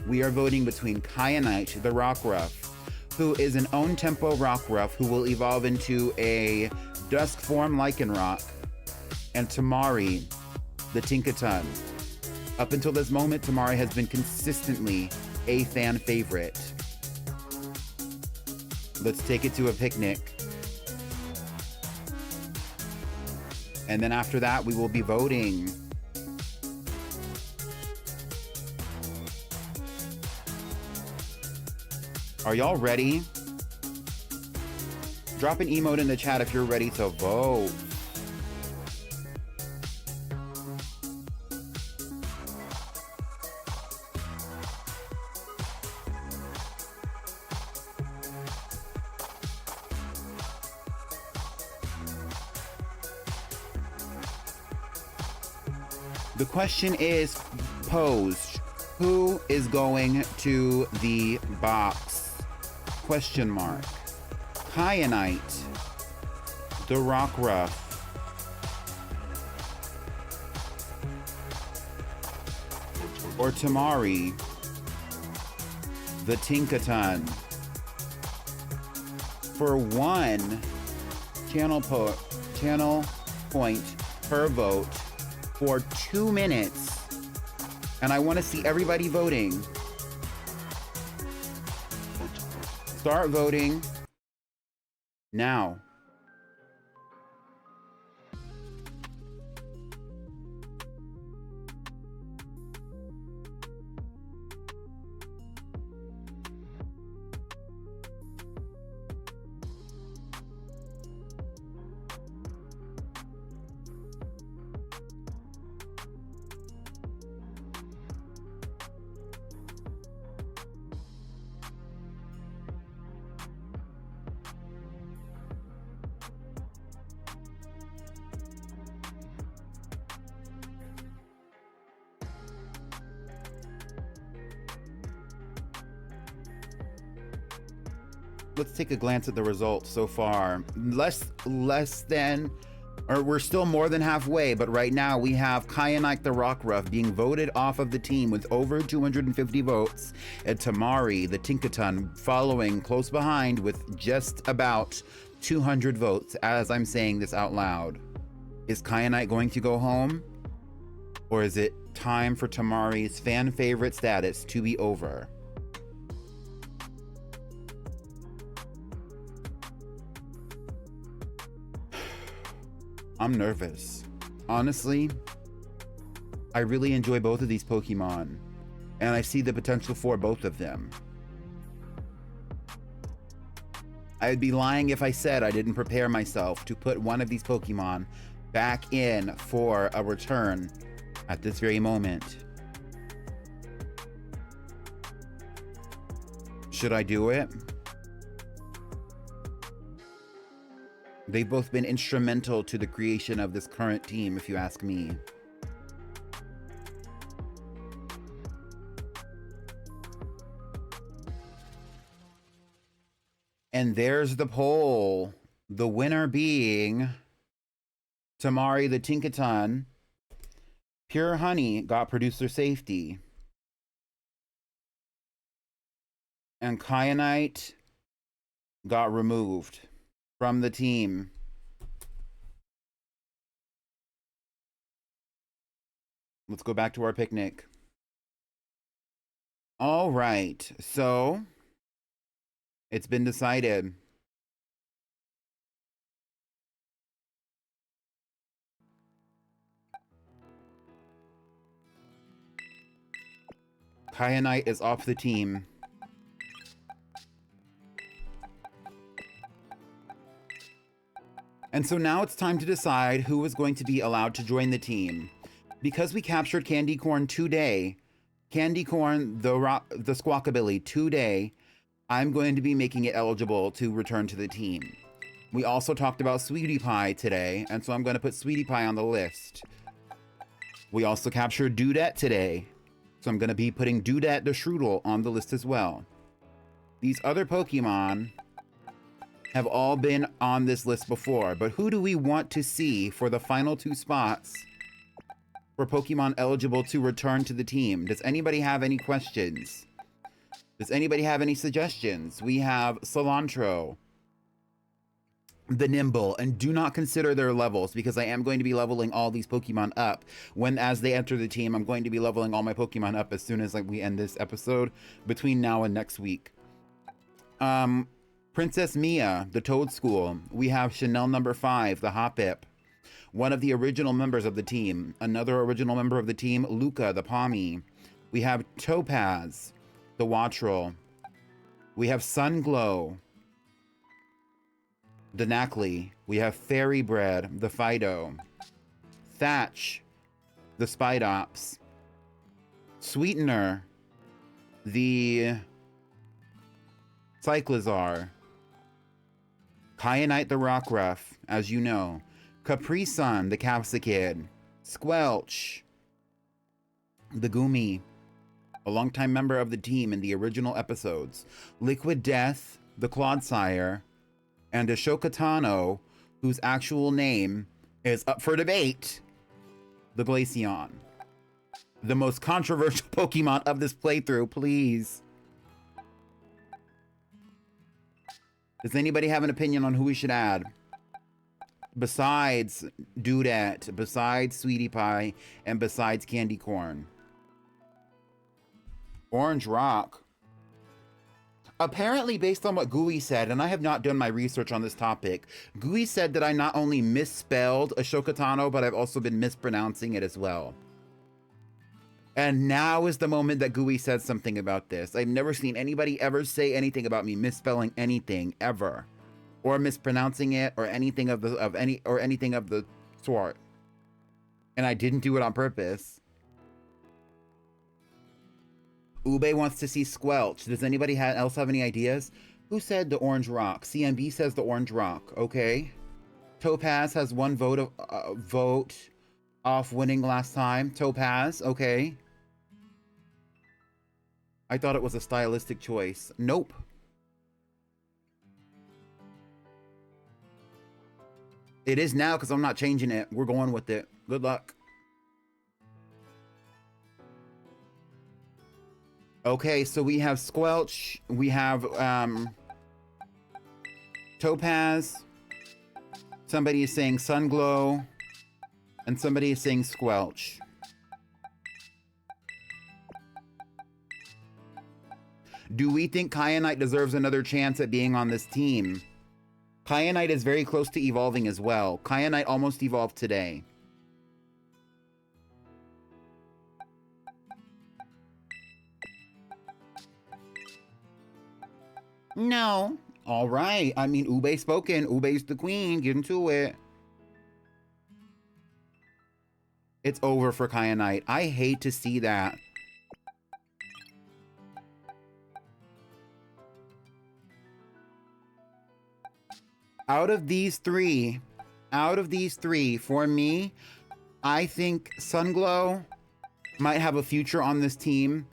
we are voting between Kyanite, the Rockruff, who is an own tempo Rockruff who will evolve into a dusk form Lycanroc, and Tamari, the Tinkaton. Up until this moment, Tamari has been consistently a fan favorite. Let's take it to a picnic. And then after that, we will be voting. Are y'all ready? Drop an emote in the chat if you're ready to vote. The question is posed. Who is going to the box? Question mark. Kyanite, the Rockruff, or Tamari, the Tinkaton. For 1 channel point per vote for 2 minutes. And I want to see everybody voting. Start voting now. let's take a glance at the results so far. Less than, or we're still more than halfway, but right now we have Kyanite the Rockruff being voted off of the team with over 250 votes, and Tamari the Tinkaton following close behind with just about 200 votes as I'm saying this out loud. Is Kyanite going to go home? Or is it time for Tamari's fan favorite status to be over? I'm nervous. Honestly, I really enjoy both of these Pokemon, and I see the potential for both of them. I'd be lying if I said I didn't prepare myself to put one of these Pokemon back in for a return at this very moment. Should I do it? They've both been instrumental to the creation of this current team, if you ask me. And there's the poll. The winner being Tamari the Tinkaton. Pure Honey got producer safety. And Kyanite got removed from the team. Let's go back to our picnic. All right, so it's been decided. Kyanite is off the team. And so now it's time to decide who is going to be allowed to join the team. Because we captured Candy Corn today, Candy Corn, the Squawkabilly today, I'm going to be making it eligible to return to the team. We also talked about Sweetie Pie today, and so I'm going to put Sweetie Pie on the list. We also captured Dudette today, so I'm going to be putting Dudette the Shroodle on the list as well. These other Pokemon have all been on this list before, but who do we want to see for the final 2 spots for Pokemon eligible to return to the team? Does anybody have any questions? Does anybody have any suggestions? We have Cilantro, the Nimble, and do not consider their levels because I am going to be leveling all these Pokemon up. As they enter the team, I'm going to be leveling all my Pokemon up as soon as we end this episode between now and next week. Princess Mia, the Toadstool. We have Chanel number 5, the Hoppip. One of the original members of the team. Another original member of the team, Luca, the Pommy. We have Topaz, the Wattrel. We have Sunglow, the Knackley. We have Fairy Bread, the Fido. Thatch, the Spidops. Sweetener, the Cyclizar. Kyanite the Rockruff, as you know. Capri Sun, the Capsicid. Squelch, the Goomy, a longtime member of the team in the original episodes. Liquid Death, the Clodsire. And Ashoka Tano, whose actual name is up for debate, the Glaceon. The most controversial Pokemon of this playthrough, please. Does anybody have an opinion on who we should add? Besides Dudette, besides Sweetie Pie, and besides Candy Corn. Orange Rock. Apparently, based on what Gooey said, and I have not done my research on this topic, Gooey said that I not only misspelled Ashoka Tano, but I've also been mispronouncing it as well. And now is the moment that Gooey said something about this. I've never seen anybody ever say anything about me misspelling anything ever, or mispronouncing it, or anything of the sort. And I didn't do it on purpose. Ube wants to see Squelch. Does anybody else have any ideas? Who said the Orange Rock? CMB says the Orange Rock. Okay. Topaz has one vote off winning last time. Topaz. Okay. I thought it was a stylistic choice. Nope. It is now because I'm not changing it. We're going with it. Good luck. Okay, so we have Squelch. We have Topaz. Somebody is saying Sunglow. And somebody is saying Squelch. Do we think Kyanite deserves another chance at being on this team? Kyanite is very close to evolving as well. Kyanite almost evolved today. No. All right. I mean, Ube spoken. Ube's the queen. Get into it. It's over for Kyanite. I hate to see that. Out of these three, for me, I think Sunglow might have a future on this team,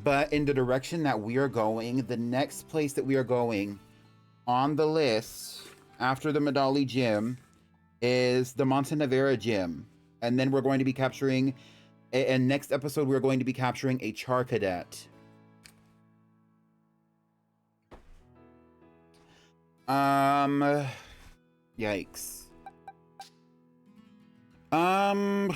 but in the direction that we are going, the next place that we are going on the list after the Medali gym is the Montenevera gym. And then we're going to be capturing, and next episode, we're going to be capturing a Char Cadet. Yikes. I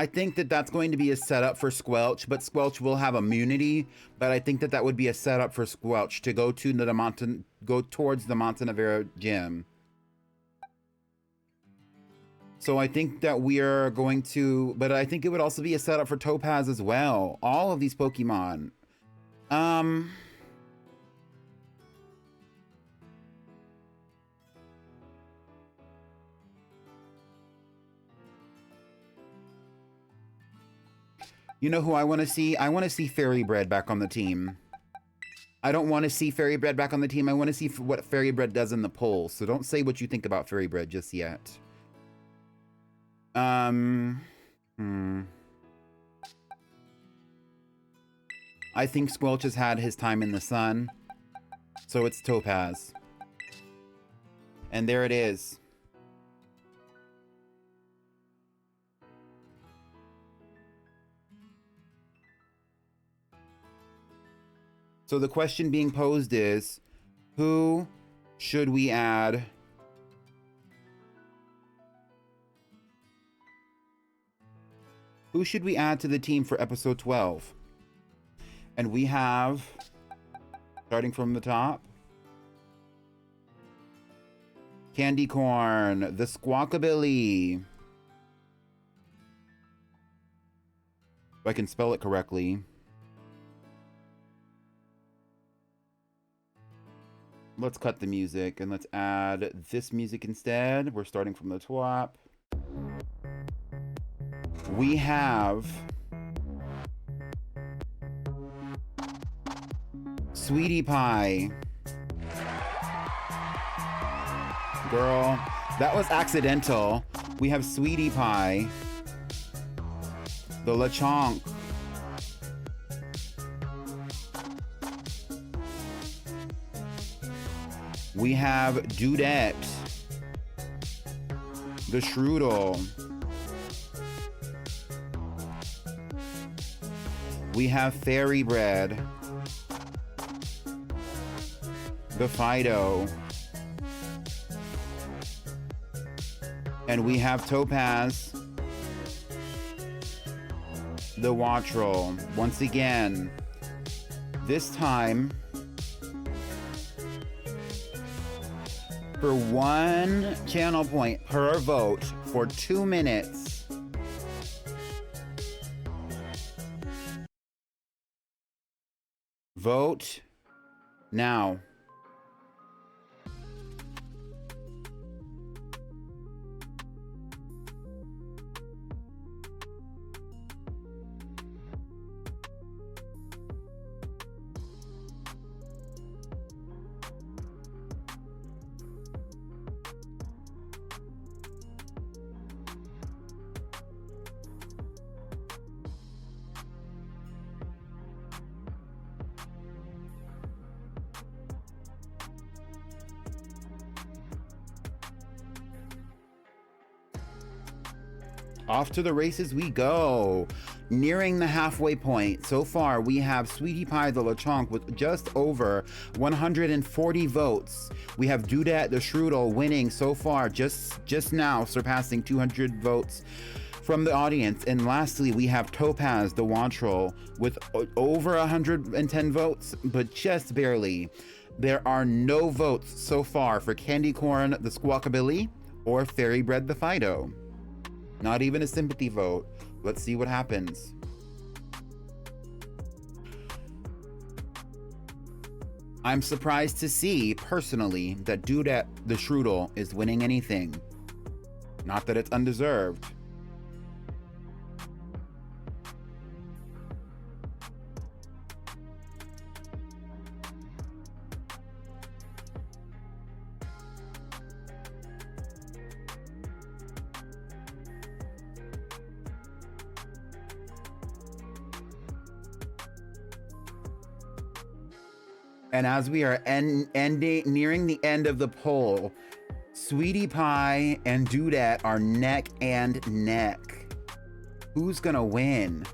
think that that's going to be a setup for Squelch, but Squelch will have immunity. But I think that that would be a setup for Squelch to go to go towards the Montenevera gym. So I think that we are going to, but I think it would also be a setup for Topaz as well. All of these Pokemon. You know who I want to see? I want to see Fairy Bread back on the team. I don't want to see Fairy Bread back on the team. I want to see what Fairy Bread does in the poll. So don't say what you think about Fairy Bread just yet. I think Squelch has had his time in the sun. So it's Topaz. And there it is. So the question being posed is, who should we add? Who should we add to the team for episode 12? And we have, starting from the top, Candy Corn, the Squawkabilly. If I can spell it correctly. Let's cut the music and let's add this music instead. We're starting from the top. We have Sweetie Pie. Girl, that was accidental. We have Sweetie Pie. The Lechonk. We have Dudette. The Shroodle. We have Fairy Bread. The Fido. And we have Topaz. The Wattrel. Once again, this time, for 1 channel point per vote for 2 minutes. Vote now. Off to the races we go. Nearing the halfway point. So far, we have Sweetie Pie the Lechonk with just over 140 votes. We have Dudette the Strudel winning so far, just now surpassing 200 votes from the audience. And lastly, we have Topaz the Wantrel with over 110 votes, but just barely. There are no votes so far for Candy Corn the Squawkabilly or Fairy Bread the Fido. Not even a sympathy vote. Let's see what happens. I'm surprised to see, personally, that Dudette the Strudel is winning anything. Not that it's undeserved. And as we are nearing the end of the poll, Sweetie Pie and Dudette are neck and neck. Who's gonna win?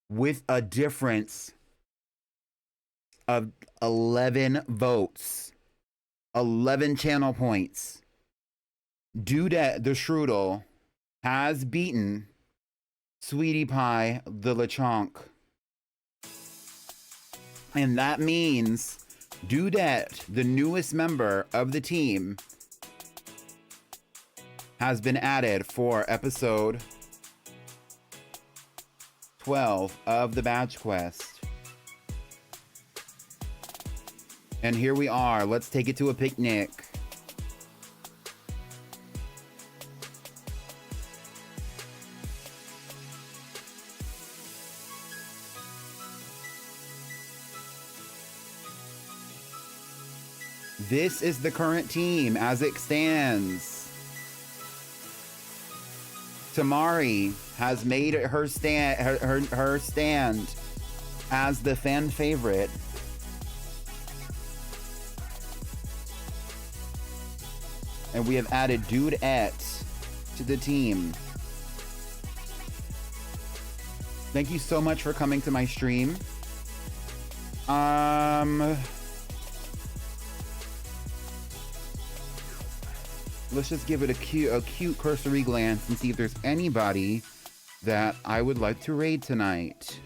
With a difference of 11 votes, 11 channel points, Dudette the Strudel has beaten Sweetie Pie the Lechonk. And that means Dudette, the newest member of the team, has been added for episode 12 of the Badge Quest. And here we are. Let's take it to a picnic. This is the current team as it stands. Tamari has made her stand as the fan favorite. And we have added Dudette to the team. Thank you so much for coming to my stream. Let's just give it a cute cursory glance and see if there's anybody that I would like to raid tonight.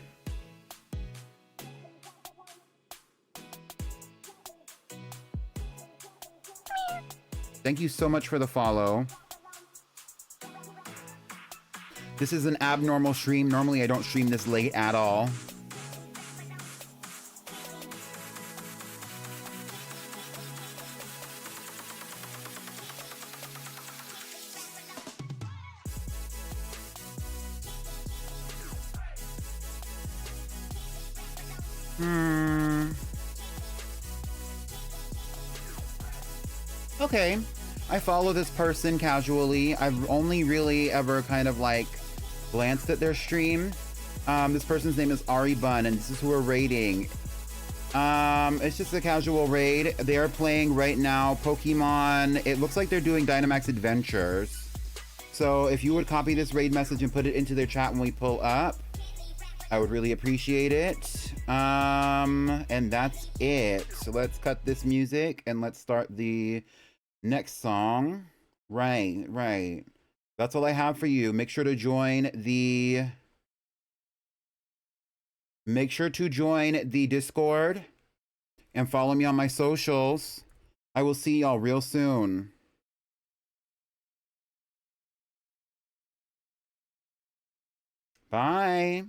Thank you so much for the follow. This is an abnormal stream. Normally I don't stream this late at all. Okay, I follow this person casually. I've only really ever kind of like glanced at their stream. This person's name is Ari Bun, and this is who we're raiding. It's just a casual raid. They are playing right now Pokemon. It looks like they're doing Dynamax Adventures. So if you would copy this raid message and put it into their chat when we pull up, I would really appreciate it. And that's it. So let's cut this music and let's start the next song. Right. That's all I have for you. Make sure to join the Discord and follow me on my socials. I will see y'all real soon. Bye.